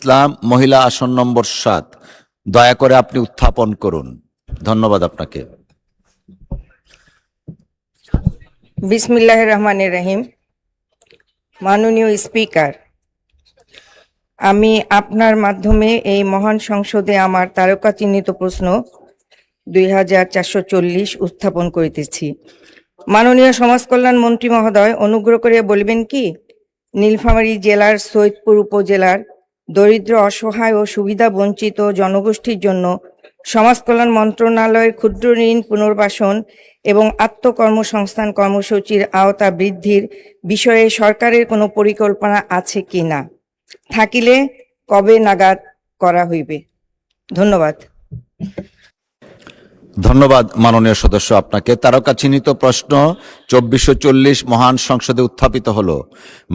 ইসলাম, মহিলা আসন নম্বর 7। দয়া করে আপনি উত্থাপন করুন। ধন্যবাদ আপনাকে। বিসমিল্লাহির রহমানির রহিম। মাননীয় স্পিকার, আমি আপনার মাধ্যমে এই মহান সংসদে আমার তারকা চিহ্নিত প্রশ্ন 2440 উত্থাপন করিতেছি। মাননীয় সমাজ কল্যাণ মন্ত্রী মহোদয়, অনুগ্রহ করে বলবেন কি নীলফামারী জেলার সৈয়দপুর উপজেলার দরিদ্র, অসহায় ও সুবিধা বঞ্চিত জনগোষ্ঠীর জন্য সমাজ কল্যাণ মন্ত্রণালয়ের ক্ষুদ্র ঋণ পুনর্বাসন এবং আত্মকর্মসংস্থান কর্মসূচির আওতা বৃদ্ধির বিষয়ে সরকারের কোনো পরিকল্পনা আছে কি না, থাকিলে কবে নাগাদ করা হইবে? ধন্যবাদ। ধন্যবাদ মাননীয় সদস্য আপনাকে। তারকা চিহ্নিত প্রশ্ন 2440 মহান সংসদে উত্থাপিত হলো।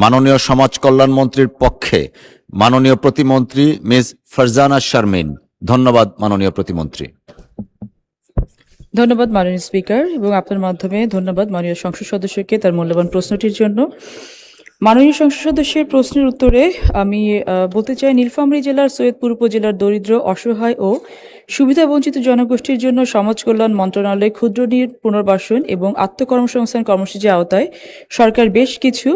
মাননীয় সমাজ কল্যাণ মন্ত্রীর পক্ষে মাননীয় প্রতিমন্ত্রী মিস ফারজানা শারমিন। ধন্যবাদ মাননীয় প্রতিমন্ত্রী। ধন্যবাদ মাননীয় স্পিকার, এবং আপনার মাধ্যমে ধন্যবাদ মাননীয় সংসদ সদস্যকে তার মূল্যবান প্রশ্নটির জন্য। মাননীয় সংসদ সদস্যের প্রশ্নের উত্তরে আমি বলতে চাই, নীলফামারী জেলার সৈয়দপুর উপজেলার দরিদ্র, অসহায় ও সুবিধাবঞ্চিত জনগোষ্ঠীর জন্য সমাজ কল্যাণ মন্ত্রণালয় ক্ষুদ্র ঋণ পুনর্বাসন এবং আত্মকর্মসংস্থান কর্মসূচির আওতায় সরকার বেশ কিছু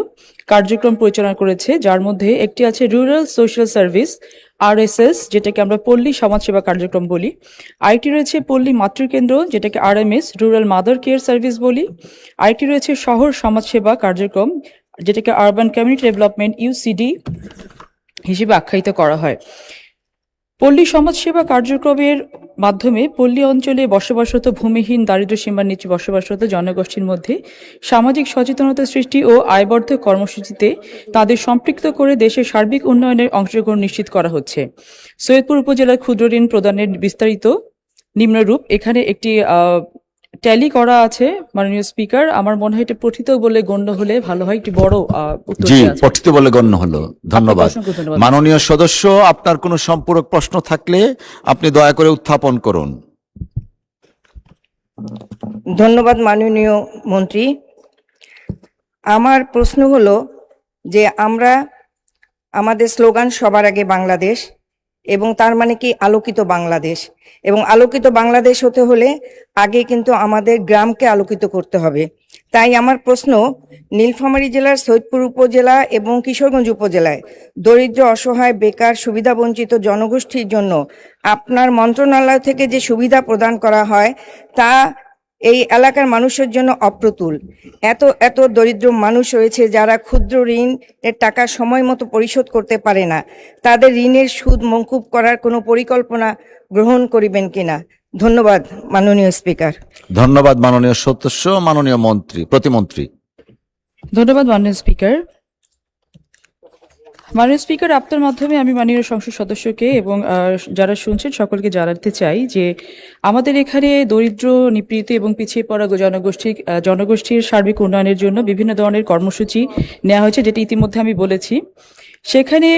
কার্যক্রম পরিচালনা করেছে, যার মধ্যে একটি আছে রুরাল সোশ্যাল সার্ভিস RSS, যেটাকে আমরা পল্লী সমাজসেবা কার্যক্রম বলি। আরেকটি রয়েছে পল্লী মাতৃকেন্দ্র, যেটাকে RMS rural mother care service বলি। আরেকটি রয়েছে শহর সমাজসেবা কার্যক্রম, যেটাকে আরবান কমিউনিটি ডেভেলপমেন্ট UCD হিসেবে আখ্যায়িত করা হয়। পল্লী সমাজসেবা কার্যক্রমের মাধ্যমে পল্লী অঞ্চলে বসবাসরত ভূমিহীন, দারিদ্র্য সীমার নিচে বসবাসরত জনগোষ্ঠীর মধ্যে সামাজিক সচেতনতা সৃষ্টি ও আয়বর্ধক কর্মসূচিতে তাদের সম্পৃক্ত করে দেশের সার্বিক উন্নয়নের অংশগ্রহণ নিশ্চিত করা হচ্ছে। সৈয়দপুর উপজেলার ক্ষুদ্র ঋণ প্রদানের বিস্তারিত নিম্নরূপ। এখানে একটি ট্যালি করা আছে মাননীয় স্পিকার। আমার মনে হয় এটা পঠিত বলে গণ্য হলে ভালো হয়, একটি বড় উত্তর জি, আছে। পঠিত বলে গণ্য হলো। ধন্যবাদ। অসংখ্য ধন্যবাদ। মাননীয় সদস্য, আপনার কোনো সম্পূরক প্রশ্ন থাকলে আপনি দয়া করে উত্থাপন করুন। ধন্যবাদ মাননীয় মন্ত্রী। আমার প্রশ্ন হলো যে আমরা আমাদের স্লোগান সবার আগে বাংলাদেশ, এবং তার মানে কি আলোকিত বাংলাদেশ, এবং আলোকিত বাংলাদেশ হতে হলে আগে কিন্তু আমাদের গ্রামকে আলোকিত করতে হবে। তাই আমার প্রশ্ন, নীলফামারী জেলার সৈয়দপুর উপজেলা এবং কিশোরগঞ্জ উপজেলায় দরিদ্র, অসহায়, বেকার, সুবিধাবঞ্চিত জনগোষ্ঠীর জন্য আপনার মন্ত্রণালয় থেকে যে সুবিধা প্রদান করা হয় তা এই এলাকার মানুষের জন্য অপ্রতুল। এত এত দরিদ্র মানুষ রয়েছে যারা ক্ষুদ্র ঋণের টাকা সময় মতো পরিশোধ করতে পারে না। তাদের ঋণের সুদ মওকুফ করার কোনো পরিকল্পনা গ্রহণ করিবেন কিনা? ধন্যবাদ মাননীয় স্পিকার। ধন্যবাদ মাননীয় সদস্য। মাননীয় প্রতিমন্ত্রী। ধন্যবাদ মাননীয় স্পিকার। মাননীয় স্পিকার, আপনার মাধ্যমে আমি মাননীয় সংসদ সদস্যকে এবং যারা শুনছেন সকলকে জানাতে চাই যে আমাদের এখানে দরিদ্র, নিপীড়িত এবং পিছিয়ে পড়া জনগোষ্ঠীর সার্বিক উন্নয়নের জন্য বিভিন্ন ধরনের কর্মসূচি নেওয়া হয়েছে, যেটি ইতিমধ্যে আমি বলেছি। সেখানে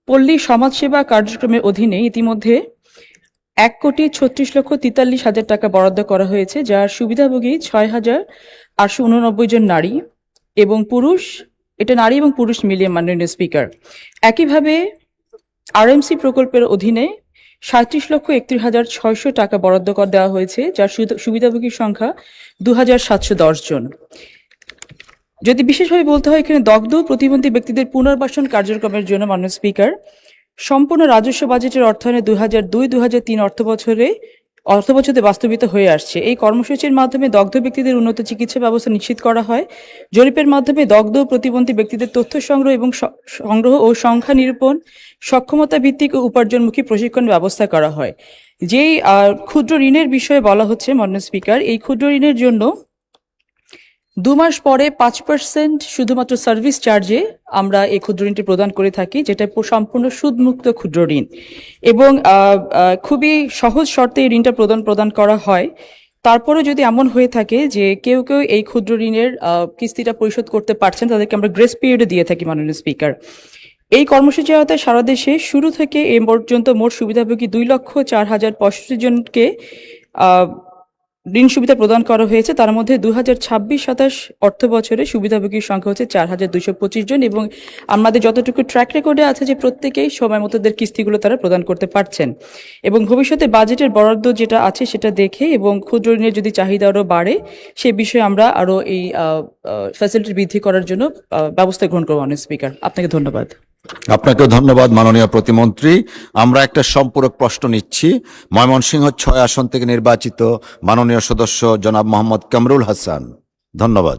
পল্লী সমাজসেবা কার্যক্রমের অধীনে ইতিমধ্যে 1,36,43,000 টাকা বরাদ্দ করা হয়েছে, যার সুবিধাভোগী 6,889 জন নারী এবং পুরুষ। এটা নারী এবং পুরুষ মিলিয়ে মাননীয় স্পিকার। একইভাবে RMC প্রকল্পের অধীনে 37,31,600 টাকা বরাদ্দ দেওয়া হয়েছে, যার সুবিধাভোগীর সংখ্যা 2,710 জন। যদি বিশেষভাবে বলতে হয়, এখানে দগ্ধ প্রতিবন্ধী ব্যক্তিদের পুনর্বাসন কার্যক্রমের জন্য মাননীয় স্পিকার সম্পূর্ণ রাজস্ব বাজেটের অর্থায়নে 2002-2003 অর্থবছরে বাস্তবিত হয়ে আসছে। এই কর্মসূচির মাধ্যমে দগ্ধ ব্যক্তিদের উন্নত চিকিৎসা ব্যবস্থা নিশ্চিত করা হয়। জরিপের মাধ্যমে দগ্ধ প্রতিবন্ধী ব্যক্তিদের তথ্য সংগ্রহ ও সংখ্যা নিরূপণ, সক্ষমতা ভিত্তিক ও উপার্জনমুখী প্রশিক্ষণ ব্যবস্থা করা হয়। যেই ক্ষুদ্র ঋণের বিষয়ে বলা হচ্ছে মাননীয় স্পিকার, এই ক্ষুদ্র ঋণের জন্য 2 মাস পরে 5% শুধুমাত্র সার্ভিস চার্জে আমরা এই ক্ষুদ্র ঋণটি প্রদান করে থাকি, যেটা সম্পূর্ণ সুদমুক্ত ক্ষুদ্র ঋণ, এবং খুবই সহজ শর্তে এই ঋণটা প্রদান করা হয়। তারপরে যদি এমন হয়ে থাকে যে কেউ এই ক্ষুদ্র ঋণের কিস্তিটা পরিশোধ করতে পারছেন, তাদেরকে আমরা গ্রেস পিরিয়ডে দিয়ে থাকি মাননীয় স্পিকার। এই কর্মসূচির আওতায় সারা দেশে শুরু থেকে এ পর্যন্ত মোট সুবিধাভোগী 2,04,065 জনকে ঋণ সুবিধা প্রদান করা হয়েছে, তার মধ্যে 2026-27 অর্থ বছরে সুবিধাভোগীর সংখ্যা হচ্ছে 4,225 জন, এবং আমাদের যতটুকু ট্র্যাক রেকর্ডে আছে যে প্রত্যেকেই সময় মতো তাদের কিস্তিগুলো তারা প্রদান করতে পারছেন। এবং ভবিষ্যতে বাজেটের বরাদ্দ যেটা আছে সেটা দেখে এবং ক্ষুদ্র ঋণের যদি চাহিদা আরও বাড়ে সে বিষয়ে আমরা আরও এই ফ্যাসিলিটি বৃদ্ধি করার জন্য ব্যবস্থা গ্রহণ করবো। মাননীয় স্পিকার, আপনাকে ধন্যবাদ। আপনাকেও ধন্যবাদ মাননীয় প্রতিমন্ত্রী। আমরা একটা সম্পূরক প্রশ্ন নিচ্ছি। ময়মনসিংহ 6 আসন থেকে নির্বাচিত মাননীয় সদস্য জনাব মোহাম্মদ কামরুল হাসান। ধন্যবাদ।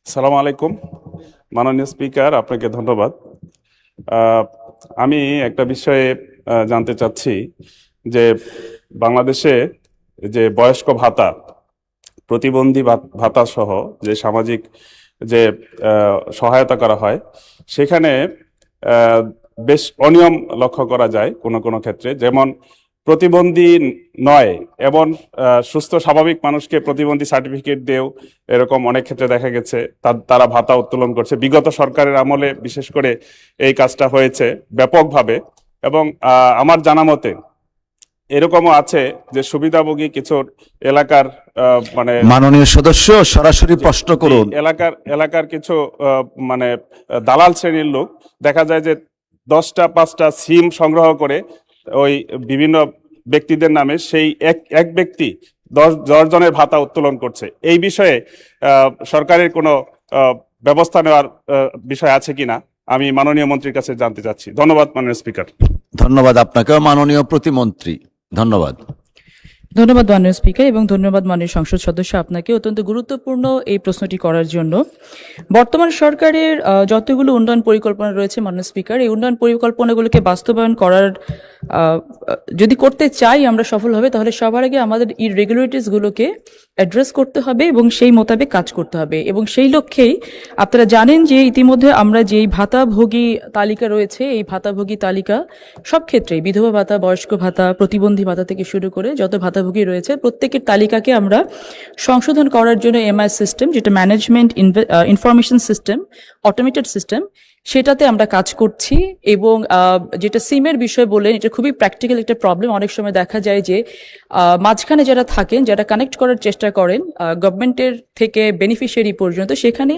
সালাম আলাইকুম মাননীয় স্পিকার, আপনাকে ধন্যবাদ। আমি একটা বিষয়ে জানতে চাচ্ছি যে বাংলাদেশে যে বয়স্ক ভাতা, প্রতিবন্ধী ভাতা সহ যে সামাজিক যে সহায়তা করা হয় সেখানে বেশ অনিয়ম লক্ষ্য করা যায় কোনো কোনো ক্ষেত্রে। যেমন প্রতিবন্ধী নয় এমন সুস্থ স্বাভাবিক মানুষকে প্রতিবন্ধী সার্টিফিকেট দিয়েও এরকম অনেক ক্ষেত্রে দেখা গেছে তারা ভাতা উত্তোলন করছে। বিগত সরকারের আমলে বিশেষ করে এই কাজটা হয়েছে ব্যাপকভাবে, এবং আমার জানা মতে এরকমও আছে যে সুবিধাভোগী কিছু এলাকার মানে মাননীয় সদস্য সরাসরি প্রশ্ন করুন। এলাকার কিছু মানে দালাল শ্রেণীর লোক দেখা যায় যে 10টা 5টা সিম সংগ্রহ করে ওই বিভিন্ন ব্যক্তিদের নামে সেই এক ব্যক্তি 10 জনের ভাতা উত্তোলন করছে। এই বিষয়ে সরকারের কোনো ব্যবস্থা নেওয়ার বিষয় আছে কিনা আমি মাননীয় মন্ত্রীর কাছে জানতে চাচ্ছি। ধন্যবাদ মাননীয় স্পিকার। ধন্যবাদ আপনাকেও মাননীয় প্রতিমন্ত্রী। ধন্যবাদ। ধন্যবাদ মাননীয় স্পিকার, এবং ধন্যবাদ মাননীয় সংসদ সদস্য আপনাকে অত্যন্ত গুরুত্বপূর্ণ এই প্রশ্নটি করার জন্য। বর্তমান সরকারের যতগুলো উন্নয়ন পরিকল্পনা রয়েছে মাননীয় স্পিকার, এই উন্নয়ন পরিকল্পনাগুলোকে বাস্তবায়ন করার যদি করতে চাই আমরা সফলভাবে, তাহলে সবার আগে আমাদের ইররেগুলারিটিসগুলোকে অ্যাড্রেস করতে হবে এবং সেই মোতাবেক কাজ করতে হবে। এবং সেই লক্ষ্যেই আপনারা জানেন যে ইতিমধ্যে আমরা যেই ভাতাভোগী তালিকা রয়েছে, এই ভাতাভোগী তালিকা সব ক্ষেত্রেই বিধবা ভাতা, বয়স্ক ভাতা, প্রতিবন্ধী ভাতা থেকে শুরু করে যত ভাতাভোগী রয়েছে প্রত্যেকের তালিকাকে আমরা সংশোধন করার জন্য এমআই সিস্টেম, যেটা management information system, automated system, সেটাতে আমরা কাজ করছি। এবং যেটা সিমের বিষয় বললেন, এটা খুবই প্র্যাকটিক্যাল একটা প্রবলেম। অনেক সময় দেখা যায় যে মাঝখানে যারা থাকেন, যারা কানেক্ট করার চেষ্টা করেন গভর্নমেন্টের থেকে বেনিফিশিয়ারি পর্যন্ত, সেখানে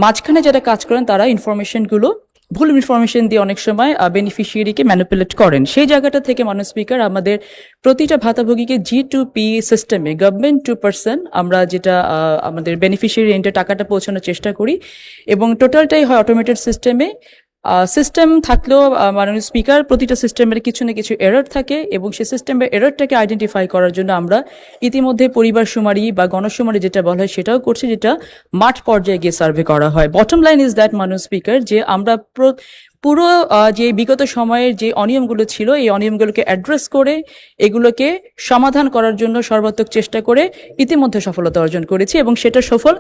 মাঝখানে যারা কাজ করেন তারা ইনফরমেশনগুলো ভুল ইনফরমেশন দিয়ে অনেক সময় বেনিফিশিয়ারিকে ম্যানিপুলেট করেন। সেই জায়গাটা থেকে মাননীয় স্পিকার আমাদের প্রতিটা ভাতাভোগীকে G2P সিস্টেমে, গভর্নমেন্ট টু পার্সন, আমরা যেটা আমাদের বেনিফিশিয়ারি এন্ডে টাকাটা পৌঁছানোর চেষ্টা করি, এবং টোটালটাই হয় অটোমেটেড সিস্টেমে। সিস্টেম থাকলেও মাননীয় স্পিকার প্রতিটা সিস্টেমের কিছু না কিছু এরর থাকে, এবং সেই সিস্টেমের এররটাকে আইডেন্টিফাই করার জন্য আমরা ইতিমধ্যে পরিবার শুমারি বা গণশুমারি যেটা বলা হয় সেটাও করছি, যেটা মাঠ পর্যায়ে গিয়ে সার্ভে করা হয়। বটম লাইন ইজ দ্যাট মাননীয় স্পিকার, যে আমরা পুরো যে বিগত সময়ের যে অনিয়মগুলো ছিল এই অনিয়মগুলোকে অ্যাড্রেস করে এগুলোকে সমাধান করার জন্য সর্বাত্মক চেষ্টা করে ইতিমধ্যে সফলতা অর্জন করেছি, এবং সেটা সফল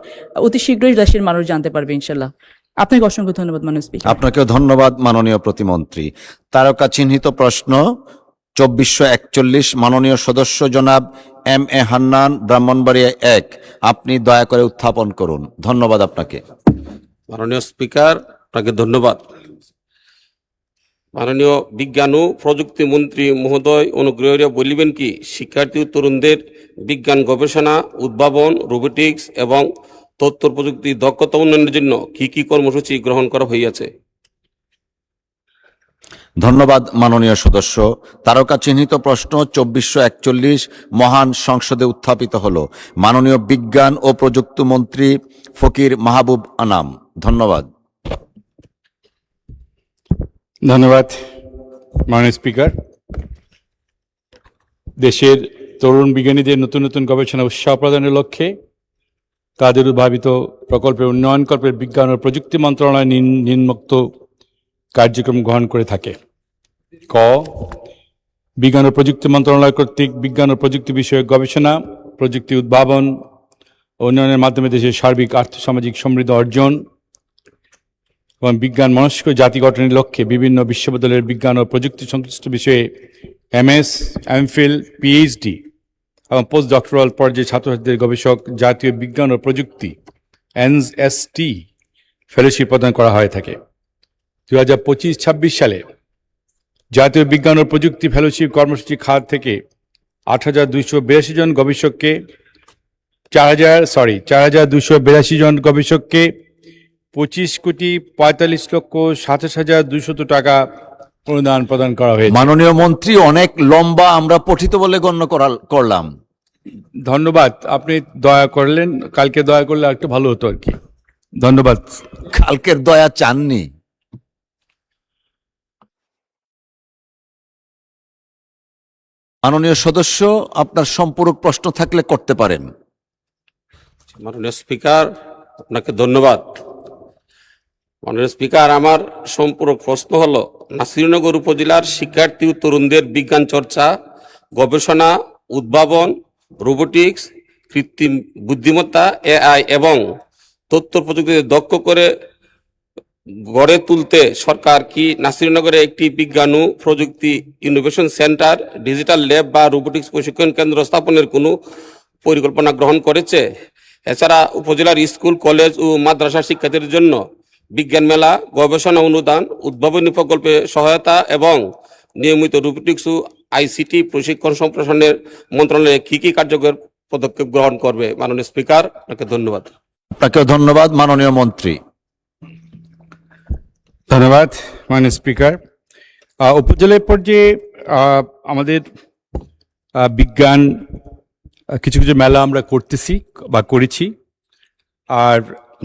অতি শীঘ্রই দেশের মানুষ জানতে পারবে ইনশাল্লাহ। আপনাকে অসংখ্য ধন্যবাদ মাননীয় স্পিকার। আপনাকেও ধন্যবাদ মাননীয় প্রতিমন্ত্রী। তারকা চিহ্নিত প্রশ্ন 2441 মাননীয় সদস্য জনাব MA হান্নান, ব্রাহ্মণবাড়িয়া 1, আপনি দয়া করে উত্থাপন করুন। ধন্যবাদ আপনাকে। মাননীয় স্পিকার, আপনাকে ধন্যবাদ। মাননীয় বিজ্ঞান ও প্রযুক্তি মন্ত্রী মহোদয় অনুগ্রহ বলিবেন কি শিক্ষার্থী ও তরুণদের বিজ্ঞান গবেষণা, উদ্ভাবন, রোবোটিক্স এবং তথ্য প্রযুক্তি দক্ষতা উন্নয়নের জন্য কি কি কর্মসূচি গ্রহণ করা হইয়াছে? ধন্যবাদ মাননীয় সদস্য। তারকা চিহ্নিত প্রশ্ন 2441 মহান সংসদে উত্থাপিত হলো মাননীয় বিজ্ঞান ও প্রযুক্তি মন্ত্রী ফকির মাহবুব আনাম। ধন্যবাদ। ধন্যবাদ মাননীয় স্পিকার। দেশের তরুণ বিজ্ঞানীদের নতুন নতুন গবেষণা উৎসাহ প্রদানের লক্ষ্যে তাদের উদ্ভাবিত প্রকল্পের উন্নয়নকল্পের বিজ্ঞান ও প্রযুক্তি মন্ত্রণালয় নিম্নোক্ত কার্যক্রম গ্রহণ করে থাকে। ক, বিজ্ঞান ও প্রযুক্তি মন্ত্রণালয় কর্তৃক বিজ্ঞান ও প্রযুক্তি বিষয়ক গবেষণা, প্রযুক্তি উদ্ভাবন ও উন্নয়নের মাধ্যমে দেশের সার্বিক আর্থসামাজিক সমৃদ্ধি অর্জন এবং বিজ্ঞান মনস্ক জাতি গঠনের লক্ষ্যে বিভিন্ন বিশ্ববিদ্যালয়ের বিজ্ঞান ও প্রযুক্তি সংশ্লিষ্ট বিষয়ে MS, MPhil, PhD এবং পোস্ট ডক্টরাল পর্যায়ে ছাত্রছাত্রীদের গবেষক জাতীয় বিজ্ঞান ও প্রযুক্তি NST ফেলোশিপ প্রদান করা হয়ে থাকে। 2025-26 সালে জাতীয় বিজ্ঞান ও প্রযুক্তি ফেলোশিপ কর্মসূচি খাত থেকে 8,282 জন গবেষককে 4,282 জন গবেষককে 25,45,27,200 টাকা অনুদান প্রদান করা হয়েছে। মাননীয় মন্ত্রী, অনেক লম্বা আমরা পঠিত বলে গণ্য করলাম। ধন্যবাদ, আপনি দয়া করলেন, কালকে দয়া করলে একটু ভালো হতো আর কি। ধন্যবাদ। কালকের দয়া চাননি। মাননীয় সদস্য, আপনার সম্পূরক প্রশ্ন থাকলে করতে পারেন। মাননীয় স্পিকার, আপনাকে ধন্যবাদ। মাননীয় স্পিকার, আমার সম্পূরক প্রশ্ন হলো, নাসিরনগর উপজেলার শিক্ষার্থী ও তরুণদের বিজ্ঞান চর্চা, গবেষণা, উদ্ভাবন, রোবোটিক্স, কৃত্রিম বুদ্ধিমত্তা, এআই এবং তথ্য প্রযুক্তিতে দক্ষ করে গড়ে তুলতে সরকার কি নাসিরনগরে একটি বিজ্ঞান ও প্রযুক্তি ইনোভেশন সেন্টার, ডিজিটাল ল্যাব বা রোবোটিক্স প্রশিক্ষণ কেন্দ্র স্থাপনের কোনো পরিকল্পনা গ্রহণ করেছে? এছাড়া উপজেলার স্কুল, কলেজ ও মাদ্রাসা শিক্ষার্থীদের জন্য বিজ্ঞান মেলা, গবেষণা অনুদান, উদ্ভাবনী প্রকল্পে সহায়তা এবং নিয়মিত রোবোটিক্স ও আইসিটি প্রশিক্ষণ সম্প্রসারণের মন্ত্রণালয়ে কি কি কার্যকর পদক্ষেপ গ্রহণ করবে? মাননীয় স্পিকার, আপনাকে ধন্যবাদ। আপনাকেও ধন্যবাদ। মাননীয় মন্ত্রী। ধন্যবাদ মাননীয় স্পিকার। উপজেলা পর্যায়ে আমাদের বিজ্ঞান কিছু কিছু মেলা আমরা করতেছি বা করেছি। আর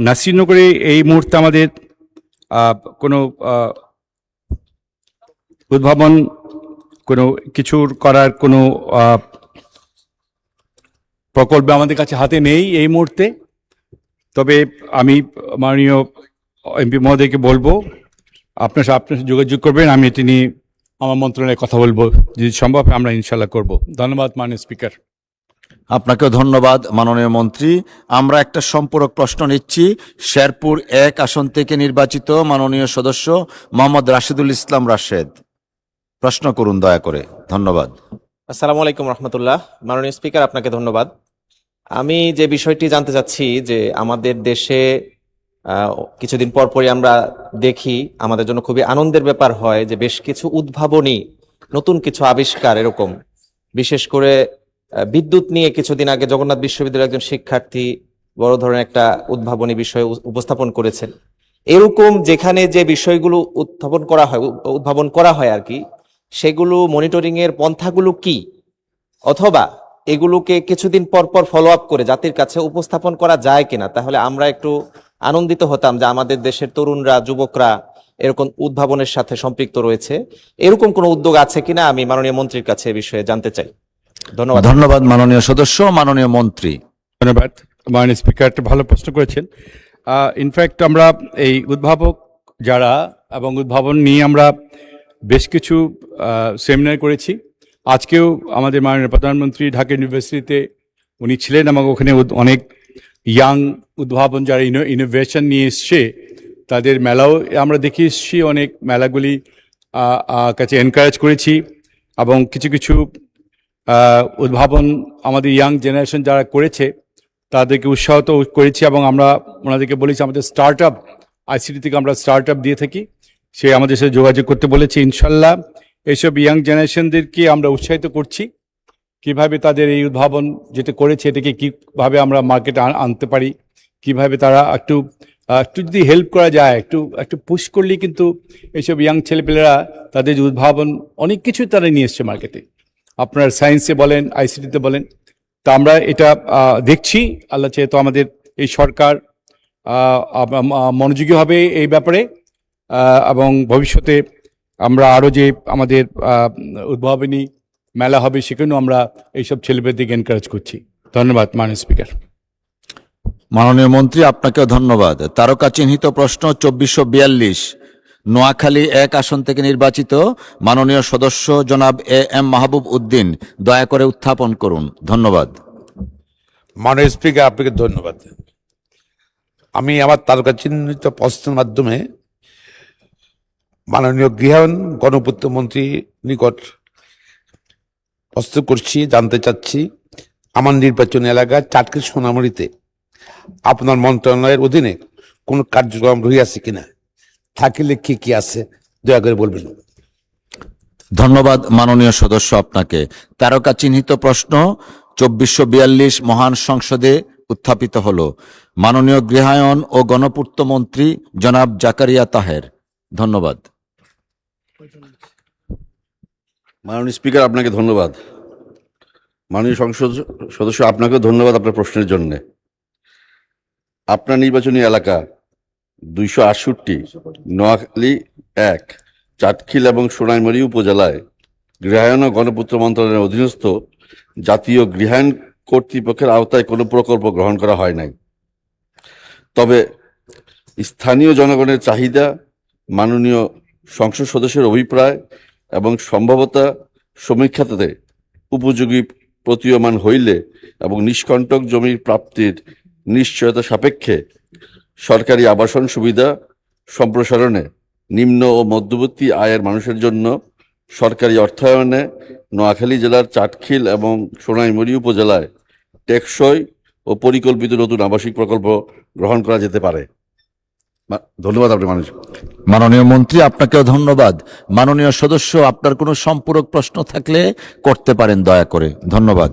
নাসিরনগরে এই মুহূর্তে আমাদের কোনো উদ্ভাবন কোনো কিছুর করার কোনো প্রকল্প আমাদের কাছে হাতে নেই এই মুহূর্তে। তবে আমি মাননীয় এমপি মহোদয়কে বলবো আপনার সাথে যোগাযোগ করবেন, আমি এটি নিয়ে আমার মন্ত্রণালয়ে কথা বলবো, যদি সম্ভব আমরা ইনশাল্লাহ করব। ধন্যবাদ মাননীয় স্পিকার। আপনাকেও ধন্যবাদ মাননীয় মন্ত্রী। আমরা একটা সম্পূরক প্রশ্ন নিচ্ছি। শেরপুর 1 আসন থেকে নির্বাচিত মাননীয় সদস্য মোহাম্মদ রাশেদুল ইসলাম রাশেদ, প্রশ্ন করুন দয়া করে। ধন্যবাদ। আসসালামু আলাইকুম রহমতুল্লাহ। মাননীয় স্পিকার, আপনাকে ধন্যবাদ। আমি যে বিষয়টি জানতে চাচ্ছি যে আমাদের দেশে কিছুদিন পরপরই আমরা দেখি, আমাদের জন্য খুবই আনন্দের ব্যাপার হয় যে বেশ কিছু উদ্ভাবনী নতুন কিছু আবিষ্কার, এরকম বিশেষ করে বিদ্যুৎ নিয়ে কিছুদিন আগে জগন্নাথ বিশ্ববিদ্যালয়ের একজন শিক্ষার্থী বড় ধরনের একটা উদ্ভাবনী বিষয় উপস্থাপন করেছেন। এরকম যেখানে যে বিষয়গুলো উদ্ভাবন করা হয় আর কি, সেগুলো মনিটরিং এর পন্থাগুলো কি, অথবা এগুলোকে কিছুদিন পর পর ফলো আপ করে জাতির কাছে উপস্থাপন করা যায় কিনা, তাহলে আমরা একটু আনন্দিত হতাম যে আমাদের দেশের তরুণরা, যুবকরা এরকম উদ্ভাবনের সাথে সম্পৃক্ত রয়েছে। এরকম কোনো উদ্যোগ আছে কিনা আমি মাননীয় মন্ত্রীর কাছে এ বিষয়ে জানতে চাই। ধন্যবাদ। ধন্যবাদ মাননীয় সদস্য। মাননীয় মন্ত্রী। ধন্যবাদ মাননীয় স্পিকার, একটা ভালো প্রশ্ন করেছেন। ইনফ্যাক্ট আমরা এই উদ্ভাবক যারা এবং উদ্ভাবন নিয়ে আমরা বেশ কিছু সেমিনার করেছি। আজকেও আমাদের মাননীয় প্রধানমন্ত্রী ঢাকা ইউনিভার্সিটিতে উনি ছিলেন এবং ওখানে অনেক ইয়াং উদ্ভাবন যারা ইনোভেশন নিয়ে এসছে তাদের মেলাও আমরা দেখে এসেছি। অনেক মেলাগুলি কাছে এনকারেজ করেছি এবং কিছু কিছু উদ্ভাবন আমাদের ইয়াং জেনারেশন যারা করেছে তাদেরকে উৎসাহিত করেছি এবং আমরা ওনাদেরকে বলেছি আমাদের স্টার্ট আপ আইসিটি থেকে আমরা স্টার্ট আপ দিয়ে থাকি, সে আমাদের সাথে যোগাযোগ করতে বলেছি। ইনশাল্লাহ এইসব ইয়াং জেনারেশনদেরকে আমরা উৎসাহিত করছি কিভাবে তাদের এই উদ্ভাবন যেটা করেছে এটাকে কিভাবে আমরা মার্কেটে আনতে পারি, কিভাবে তারা একটু যদি হেল্প করা যায়, একটু পুশ করলেই কিন্তু এইসব ইয়াং ছেলেপেলেরা তাদের যে উদ্ভাবন অনেক কিছু তারা নিয়ে এসছে মার্কেটে, আপনার সায়েন্সে বলেন, আইসিটিতে বলেন। তা আমরা এটা দেখছি। আল্লাহ চেয়ে তো আমাদের এই সরকার মনোযোগী হবে এই ব্যাপারে এবং ভবিষ্যতে আমরা আরও যে আমাদের উদ্ভাবনী মেলা হবে সেখানেও আমরা এইসব ছেলেমেয়েদেরকে এনকারেজ করছি। ধন্যবাদ মাননীয় স্পিকার। মাননীয় মন্ত্রী, আপনাকেও ধন্যবাদ। তারকা চিহ্নিত প্রশ্ন 2442 নোয়াখালী 1 আসন থেকে নির্বাচিত মাননীয় সদস্য জনাব এম মাহবুব উদ্দিন, দয়া করে উত্থাপন করুন। ধন্যবাদ। মাননীয় স্পিকার, আপনাকে ধন্যবাদ। আমি আমার তারকা চিহ্নিত প্রশ্নের মাধ্যমে মাননীয় গৃহায়ণ গণপূর্ত মন্ত্রীর নিকট প্রশ্ন করছি, জানতে চাচ্ছি আমার নির্বাচনী এলাকা চাটখিল সোনামুড়িতে আপনার মন্ত্রণালয়ের অধীনে কোনো কার্যক্রম রহিয়াছে কিনা, থাকিলে কি কি আছে দয়া করে বলবেন। ধন্যবাদ মাননীয় সদস্য আপনাকে। তারকা চিহ্নিত প্রশ্ন 2442 মহান সংসদে উত্থাপিত হলো। মাননীয় গৃহায়ন ও গণপূর্ত মন্ত্রী জনাব জাকারিয়া তাহের। ধন্যবাদ। মাননীয় স্পিকার, আপনাকে ধন্যবাদ। মাননীয় সংসদ সদস্য, আপনাকেও ধন্যবাদ আপনার প্রশ্নের জন্য। আপনার নির্বাচনী এলাকা 268, নোয়াখালী 1, চাটখিল এবং সোনাইমুড়ি উপজেলায় গৃহায়ন ও গণপূর্ত মন্ত্রণালয়ের অধীনস্থ জাতীয় গৃহায়ন কর্তৃপক্ষের আওতায় কোনো প্রকল্প গ্রহণ করা হয় নাই। তবে স্থানীয় জনগণের চাহিদা, মাননীয় সংসদ সদস্যের অভিপ্রায় এবং সম্ভাব্যতা সমীক্ষাতে উপযোগী প্রতীয়মান হইলে এবং নিষ্কণ্টক জমির প্রাপ্তির নিশ্চয়তা সাপেক্ষে সরকারি আবাসন সুবিধা সম্প্রসারণে নিম্ন ও মধ্যবর্তী আয়ের মানুষের জন্য সরকারি অর্থায়নে নোয়াখালী জেলার চাটখিল এবং সোনাইমুড়ি উপজেলায় টেকসই ও পরিকল্পিত নতুন আবাসিক প্রকল্প গ্রহণ করা যেতে পারে। ধন্যবাদ আপনার মানুষ। মাননীয় মন্ত্রী, আপনাকেও ধন্যবাদ। মাননীয় সদস্য, আপনার কোনো সম্পূরক প্রশ্ন থাকলে করতে পারেন দয়া করে। ধন্যবাদ।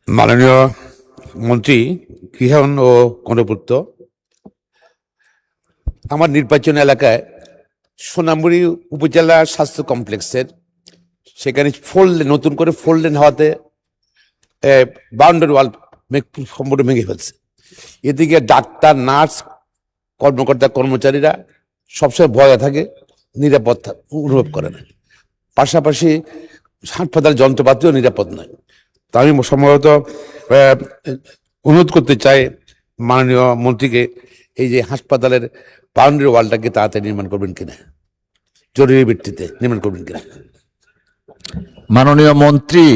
মাননীয় মন্ত্রী গৃহায়ন ও গণপূর্ত, আমার নির্বাচন এলাকায় সোনামুড়ি উপজেলা স্বাস্থ্য কমপ্লেক্সের সেখানে নতুন করে 4 লেন হওয়াতে বাউন্ডারি ওয়াল সম্পূর্ণ ভেঙে ফেলছে। এদিকে ডাক্তার, নার্স, কর্মকর্তা, কর্মচারীরা সবসময় ভয়ে থাকে, নিরাপদ অনুভব করে না। পাশাপাশি হাসপাতাল যন্ত্রপাতিও নিরাপদ নয়। তা আমি সম্ভবত অনুরোধ করতে চাই মাননীয় মন্ত্রীকে, এই যে হাসপাতালের বাউন্ডারি ওয়ালটাকে তাড়াতাড়ি নির্মাণ করবেন কিনা, জরুরি ভিত্তিতে নির্মাণ করবেন কিনা। মাননীয় মন্ত্রী,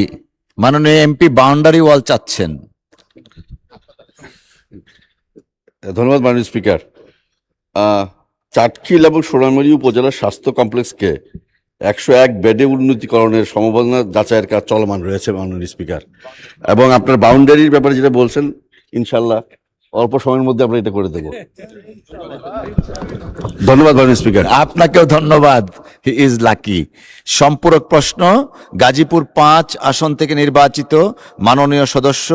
মাননীয় এমপি বাউন্ডারি ওয়াল চাচ্ছেন। ধন্যবাদ মাননীয় স্পিকার। চাটখিল এবং সোনাইমুড়ি উপজেলার স্বাস্থ্য কমপ্লেক্সকে 101 বেডে উন্নতিকরণের সম্ভাবনা যাচাইয়ের কাজ চলমান রয়েছে মাননীয় স্পিকার। এবং আপনার বাউন্ডারির ব্যাপারে যেটা বলছেন, ইনশাল্লাহ অল্প সময়ের মধ্যে আমরা এটা করে দেব। ধন্যবাদ মাননীয় স্পিকার। আপনাকেও ধন্যবাদ। He is lucky. সম্পূরক প্রশ্ন গাজীপুর 5 আসন থেকে নির্বাচিত মাননীয় সদস্য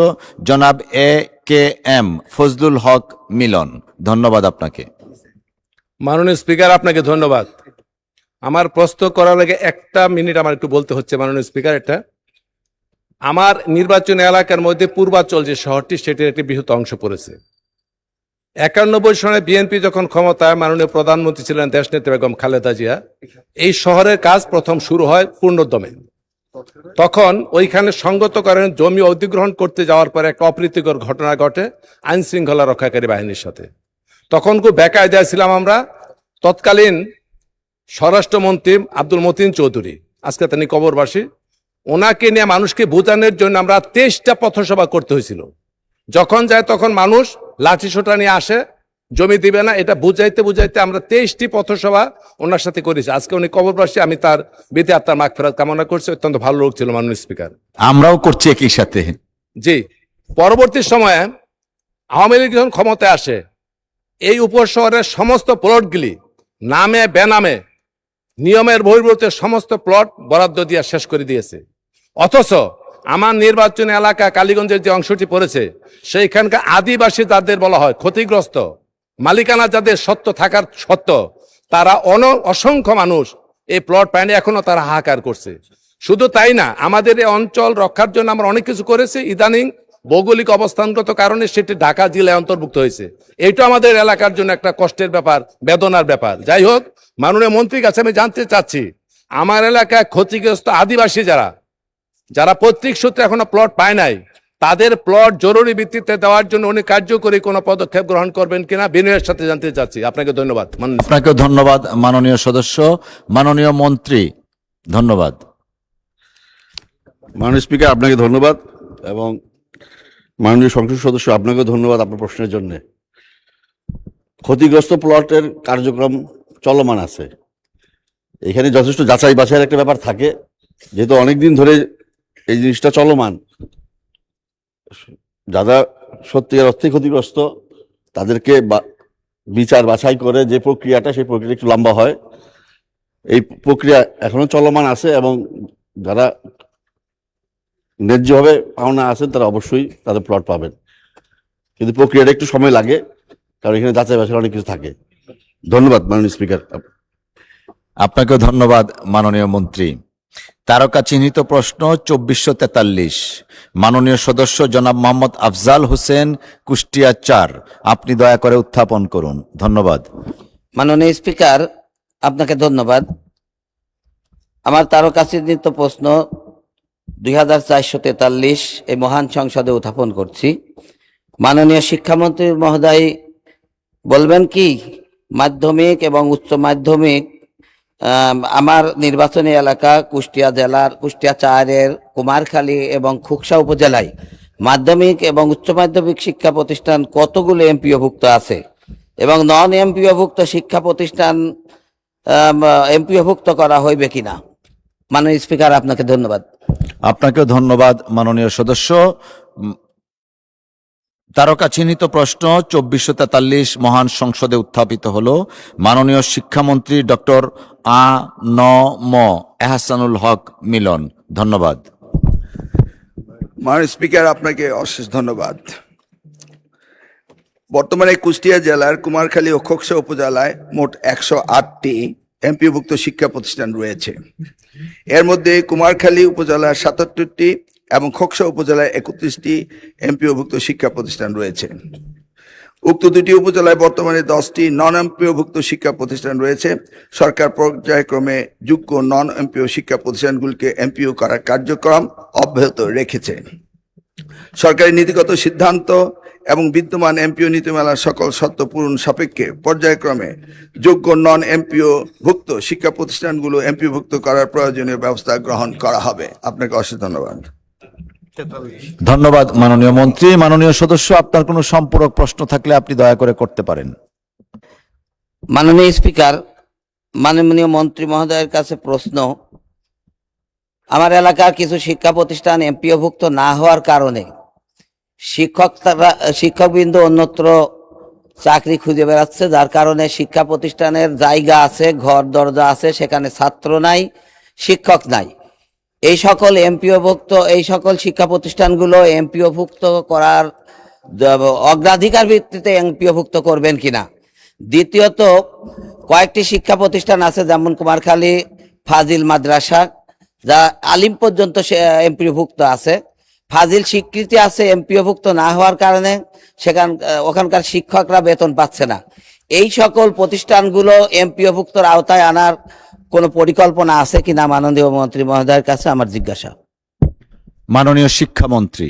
জনাব AKM ফজলুল হক মিলন। ধন্যবাদ আপনাকে। মাননীয় স্পিকার, আপনাকে ধন্যবাদ। আমার প্রশ্ন করার আগে 1 মিনিট আমার একটু বলতে হচ্ছে মাননীয় স্পিকার। এটা আমার নির্বাচন এলাকার মধ্যে পূর্বাঞ্চল যে শহরটি, সেটির একটি বৃহৎ অংশ পড়েছে। 91 সনে বিএনপি যখন ক্ষমতায়, মাননীয় প্রধানমন্ত্রী ছিলেন দেশনেত্রী বেগম খালেদা জিয়া, এই শহরের কাজ প্রথম শুরু হয় পূর্ণদমে। তখন ওইখানে সঙ্গত কারণে জমি অধিগ্রহণ করতে যাওয়ার পরে একটা অপ্রীতিকর ঘটনা ঘটে আইন শৃঙ্খলা রক্ষাকারী বাহিনীর সাথে। তখন খুব বেকায়দায় ছিলাম আমরা। তৎকালীন স্বরাষ্ট্রমন্ত্রী আব্দুল মতিন চৌধুরী, আজকে তিনি কবরবাসী, ওনাকে নিয়ে মানুষকে বোঝানোর জন্য আমরা 23টা পথসভা করতে হয়েছিল। যখন যায় তখন মানুষ লাঠিসোঁটা নিয়ে আসে, জমি দিবে না, এটা বুঝাইতে বুঝাইতে আমরা 23টি পথসভা ওনার সাথে করেছি। আজকে উনি কবরবাসী, আমি তার বিধি আত্মার মাগফিরাত কামনা করছি। অত্যন্ত ভালো লোক ছিল মাননীয় স্পিকার। আমরাও করছি একই সাথে। জি, পরবর্তী সময়ে আওয়ামী লীগ যখন ক্ষমতায় আসে, এই উপশহরের সমস্ত প্লটগুলি নামে বেনামে নিয়মের বহির্ভূত সমস্ত প্লট বরাদ্দ দিয়ে শেষ করে দিয়েছে। অথচ আমার নির্বাচন এলাকা কালীগঞ্জের যে অংশটি পড়েছে, সেইখানকার আদিবাসী যাদের বলা হয় ক্ষতিগ্রস্ত, মালিকানা যাদের সত্ত্ব থাকার সত্ত্বেও তারা অসংখ্য মানুষ এই প্লট পায়নি, এখনো তারা হাহাকার করছে। শুধু তাই না, আমাদের এই অঞ্চল রক্ষার জন্য আমরা অনেক কিছু করেছি। ইদানিং ভৌগোলিক অবস্থানগত কারণে সেটি ঢাকা জেলায় অন্তর্ভুক্ত হয়েছে। এইটা আমাদের এলাকার জন্য একটা কষ্টের ব্যাপার, বেদনার ব্যাপার। যাই হোক, মাননীয় মন্ত্রীর কাছে আমি জানতে চাচ্ছি, আমার এলাকায় ক্ষতিগ্রস্ত আদিবাসী যারা পৈতৃক সূত্রে এখনো প্লট পায় নাই, তাদের প্লট জরুরি ভিত্তিতে দেওয়ার জন্য উনি কার্যকরী কোনো পদক্ষেপ গ্রহণ করবেন কিনা বিনয়ের সাথে জানতে চাচ্ছি। আপনাকে ধন্যবাদ। আপনাকেও ধন্যবাদ মাননীয় সদস্য। মাননীয় মন্ত্রী, ধন্যবাদ। মাননীয় স্পিকার, আপনাকে ধন্যবাদ এবং মাননীয় সংসদ সদস্য, আপনাকেও ধন্যবাদ আপনার প্রশ্নের জন্য। ক্ষতিগ্রস্ত প্লটের কার্যক্রম চলমান আছে। এখানে যথেষ্ট যাচাই বাছাইয়ের একটা ব্যাপার থাকে, যেহেতু অনেকদিন ধরে এই জিনিসটা চলমান। যারা সত্যিকার অর্থে ক্ষতিগ্রস্ত তাদেরকে বিচার বাছাই করে যে প্রক্রিয়াটা, সেই প্রক্রিয়া একটু লম্বা হয়। এই প্রক্রিয়া এখনো চলমান আছে এবং যারা ন্যায্যভাবে পাওনা আছেন তারা অবশ্যই তাদের প্লট পাবেন, কিন্তু প্রক্রিয়াটা একটু সময় লাগে, কারণ এখানে যাচাই বাছাই অনেক কিছু থাকে। ধন্যবাদ মাননীয় স্পিকার। আপনাকেও ধন্যবাদ মাননীয় মন্ত্রী। তারকা চিহ্নিত প্রশ্ন 2443, মাননীয় সদস্য জনাব মোহাম্মদ আফজাল হোসেন, কুষ্টিয়া 4। আপনি দয়া করে উত্থাপন করুন। ধন্যবাদ। মাননীয় স্পিকার, আপনাকে ধন্যবাদ। আমার তারকা চিহ্নিত প্রশ্ন 2443 এই মহান সংসদে উত্থাপন করছি। মাননীয় শিক্ষামন্ত্রী মহোদয় বলবেন কি মাধ্যমিক এবং উচ্চ মাধ্যমিক আমার নির্বাচনী এলাকা কুষ্টিয়া জেলার কুষ্টিয়া 4-এর কুমারখালী এবং খুকসা উপজেলায় মাধ্যমিক এবং উচ্চ মাধ্যমিক শিক্ষা প্রতিষ্ঠান কতগুলো এমপিওভুক্ত আছে এবং নন এমপিওভুক্ত শিক্ষা প্রতিষ্ঠান এমপিওভুক্ত করা হইবে কিনা? মাননীয় স্পিকার, আপনাকে ধন্যবাদ। আপনাকেও ধন্যবাদ মাননীয় সদস্য। তারকা চিহ্নিত প্রশ্ন 2443 মহান সংসদে উত্থাপিত হলো। মাননীয় শিক্ষামন্ত্রী ডক্টর আ.ন.ম এহসানুল হক মিলন। ধন্যবাদ। মাননীয় স্পিকার, আপনাকে অশেষ ধন্যবাদ। বর্তমানে কুষ্টিয়া জেলার কুমারখালী ও খোকসা উপজেলায় মোট 108টি এমপিওভুক্ত শিক্ষা প্রতিষ্ঠান রয়েছে। এর মধ্যে কুমারখালী উপজেলার 77টি এবং খোকসা উপজেলায় 31টি এমপিওভুক্ত শিক্ষা প্রতিষ্ঠান রয়েছে। উক্ত দুটি উপজেলায় বর্তমানে 10টি নন এমপিওভুক্ত শিক্ষা প্রতিষ্ঠান রয়েছে। সরকার পর্যায়ক্রমে যোগ্য নন এমপিও শিক্ষা প্রতিষ্ঠানগুলিকে এমপিও করার কার্যক্রম অব্যাহত রেখেছে। সরকারি নীতিগত সিদ্ধান্ত এবং বিদ্যমান এমপিও নীতিমালার সকল শর্ত পূরণ সাপেক্ষে পর্যায়ক্রমে যোগ্য নন এমপিও ভুক্ত শিক্ষা প্রতিষ্ঠানগুলো এমপিওভুক্ত করার প্রয়োজনীয় ব্যবস্থা গ্রহণ করা হবে। আপনাকে অশেষ ধন্যবাদ। ধন্যবাদ মাননীয় মন্ত্রী। মাননীয় সদস্য, আপনার কোনো সম্পূরক প্রশ্ন থাকলে আপনি দয়া করে করতে পারেন। মাননীয় স্পিকার, মাননীয় মন্ত্রী মহোদয়ের কাছে প্রশ্ন। আমার এলাকার কিছু শিক্ষা প্রতিষ্ঠান এমপিওভুক্ত না হওয়ার কারণে শিক্ষকবৃন্দ অন্যত্র চাকরি খুঁজে বেড়াচ্ছে, যার কারণে শিক্ষা প্রতিষ্ঠানের জায়গা আছে, ঘর দরজা আছে, সেখানে ছাত্র নাই, শিক্ষক নাই। এই সকল শিক্ষা প্রতিষ্ঠানগুলো এমপিওভুক্ত করার অগ্রাধিকার ভিত্তিতে এমপিওভুক্ত করবেন কিনা? দ্বিতীয়ত, কয়েকটি শিক্ষা প্রতিষ্ঠান আছে যেমন কুমারখালী ফাজিল মাদ্রাসা, যা আলিম পর্যন্ত এমপিওভুক্ত আছে। ফাজিল স্বীকৃতি আছে, এমপিওভুক্ত না হওয়ার কারণে ওখানকার শিক্ষকরা বেতন পাচ্ছে না। এই সকল প্রতিষ্ঠানগুলো এমপিওভুক্তর আওতায় আনার কোনো পরিকল্পনা আছে কিনা মাননীয় মন্ত্রী মহোদয়ের কাছে আমার জিজ্ঞাসা। মাননীয় শিক্ষামন্ত্রী।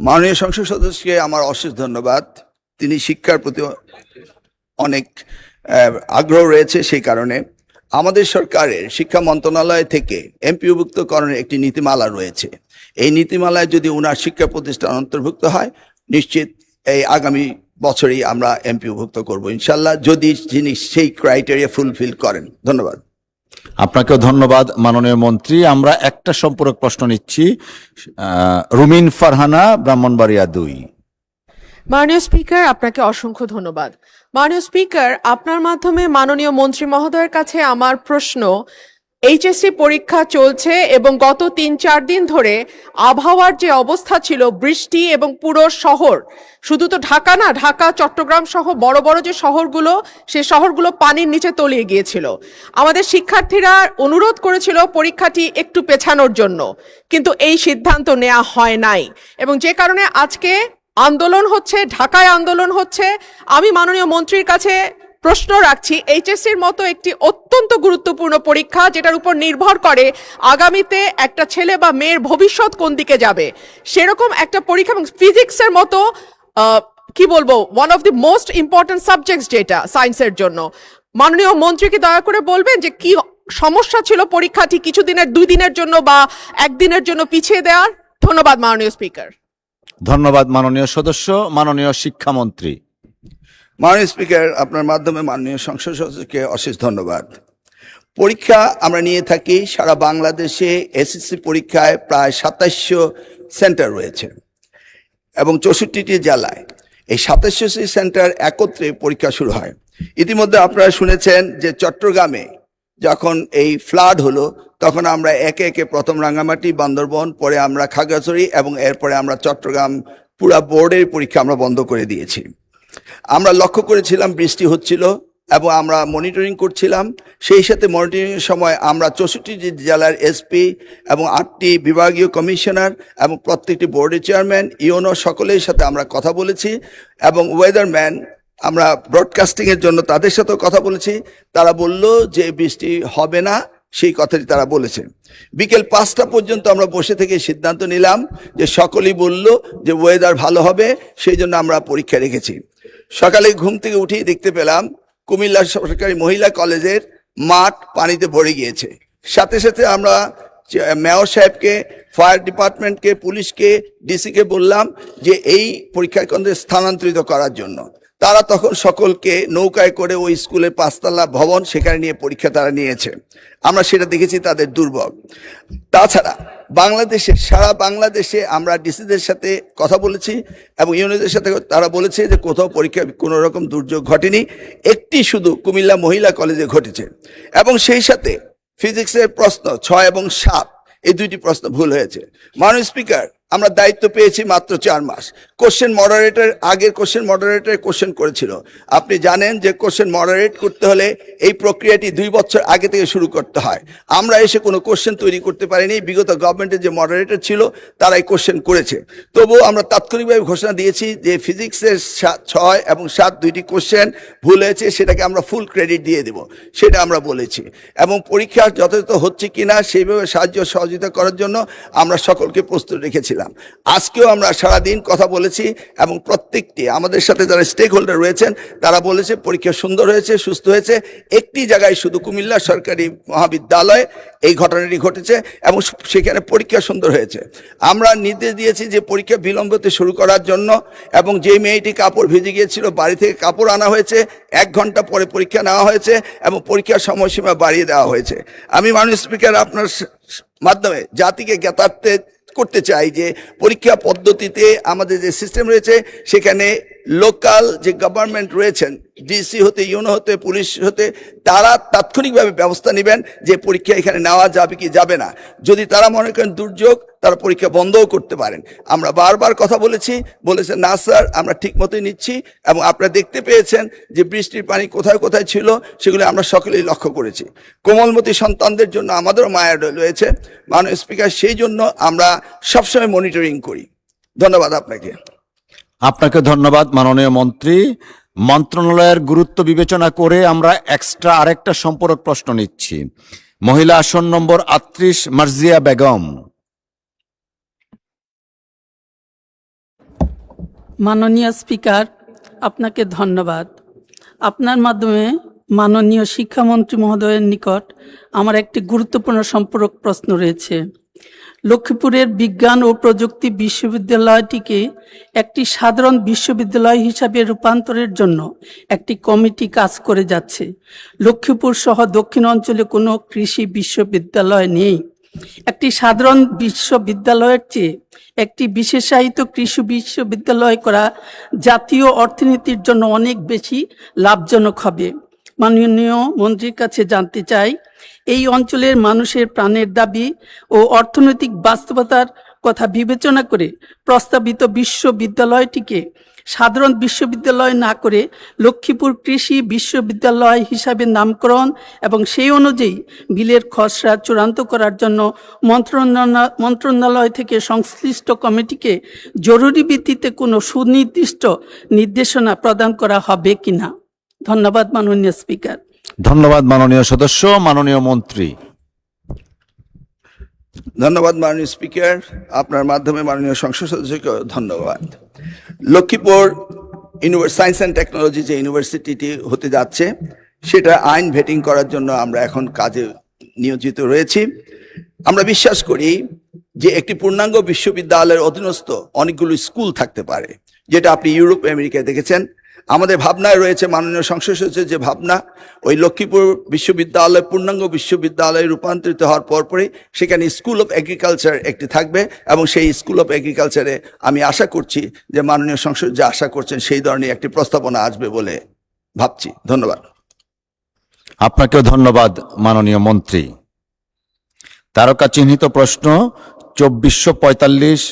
মাননীয় সংসদ সদস্যকে আমার অশেষ ধন্যবাদ। তিনি শিক্ষার প্রতি অনেক আগ্রহ রয়েছে, সেই কারণে আমাদের সরকারের শিক্ষা মন্ত্রণালয় থেকে এমপিওভুক্তকরণের একটি নীতিমালা রয়েছে। এই নীতিমালায় যদি ওনার শিক্ষা প্রতিষ্ঠান অন্তর্ভুক্ত হয়, নিশ্চিত এই আগামী বছরই আমরা এমপিওভুক্ত করব ইনশাল্লাহ, যদি যিনি সেই ক্রাইটেরিয়া ফুলফিল করেন। ধন্যবাদ। আপনাকেও ধন্যবাদ মাননীয় মন্ত্রী। আমরা একটা সম্পূরক প্রশ্ন নিচ্ছি। রুমিন ফারহানা, ব্রাহ্মণবাড়িয়া 2। মাননীয় স্পিকার, আপনাকে অসংখ্য ধন্যবাদ। মাননীয় স্পিকার, আপনার মাধ্যমে মাননীয় মন্ত্রী মহোদয়ের কাছে আমার প্রশ্ন। এইচএসসি পরীক্ষা চলছে এবং গত 3-4 দিন ধরে আবহাওয়ার যে অবস্থা ছিল, বৃষ্টি এবং পুরো শহর, শুধু তো ঢাকা না, ঢাকা চট্টগ্রাম সহ বড় বড় যে শহরগুলো, সেই শহরগুলো পানির নিচে তলিয়ে গিয়েছিল। আমাদের শিক্ষার্থীরা অনুরোধ করেছিল পরীক্ষাটি একটু পেছানোর জন্য, কিন্তু এই সিদ্ধান্ত নেওয়া হয় নাই এবং যে কারণে আজকে আন্দোলন হচ্ছে, ঢাকায় আন্দোলন হচ্ছে। আমি মাননীয় মন্ত্রীর কাছে প্রশ্ন রাখছি, এইচএসসির মতো একটি অত্যন্ত গুরুত্বপূর্ণ পরীক্ষা, যেটার উপর নির্ভর করে আগামীতে একটা ছেলে বা মেয়ের ভবিষ্যৎ কোন দিকে যাবে, সেরকম একটা পরীক্ষা এবং ফিজিক্সের মতো কি বলবো, one of the most important subjects যেটা সায়েন্সের জন্য, মাননীয় মন্ত্রীকে দয়া করে বলবেন যে কি সমস্যা ছিল পরীক্ষাটি কিছুদিনের, 2 দিনের জন্য বা 1 দিনের জন্য পিছিয়ে দেওয়ার। ধন্যবাদ মাননীয় স্পিকার। ধন্যবাদ মাননীয় সদস্য। মাননীয় শিক্ষামন্ত্রী। মাননীয় স্পিকার, আপনার মাধ্যমে মাননীয় সংসদ সদস্যকে অশেষ ধন্যবাদ। পরীক্ষা আমরা নিয়ে থাকি সারা বাংলাদেশে। এসএসসি পরীক্ষায় প্রায় 2700 সেন্টার রয়েছে এবং 64টি জেলায় এই 2700 সেন্টার একত্রে পরীক্ষা শুরু হয়। ইতিমধ্যে আপনারা শুনেছেন যে চট্টগ্রামে যখন এই ফ্লাড হলো তখন আমরা একে একে প্রথম রাঙ্গামাটি, বান্দরবন, পরে আমরা খাগড়াছড়ি এবং এরপরে আমরা চট্টগ্রাম পুরা বোর্ডের পরীক্ষা আমরা বন্ধ করে দিয়েছি। আমরা লক্ষ্য করেছিলাম বৃষ্টি হচ্ছিল এবং আমরা মনিটরিং করছিলাম। সেই সাথে মনিটরিংয়ের সময় আমরা 64টি জেলার এসপি এবং 8টি বিভাগীয় কমিশনার এবং প্রত্যেকটি বোর্ডের চেয়ারম্যান, ইউনো সকলের সাথে আমরা কথা বলেছি এবং ওয়েদারম্যান আমরা ব্রডকাস্টিংয়ের জন্য তাদের সাথেও কথা বলেছি। তারা বলল যে বৃষ্টি হবে না, সেই কথাটি তারা বলেছে। বিকেল 5টা পর্যন্ত আমরা বসে থেকে সিদ্ধান্ত নিলাম যে সকলেই বলল যে ওয়েদার ভালো হবে, সেই জন্য আমরা পরীক্ষা রেখেছি। সকালে ঘুম থেকে উঠেই দেখতে পেলাম কুমিল্লা সরকারি মহিলা কলেজের মাঠ পানিতে ভরে গিয়েছে। সাথে সাথে আমরা মেয়র সাহেবকে, ফায়ার ডিপার্টমেন্টকে, পুলিশকে, ডিসিকে বললাম যে এই পরীক্ষা কেন্দ্রে স্থানান্তরিত করার জন্য। তারা তখন সকলকে নৌকায় করে ওই স্কুলের 5তলা ভবন সেখানে নিয়ে পরীক্ষা তারা নিয়েছে। আমরা সেটা দেখেছি তাদের দুর্ভোগ। তাছাড়া সারা বাংলাদেশে আমরা ডিসিদের সাথে কথা বলেছি এবং ইউনিটদের সাথে, তারা বলেছে যে কোথাও পরীক্ষা কোনো রকম দুর্যোগ ঘটেনি, একটি শুধু কুমিল্লা মহিলা কলেজে ঘটেছে। এবং সেই সাথে ফিজিক্সের প্রশ্ন 6 এবং 7 এই দুইটি প্রশ্ন ভুল হয়েছে। মাননীয় স্পিকার, আমরা দায়িত্ব পেয়েছি মাত্র 4 মাস। কোশ্চেন মডারেটর, আগের কোশ্চেন মডারেটর কোশ্চেন করেছিল। আপনি জানেন যে কোশ্চেন মডারেট করতে হলে এই প্রক্রিয়াটি 2 বছর আগে থেকে শুরু করতে হয়। আমরা এসে কোনো কোশ্চেন তৈরি করতে পারিনি। বিগত গভর্নমেন্টের যে মডারেটর ছিল তারাই কোশ্চেন করেছে। তবুও আমরা তাৎক্ষণিকভাবে ঘোষণা দিয়েছি যে ফিজিক্সের 6 এবং 7 দুইটি কোশ্চেন ভুল হয়েছে, সেটাকে আমরা ফুল ক্রেডিট দিয়ে দেব, সেটা আমরা বলেছি। এবং পরীক্ষা যথাযথ হচ্ছে কিনা সেইভাবে সাহায্য সহযোগিতা করার জন্য আমরা সকলকে প্রস্তুত রেখেছিলাম। আজকেও আমরা সারাদিন কথা বলেছি এবং প্রত্যেকটি আমাদের সাথে যারা স্টেক হোল্ডার রয়েছেন তারা বলেছে পরীক্ষা সুন্দর হয়েছে, সুস্থ হয়েছে। একটি জায়গায় শুধু কুমিল্লা সরকারি মহাবিদ্যালয়ে এই ঘটনাটি ঘটেছে এবং সেখানে পরীক্ষা সুন্দর হয়েছে। আমরা নির্দেশ দিয়েছি যে পরীক্ষা বিলম্বতে শুরু করার জন্য এবং যে মেয়েটি কাপড় ভিজে গিয়েছিল বাড়ি থেকে কাপড় আনা হয়েছে, 1 ঘন্টা পরে পরীক্ষা নেওয়া হয়েছে এবং পরীক্ষার সময়সীমা বাড়িয়ে দেওয়া হয়েছে। আমি মাননীয় স্পিকার আপনার মাধ্যমে জাতিকে জ্ঞাতার্থে করতে চাই যে পরীক্ষা পদ্ধতিতে আমাদের যে সিস্টেম রয়েছে সেখানে লোকাল যে গভর্নমেন্ট রয়েছেন, ডিসি হতে, ইউনো হতে, পুলিশ হতে, তারা তাৎক্ষণিকভাবে ব্যবস্থা নেবেন যে পরীক্ষা এখানে নেওয়া যাবে কি যাবে না। যদি তারা মনে করেন দুর্যোগ, তারা পরীক্ষা বন্ধও করতে পারেন। আমরা বারবার কথা বলেছেন না স্যার, আমরা ঠিক মতোই নিচ্ছি এবং আপনারা দেখতে পেয়েছেন যে বৃষ্টির পানি কোথায় কোথায় ছিল সেগুলো আমরা সকলেই লক্ষ্য করেছি। কোমলমতি সন্তানদের জন্য আমাদেরও মায়া রয়েছে মাননীয় স্পিকার, সেই জন্য আমরা সবসময় মনিটরিং করি। ধন্যবাদ আপনাকে। আপনাকে ধন্যবাদ মাননীয় মন্ত্রী। মন্ত্রণালয়ের গুরুত্ব বিবেচনা করে আমরা এক্সট্রা আরেকটা সম্পূরক প্রশ্ন নিচ্ছি। মহিলা আসন নম্বর 38 মার্জিয়া বেগম। মাননীয় স্পিকার, আপনাকে ধন্যবাদ। আপনার মাধ্যমে মাননীয় শিক্ষামন্ত্রী মহোদয়ের নিকট আমার একটি গুরুত্বপূর্ণ সম্পূরক প্রশ্ন রয়েছে। লক্ষ্মীপুরের বিজ্ঞান ও প্রযুক্তি বিশ্ববিদ্যালয়টিকে একটি সাধারণ বিশ্ববিদ্যালয় হিসাবে রূপান্তরের জন্য একটি কমিটি কাজ করে যাচ্ছে। লক্ষ্মীপুর সহ দক্ষিণ অঞ্চলে কোনো কৃষি বিশ্ববিদ্যালয় নেই। একটি সাধারণ বিশ্ববিদ্যালয়ের চেয়ে একটি বিশেষায়িত কৃষি বিশ্ববিদ্যালয় করা জাতীয় অর্থনীতির জন্য অনেক বেশি লাভজনক হবে। মাননীয় মন্ত্রীর কাছে জানতে চাই, এই অঞ্চলের মানুষের প্রাণের দাবি ও অর্থনৈতিক বাস্তবতার কথা বিবেচনা করে প্রস্তাবিত বিশ্ববিদ্যালয়টিকে সাধারণ বিশ্ববিদ্যালয় না করে লক্ষ্মীপুর কৃষি বিশ্ববিদ্যালয় হিসাবে নামকরণ এবং সেই অনুযায়ী বিলের খসড়া চূড়ান্ত করার জন্য মন্ত্রণালয় থেকে সংশ্লিষ্ট কমিটিকে জরুরি ভিত্তিতে কোনো সুনির্দিষ্ট নির্দেশনা প্রদান করা হবে কিনা। ধন্যবাদ মাননীয় স্পিকার। ধন্যবাদ মাননীয় সদস্য। মাননীয় মন্ত্রী। ধন্যবাদ মাননীয় স্পিকার, আপনার মাধ্যমে মাননীয় সংসদ সদস্যকে ধন্যবাদ। লক্ষ্মীপুর সায়েন্স অ্যান্ড টেকনোলজি যে ইউনিভার্সিটিটি হতে যাচ্ছে সেটা আইন ভেটিং করার জন্য আমরা এখন কাজে নিয়োজিত রয়েছি। আমরা বিশ্বাস করি যে একটি পূর্ণাঙ্গ বিশ্ববিদ্যালয়ের অধীনস্থ অনেকগুলো স্কুল থাকতে পারে, যেটা আপনি ইউরোপ আমেরিকায় দেখেছেন। আমাদের ভাবনায় রয়েছে মাননীয় সংসদ সদস্যের যে ভাবনা, ওই লক্ষ্মীপুর বিশ্ববিদ্যালয় পূর্ণাঙ্গ বিশ্ববিদ্যালয়ে রূপান্তরিত হওয়ার পরপরই সেখানে স্কুল অফ এগ্রিকালচার একটি থাকবে এবং সেই স্কুল অফ এগ্রিকালচারে আমি আশা করছি যে মাননীয় সংসদ যে আশা করছেন সেই ধরনের একটি প্রস্তাবনা আসবে বলে ভাবছি। ধন্যবাদ। আপনাকেও ধন্যবাদ মাননীয় মন্ত্রী। তারকা চিহ্নিত প্রশ্ন 2445,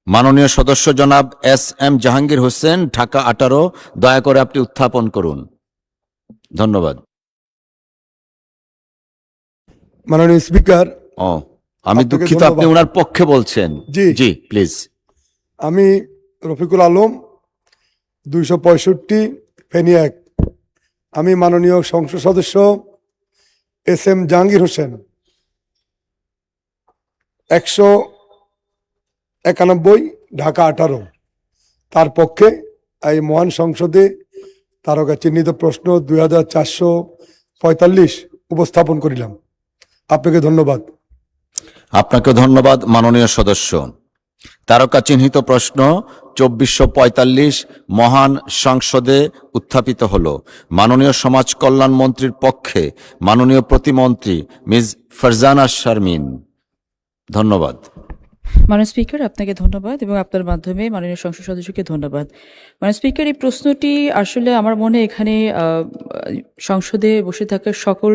মাননীয় সদস্য জনাব SM জাহাঙ্গীর হোসেন, ঢাকা 18। দয়া করে আপনি উত্থাপন করুন। ধন্যবাদ। মাননীয় স্পিকার, ও, আমি আপনাকে দুঃখিত, আপনি ধন্যবাদ। ওনার পক্ষে বলছেন। জি। জি প্লিজ। আমি রফিকুল আলম, 265 ফেনী 1। আমি মাননীয় সংসদ সদস্য SM জাহাঙ্গীর হোসেন, 191, ঢাকা 18, তার পক্ষে এই মহান সংসদে তারকা চিহ্নিত প্রশ্ন 2445 উপস্থাপন করিলাম। আপনাকে ধন্যবাদ। আপনাকে ধন্যবাদ মাননীয় সদস্য। তারকা চিহ্নিত প্রশ্ন 2445 মহান সংসদে উত্থাপিত হলো। মাননীয় সমাজ কল্যাণ মন্ত্রীর পক্ষে মাননীয় প্রতিমন্ত্রী মিস ফারজানা শারমিন। ধন্যবাদ। মাননীয় স্পিকার, আপনাকে ধন্যবাদ এবং আপনার মাধ্যমে মাননীয় সংসদ সদস্যকে ধন্যবাদ। মাননীয় স্পিকার, এই প্রশ্নটি আসলে আমার মনে এখানে সংসদে বসে থাকা সকল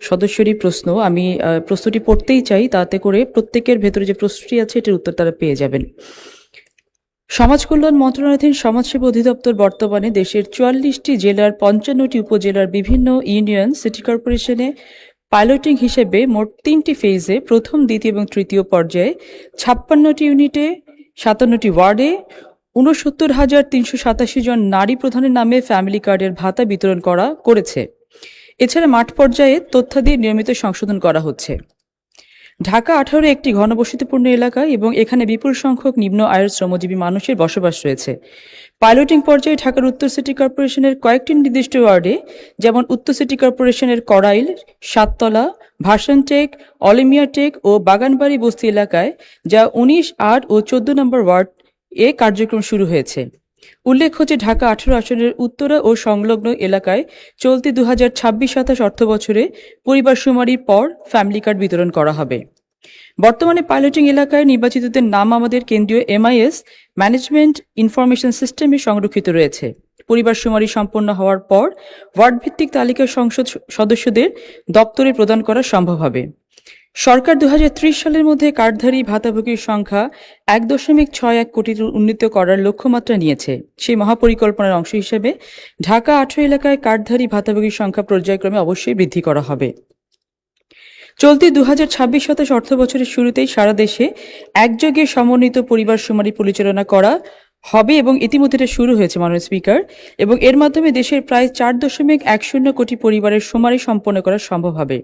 সদস্যেরই প্রশ্ন। আমি প্রশ্নটি পড়তেই চাই, তাতে করে প্রত্যেকের ভেতরে যে প্রশ্নটি আছে এটির উত্তর তারা পেয়ে যাবেন। সমাজ কল্যাণ মন্ত্রণালয়াধীন সমাজসেবা অধিদপ্তর বর্তমানে দেশের 44টি জেলার 55টি উপজেলার বিভিন্ন ইউনিয়ন সিটি কর্পোরেশনে পাইলটিং হিসেবে মোট 3টি ফেজে প্রথম, দ্বিতীয় এবং তৃতীয় পর্যায়ে 56টি ইউনিটে 57টি ওয়ার্ডে 69,387 জন নারী প্রধানের নামে ফ্যামিলি কার্ডের ভাতা বিতরণ করেছে। এছাড়া মাঠ পর্যায়ে তথ্যাদি নিয়মিত সংশোধন করা হচ্ছে। ঢাকা 18 একটি ঘনবসতিপূর্ণ এলাকা এবং এখানে বিপুল সংখ্যক নিম্ন আয়ের শ্রমজীবী মানুষের বসবাস রয়েছে। পাইলটিং পর্যায়ে ঢাকার উত্তর সিটি কর্পোরেশনের কয়েকটি নির্দিষ্ট ওয়ার্ডে, যেমন উত্তর সিটি কর্পোরেশনের কড়াইল, সাততলা, ভাসানটেক, অলিমিয়াটেক ও বাগানবাড়ি বস্তি এলাকায়, যা 19, 8 ও 14 নম্বর ওয়ার্ড এ কার্যক্রম শুরু হয়েছে। উল্লেখ্য যে ঢাকা 18 আসনের উত্তরা ও সংলগ্ন এলাকায় চলতি 2026-27 অর্থ বছরে পরিবার শুমারির পর ফ্যামিলি কার্ড বিতরণ করা হবে। বর্তমানে পাইলটিং এলাকায় নির্বাচিতদের নাম আমাদের কেন্দ্রীয় MIS ম্যানেজমেন্ট ইনফরমেশন সিস্টেমে সংরক্ষিত রয়েছে। পরিবার শুমারি সম্পন্ন হওয়ার পর ওয়ার্ড ভিত্তিক তালিকা সংসদ সদস্যদের দপ্তরে প্রদান করা সম্ভব হবে। সরকার 2030 সালের মধ্যে কার্ডধারী ভাতাভোগীর সংখ্যা 1.61 কোটিতে উন্নীত করার লক্ষ্যমাত্রা নিয়েছে। সেই মহাপরিকল্পনার অংশ হিসেবে ঢাকা 18 এলাকায় কার্ডধারী ভাতাভোগীর সংখ্যা পর্যায়ক্রমে অবশ্যই বৃদ্ধি করা হবে। চলতি 2026-27 অর্থ বছরের শুরুতেই সারা দেশে একযোগে সমন্বিত পরিবার শুমারি পরিচালনা করা হবে এবং ইতিমধ্যে এটা শুরু হয়েছে মাননীয় স্পিকার, এবং এর মাধ্যমে দেশের প্রায় 4.10 কোটি পরিবারের শুমারি সম্পন্ন করা সম্ভব হবে।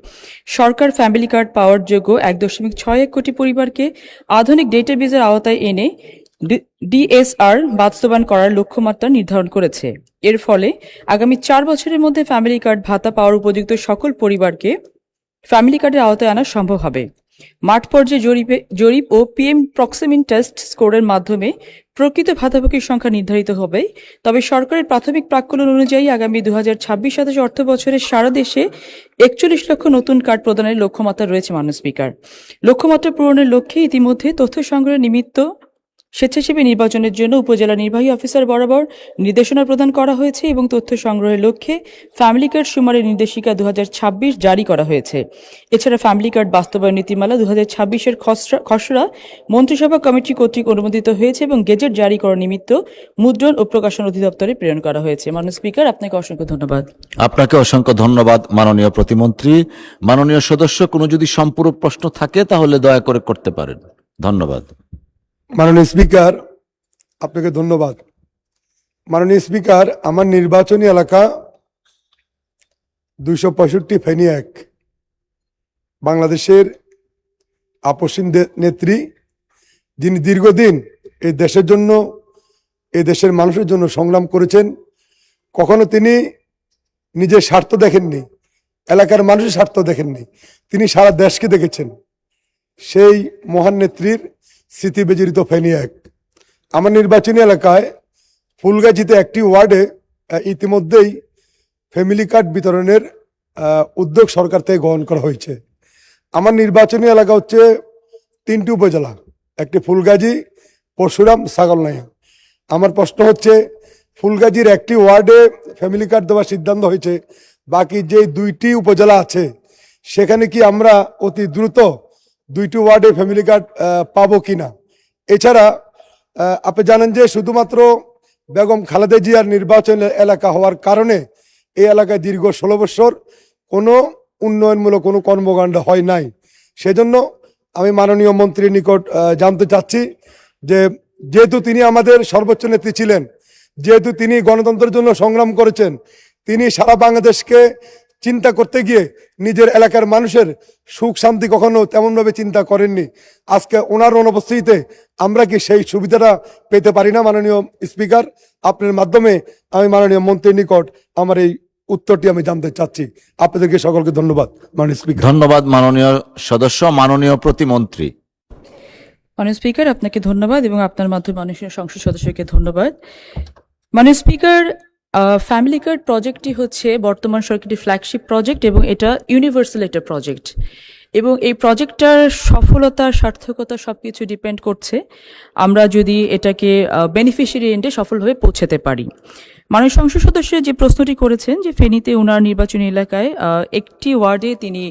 সরকার ফ্যামিলি কার্ড পাওয়ার যোগ্য 1.61 কোটি পরিবারকে আধুনিক ডেটাবেজের আওতায় এনে DSR বাস্তবায়ন করার লক্ষ্যমাত্রা নির্ধারণ করেছে। এর ফলে আগামী 4 বছরের মধ্যে ফ্যামিলি কার্ড ভাতা পাওয়ার উপযুক্ত সকল পরিবারকে ফ্যামিলি কার্ডের আওতায় আনা সম্ভব হবে। মাঠ পর্যায়ে জরিপ ও PM প্রক্সিমিন টেস্ট স্কোরের মাধ্যমে প্রকৃত ভাতাভোগীর সংখ্যা নির্ধারিত হবে। তবে সরকারের প্রাথমিক প্রাক্কলন অনুযায়ী আগামী 2026-27 অর্থ বছরে সারা দেশে 41 লক্ষ নতুন কার্ড প্রদানের লক্ষ্যমাত্রা রয়েছে মাননীয় স্পিকার। লক্ষ্যমাত্রা পূরণের লক্ষ্যে ইতিমধ্যে তথ্য সংগ্রহের নিমিত্ত স্বেচ্ছাসেবী নির্বাচনের জন্য উপজেলা নির্বাহী অফিসার বরাবর নির্দেশনা প্রদান করা হয়েছে এবং তথ্য সংগ্রহের লক্ষ্যে ফ্যামিলি কার্ড শুমারির নির্দেশিকা 2026 জারি করা হয়েছে। এছাড়া ফ্যামিলি কার্ড বাস্তবায়ন নীতিমালা 2026-এর খসড়া মন্ত্রিসভা কমিটি কর্তৃক অনুমোদিত হয়েছে এবং গেজেট জারি করার নিমিত্ত মুদ্রণ ও প্রকাশন অধিদপ্তরে প্রেরণ করা হয়েছে। মাননীয় স্পিকার, আপনাকে অসংখ্য ধন্যবাদ। আপনাকে অসংখ্য ধন্যবাদ মাননীয় প্রতিমন্ত্রী। মাননীয় সদস্য, কোনো যদি সম্পূরক প্রশ্ন থাকে তাহলে দয়া করে করতে পারেন। ধন্যবাদ। মাননীয় স্পিকার, আপনাকে ধন্যবাদ। মাননীয় স্পিকার, আমার নির্বাচনী এলাকা 265 ফেনী 1, বাংলাদেশের আপসীন নেত্রী, যিনি দীর্ঘদিন এই দেশের জন্য, এই দেশের মানুষের জন্য সংগ্রাম করেছেন। কখনো তিনি নিজের স্বার্থ দেখেননি, এলাকার মানুষের স্বার্থ দেখেননি, তিনি সারা দেশকে দেখেছেন। সেই মহান নেত্রীর স্মৃতি বিজড়িত ফেনী 1। আমার নির্বাচনী এলাকায় ফুলগাজীতে একটি ওয়ার্ডে ইতিমধ্যেই ফ্যামিলি কার্ড বিতরণের উদ্যোগ সরকার থেকে গ্রহণ করা হয়েছে। আমার নির্বাচনী এলাকা হচ্ছে 3টি উপজেলা, একটি ফুলগাজী, পরশুরাম, ছাগলনাইয়া। আমার প্রশ্ন হচ্ছে, ফুলগাজীর একটি ওয়ার্ডে ফ্যামিলি কার্ড দেওয়ার সিদ্ধান্ত হয়েছে বাকি যে 2টি উপজেলা আছে সেখানে কি আমরা অতি দ্রুত 2টি ওয়ার্ডে ফ্যামিলি কার্ড পাবো কিনা? এছাড়া আপনি জানেন যে শুধুমাত্র বেগম খালেদা জিয়ার নির্বাচন এলাকা হওয়ার কারণে এই এলাকায় দীর্ঘ 16 বছর কোনো উন্নয়নমূলক কোনো কর্মকাণ্ড হয় নাই। সেজন্য আমি মাননীয় মন্ত্রীর নিকট জানতে চাচ্ছি যে যেহেতু তিনি আমাদের সর্বোচ্চ নেত্রী ছিলেন, যেহেতু তিনি গণতন্ত্রের জন্য সংগ্রাম করেছেন, তিনি সারা বাংলাদেশকে চিন্তা করতে গিয়ে নিজের এলাকার মানুষের সুখ শান্তি কখনো তেমনভাবে চিন্তা করেননি। আজকে ওনার অনুপস্থিতিতে আমরা কি সেই সুবিধাটা পেতে পারি না? মাননীয় স্পিকার, আপনার মাধ্যমে আমি মাননীয় মন্ত্রীর নিকট আমার এই উত্তরটি আমি জানতে চাচ্ছি। আপনাদেরকে সকলকে ধন্যবাদ মাননীয় স্পিকার। ধন্যবাদ মাননীয় সদস্য। মাননীয় প্রতিমন্ত্রী। মাননীয় স্পিকার, আপনাকে ধন্যবাদ এবং আপনার মাধ্যমে মাননীয় সংসদ সদস্যকে ধন্যবাদ। মাননীয় স্পিকার, ফ্যামিলি কার্ড প্রজেক্টটি হচ্ছে বর্তমান সরকারের ফ্ল্যাগশিপ প্রজেক্ট এবং এটা ইউনিভার্সাল একটা প্রজেক্ট এবং এই প্রজেক্টটার সফলতা সার্থকতা সবকিছু ডিপেন্ড করছে আমরা যদি এটাকে বেনিফিশিয়ারি এন্ডে সফলভাবে পৌঁছাতে পারি। মাননীয় সংসদ সদস্য যে প্রশ্নটি করেছেন যে ফেনীতে ওনার নির্বাচনী এলাকায় একটি ওয়ার্ডে তিনি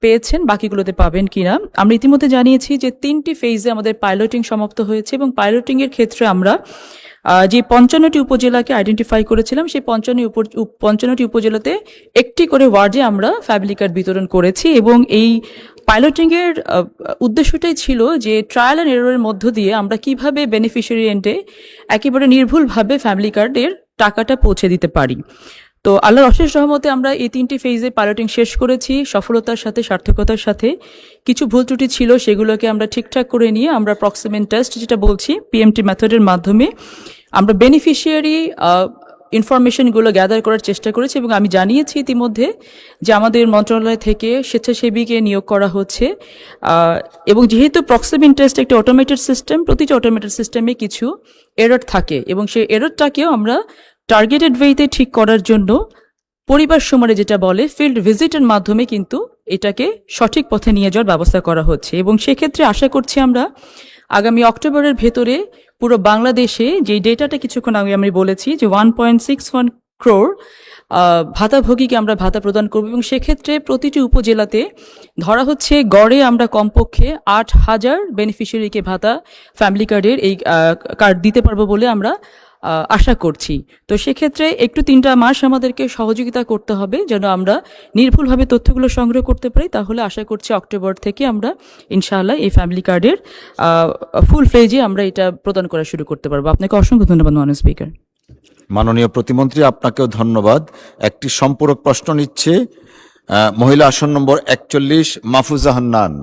পেয়েছেন, বাকিগুলোতে পাবেন কিনা, আমরা ইতিমধ্যে জানিয়েছি যে 3টি ফেজে আমাদের পাইলটিং সমাপ্ত হয়েছে এবং পাইলটিং এর ক্ষেত্রে আমরা যে 55টি উপজেলাকে আইডেন্টিফাই করেছিলাম সেই 55টি উপজেলাতে একটি করে ওয়ার্ডে আমরা ফ্যামিলি কার্ড বিতরণ করেছি এবং এই পাইলটিং এর উদ্দেশ্যটাই ছিল যে ট্রায়াল অ্যান্ড এররের মধ্য দিয়ে আমরা কিভাবে বেনিফিশিয়ারি এন্ডে একেবারে নির্ভুলভাবে ফ্যামিলি কার্ডের টাকাটা পৌঁছে দিতে পারি। তো আল্লাহর অশেষ রহমতে আমরা এই 3টি ফেজে পাইলটিং শেষ করেছি সফলতার সাথে সার্থকতার সাথে। কিছু ভুল ত্রুটি ছিল, সেগুলোকে আমরা ঠিকঠাক করে নিয়ে আমরা প্রক্সিমেন্ট টেস্ট যেটা বলছি পিএমটি মেথডের মাধ্যমে আমরা বেনিফিশিয়ারি ইনফরমেশনগুলো গ্যাদার করার চেষ্টা করেছি এবং আমি জানিয়েছি ইতিমধ্যে যে আমাদের মন্ত্রণালয় থেকে স্বেচ্ছাসেবীকে নিয়োগ করা হচ্ছে এবং যেহেতু প্রক্সিমেন্ট টেস্ট একটা অটোমেটেড সিস্টেম, প্রতিটি অটোমেটেড সিস্টেমে কিছু এরর থাকে এবং সেই এররটাকেও আমরা টার্গেটেড ওয়েতে ঠিক করার জন্য পরিবার সমানে যেটা বলে ফিল্ড ভিজিটের মাধ্যমে কিন্তু এটাকে সঠিক পথে নিয়ে যাওয়ার ব্যবস্থা করা হচ্ছে এবং সেক্ষেত্রে আশা করছি আমরা আগামী অক্টোবরের ভেতরে পুরো বাংলাদেশে যে ডেটাটা কিছুক্ষণ আগে আমি বলেছি যে 1.61 crore ভাতাভোগীকে আমরা ভাতা প্রদান করব এবং সেক্ষেত্রে প্রতিটি উপজেলাতে ধরা হচ্ছে গড়ে আমরা কমপক্ষে 8,000 বেনিফিশিয়ারিকে ভাতা ফ্যামিলি কার্ডের এই কার্ড দিতে পারবো বলে আমরা আশা করছি। তো সেক্ষেত্রে একটু 3টা মাস আমাদেরকে সহযোগিতা করতে হবে যেন আমরা নির্ভুলভাবে তথ্যগুলো সংগ্রহ করতে পারি, তাহলে আশা করছি অক্টোবর থেকে আমরা ইনশাআল্লাহ এই ফ্যামিলি কার্ডের ফুল ফ্লেজে আমরা এটা প্রদান করা শুরু করতে পারবো। আপনাকে অসংখ্য ধন্যবাদ মাননীয় স্পিকার। মাননীয় প্রতিমন্ত্রী, আপনাকেও ধন্যবাদ। একটি সম্পূরক প্রশ্ন নিচ্ছে মহিলা আসন নম্বর 41 মাহফুজা হান্নান।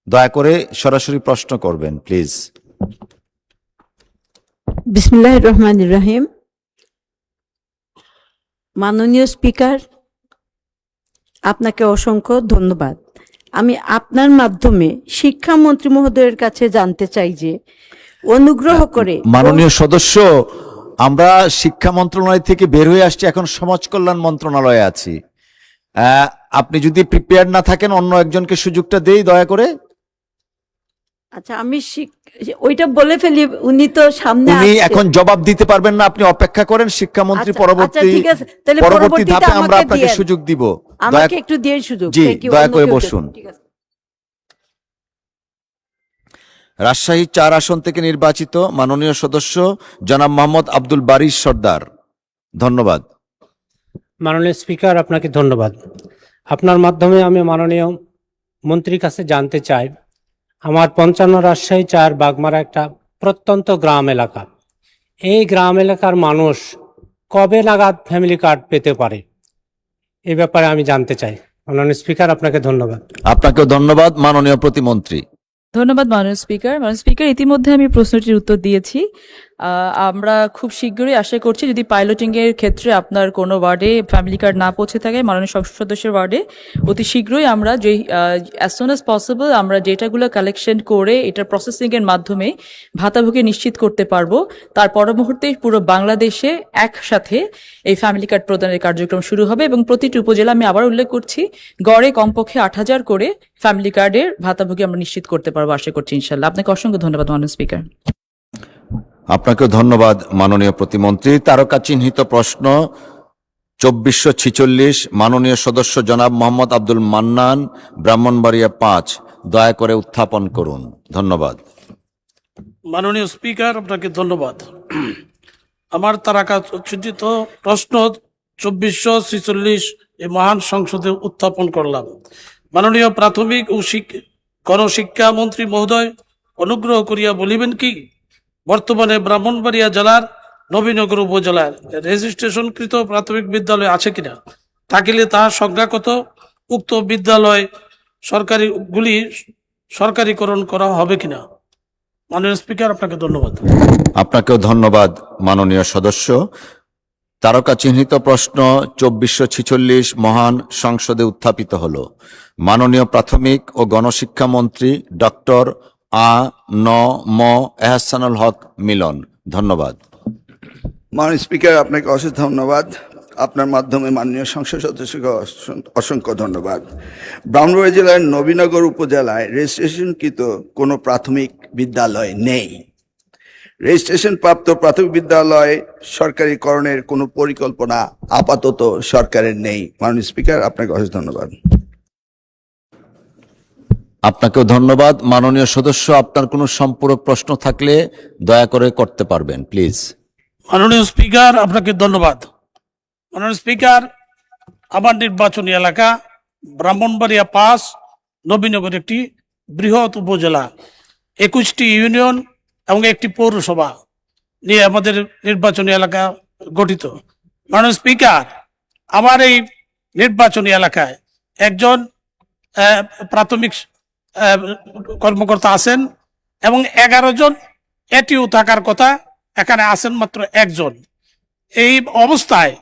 দয়া করে সরাসরি প্রশ্ন করবেন প্লিজ। বিসমিল্লাহির রহমানির রহিম। মাননীয় স্পিকার, আপনাকে অসংখ্য ধন্যবাদ। আমি আপনার মাধ্যমে শিক্ষামন্ত্রী মহোদয়ের কাছে জানতে চাই যে অনুগ্রহ করে মাননীয় সদস্য, আমরা শিক্ষা মন্ত্রণালয় থেকে বের হয়ে আসছি, এখন সমাজ কল্যাণ মন্ত্রণালয়ে আছি। আপনি যদি প্রিপেয়ার না থাকেন অন্য একজনকে সুযোগটা দেই দয়া করে। আচ্ছা, আমি ওইটা বলে ফেলি, উনি তো সামনে উনি আসছেন। এখন জবাব দিতে পারবেন না, আপনি অপেক্ষা করেন। শিক্ষামন্ত্রী আচ্ছা, পরবর্তী ঠিক আছে, তাহলে পরবর্তী পরবর্তীতে ধাপে আমরা আমাকে আপনাকে দিয়েন। সুযোগ দিব। আমাকে একটু দিয়ে সুযোগ। জি, Thank you, দয়া অন্য করে কেউ বসুন। ঠিক আছে। রাজশাহী 4 আসন থেকে নির্বাচিত মাননীয় সদস্য জনাব মোহাম্মদ আব্দুল বারিশ সর্দার। ধন্যবাদ। মাননীয় স্পিকার, আপনাকে ধন্যবাদ। আপনার মাধ্যমে আমি মাননীয় মন্ত্রীর কাছে জানতে চাই, আমার 55 রাজশাহী 4 বাগমারা একটা প্রত্যন্ত গ্রাম এলাকা। এই গ্রাম এলাকার মানুষ কবে নাগাদ ফ্যামিলি কার্ড পেতে পারে, এই ব্যাপারে আমি জানতে চাই। মাননীয় স্পিকার, আপনাকে ধন্যবাদ। আপনাকেও ধন্যবাদ মাননীয় প্রতিমন্ত্রী। ধন্যবাদ মাননীয় স্পিকার। মাননীয় স্পিকার, ইতিমধ্যে আমি প্রশ্নটির উত্তর দিয়েছি। আমরা খুব শীঘ্রই আশা করছি যদি পাইলটিং এর ক্ষেত্রে আপনার কোনো ওয়ার্ডে ফ্যামিলি কার্ড না পৌঁছে থাকে মাননীয় সংসদ সদস্যের ওয়ার্ডে, অতি শীঘ্রই আমরা যে অ্যাজ সুন অ্যাজ পসিবল আমরা ডেটাগুলো কালেকশন করে এটা প্রসেসিং এর মাধ্যমে ভাতাভোগী নিশ্চিত করতে পারবো। তার পর মুহূর্তে পুরো বাংলাদেশে একসাথে এই ফ্যামিলি কার্ড প্রদানের কার্যক্রম শুরু হবে এবং প্রতিটি উপজেলা, আমি আবার উল্লেখ করছি, গড়ে কমপক্ষে 8,000 করে ফ্যামিলি কার্ডের ভাতাভোগী আমরা নিশ্চিত করতে পারবো আশা করছি ইনশাল্লাহ। আপনাকে অসংখ্য ধন্যবাদ মাননীয় স্পিকার। আপনাকে ধন্যবাদ মাননীয় প্রতিমন্ত্রী। তারকা চিহ্নিত প্রশ্ন 2446 মাননীয় সদস্য জনাব মোহাম্মদ আব্দুল মান্নান, ব্রাহ্মণবাড়িয়া 5, দয়া করে উত্থাপন করুন। ধন্যবাদ। মাননীয় স্পিকার, আপনাকে ধন্যবাদ। আমার তারাকা চিন্তিত প্রশ্ন 2446 এই মহান সংসদে উত্থাপন করলাম। মাননীয় প্রাথমিক ও গণশিক্ষা মন্ত্রী মহোদয় অনুগ্রহ করিয়া বলিবেন কি, বর্তমানে ব্রাহ্মণবাড়িয়া জেলার নবীনগর উপজেলার রেজিস্ট্রেশনকৃত প্রাথমিক বিদ্যালয় আছে কিনা, থাকিলে তাহার সংখ্যা কত, উক্ত বিদ্যালয় সরকারিকরণ করা হবে কিনা? মাননীয় স্পিকার, আপনাকে ধন্যবাদ। আপনাকেও ধন্যবাদ মাননীয় সদস্য। তারকা চিহ্নিত প্রশ্ন 2446 মহান সংসদে উত্থাপিত হল। মাননীয় প্রাথমিক ও গণশিক্ষা মন্ত্রী ডক্টর ম এহসানুল হক মিলন। ধন্যবাদ। মাননীয় স্পিকার, আপনাকে অশেষ ধন্যবাদ। আপনার মাধ্যমে মাননীয় সংসদ সদস্যকে অসংখ্য ধন্যবাদ। ব্রাহ্মণবাড়িয়া জেলার নবীনগর উপজেলায় রেজিস্ট্রেশনকৃত কোনো প্রাথমিক বিদ্যালয় নেই। রেজিস্ট্রেশন প্রাপ্ত প্রাথমিক বিদ্যালয় সরকারিকরণের কোনো পরিকল্পনা আপাতত সরকারের নেই। মাননীয় স্পিকার, আপনাকে অশেষ ধন্যবাদ। আপনাকেও ধন্যবাদ। মাননীয় সদস্য, আপনার কোনো সম্পূরক প্রশ্ন থাকলে দয়া করে করতে পারবেন, প্লিজ। মাননীয় স্পিকার, আপনাকে ধন্যবাদ। মাননীয় স্পিকার, আমার নির্বাচনী এলাকা ব্রাহ্মণবাড়িয়া 5 নবীনগর একটি বৃহৎ উপজেলা, 21টি ইউনিয়ন এবং একটি পৌরসভা নিয়ে আমাদের নির্বাচনী এলাকা গঠিত। মাননীয় স্পিকার, আমার এই নির্বাচনী এলাকায় একজন প্রাথমিক কর্মকর্তা আছেন এবং 11 জন এটিও থাকার কথা, এখানে আছেন মাত্র 1 জন। এই অবস্থায়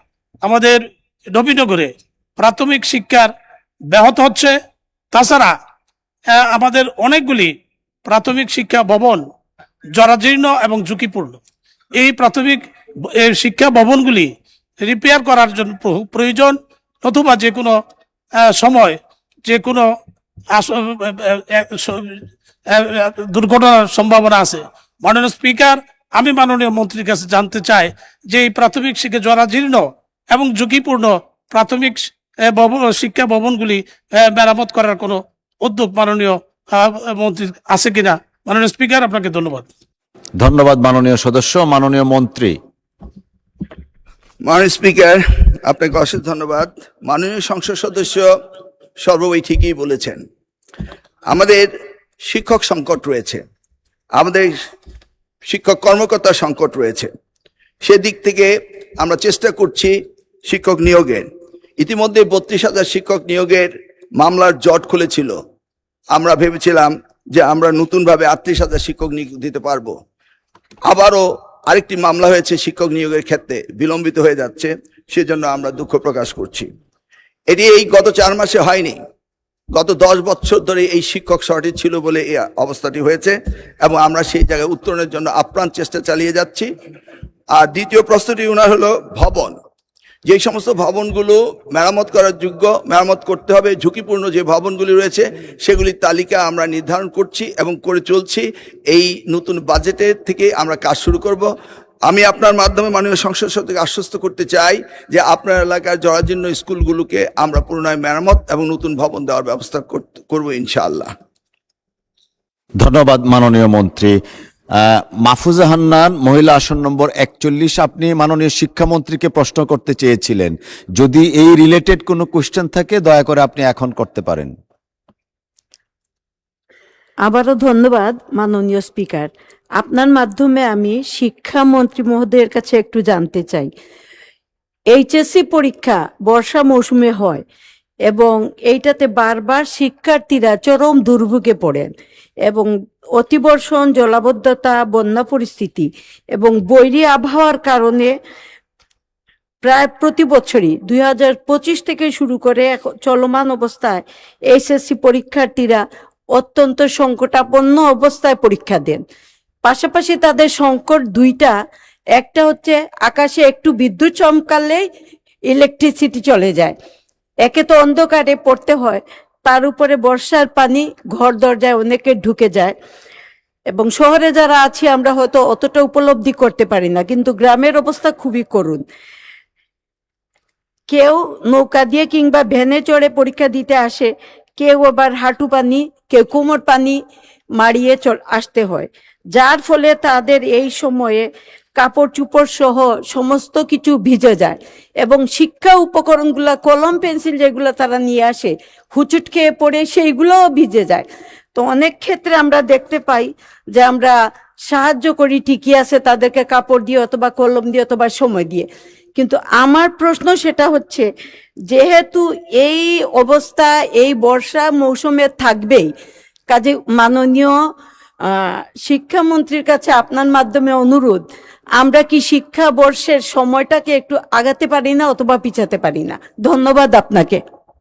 আমাদের নবীনগরে প্রাথমিক শিক্ষার ব্যাহত হচ্ছে। তাছাড়া আমাদের অনেকগুলি প্রাথমিক শিক্ষা ভবন জরাজীর্ণ এবং ঝুঁকিপূর্ণ। এই প্রাথমিক শিক্ষা ভবনগুলি রিপেয়ার করার জন্য প্রয়োজন, অথবা যে কোনো সময় যে কোনো দুর্ঘটনার সম্ভাবনা আছে। মাননীয় স্পিকার, আমি মাননীয় মন্ত্রীর কাছে জানতে চাই যে এই প্রাথমিক শিক্ষা জরাজীর্ণ এবং ঝুঁকিপূর্ণ প্রাথমিক শিক্ষা ভবনগুলি মেরামত করার কোনো উদ্যোগ মাননীয় মন্ত্রীর আছে কিনা। মাননীয় স্পিকার, আপনাকে ধন্যবাদ। ধন্যবাদ মাননীয় সদস্য। মাননীয় মন্ত্রী। মাননীয় স্পিকার, আপনাকে অশেষ ধন্যবাদ। মাননীয় সংসদ সদস্য সর্বই ঠিকই বলেছেন। আমাদের শিক্ষক সংকট রয়েছে, আমাদের শিক্ষক কর্মকর্তা সংকট রয়েছে। সেদিক থেকে আমরা চেষ্টা করছি শিক্ষক নিয়োগের। ইতিমধ্যে 32,000 শিক্ষক নিয়োগের মামলার জট খুলেছিল। আমরা ভেবেছিলাম যে আমরা নতুনভাবে 38,000 শিক্ষক নিয়োগ দিতে পারবো। আবারও আরেকটি মামলা হয়েছে শিক্ষক নিয়োগের ক্ষেত্রে, বিলম্বিত হয়ে যাচ্ছে, সেজন্য আমরা দুঃখ প্রকাশ করছি। এটি এই গত 4 মাসে হয়নি, গত 10 বছর ধরে এই শিক্ষক শর্টেজ ছিল বলে এই অবস্থাটি হয়েছে, এবং আমরা সেই জায়গায় উত্তরণের জন্য আপ্রাণ চেষ্টা চালিয়ে যাচ্ছি। আর দ্বিতীয় প্রশ্নটি ওনার হলো ভবন। যে সমস্ত ভবনগুলো মেরামত করার যোগ্য, মেরামত করতে হবে, ঝুঁকিপূর্ণ যে ভবনগুলি রয়েছে সেগুলির তালিকা আমরা নির্ধারণ করছি এবং করে চলছি। এই নতুন বাজেটের থেকে আমরা কাজ শুরু করব। আমি আপনার মাধ্যমে মাননীয় সংসদ সদস্যকে আশ্বস্ত করতে চাই যে আপনার এলাকার জরাজীর্ণ স্কুলগুলোকে আমরা পুনরায় মেরামত এবং নতুন ভবন দেওয়ার ব্যবস্থা করব ইনশাআল্লাহ। ধন্যবাদ মাননীয় মন্ত্রী। মাহফুজা হান্নান, মহিলা আসন নম্বর 41, আপনি মাননীয় শিক্ষামন্ত্রীকে প্রশ্ন করতে চেয়েছিলেন। যদি এই রিলেটেড কোনো কোশ্চেন থাকে দয়া করে আপনি এখন করতে পারেন। আবারও ধন্যবাদ মাননীয় স্পিকার। আপনার মাধ্যমে আমি শিক্ষামন্ত্রী মহোদয়ের কাছে একটু জানতে চাই, এইচএসসি পরীক্ষা বর্ষা মৌসুমে হয় এবং এইটাতে বারবার শিক্ষার্থীরা চরম দুর্ভোগে পড়েন এবং অতিবর্ষণ, জলাবদ্ধতা, বন্যা পরিস্থিতি এবং বৈরী আবহাওয়ার কারণে প্রায় প্রতি বছরই 2025 থেকে শুরু করে চলমান অবস্থায় এইচএসসি পরীক্ষার্থীরা অত্যন্ত সংকটাপন্ন অবস্থায় পরীক্ষা দেন। পাশাপাশি তাদের সংকট দুইটা, একটা হচ্ছে আকাশে একটু বিদ্যুৎ চমকালেই ইলেকট্রিসিটি চলে যায়, একে তো অন্ধকারে পড়তে হয়, তার উপরে বর্ষার পানি ঘর দরজায় অনেকে ঢুকে যায় এবং শহরে যারা আছি আমরা হয়তো অতটা উপলব্ধি করতে পারি না, কিন্তু গ্রামের অবস্থা খুবই করুণ। কেউ নৌকা দিয়ে কিংবা ভ্যানে চড়ে পরীক্ষা দিতে আসে, কেউ আবার হাঁটু পানি, কেউ কোমর পানি মারিয়ে আসতে হয়, যার ফলে তাদের এই সময়ে কাপড় চুপড় সহ সমস্ত কিছু ভিজে যায় এবং শিক্ষা উপকরণগুলো, কলম পেন্সিল যেগুলো তারা নিয়ে আসে, হুচুট খেয়ে পড়ে সেইগুলোও ভিজে যায়। তো অনেক ক্ষেত্রে আমরা দেখতে পাই যে আমরা সাহায্য করি ঠিকই আছে তাদেরকে কাপড় দিয়ে অথবা কলম দিয়ে অথবা সময় দিয়ে, কিন্তু আমার প্রশ্ন সেটা হচ্ছে, যেহেতু এই অবস্থা এই বর্ষা মৌসুমে থাকবেই, কাজে মাননীয় শিক্ষামন্ত্রীর কাছে আপনার মাধ্যমে অনুরোধ, আমরা কি শিক্ষাবর্ষের সময়টাকে একটু আগাতে পারি না অথবা পিছাতে পারি না? ধন্যবাদ আপনাকে।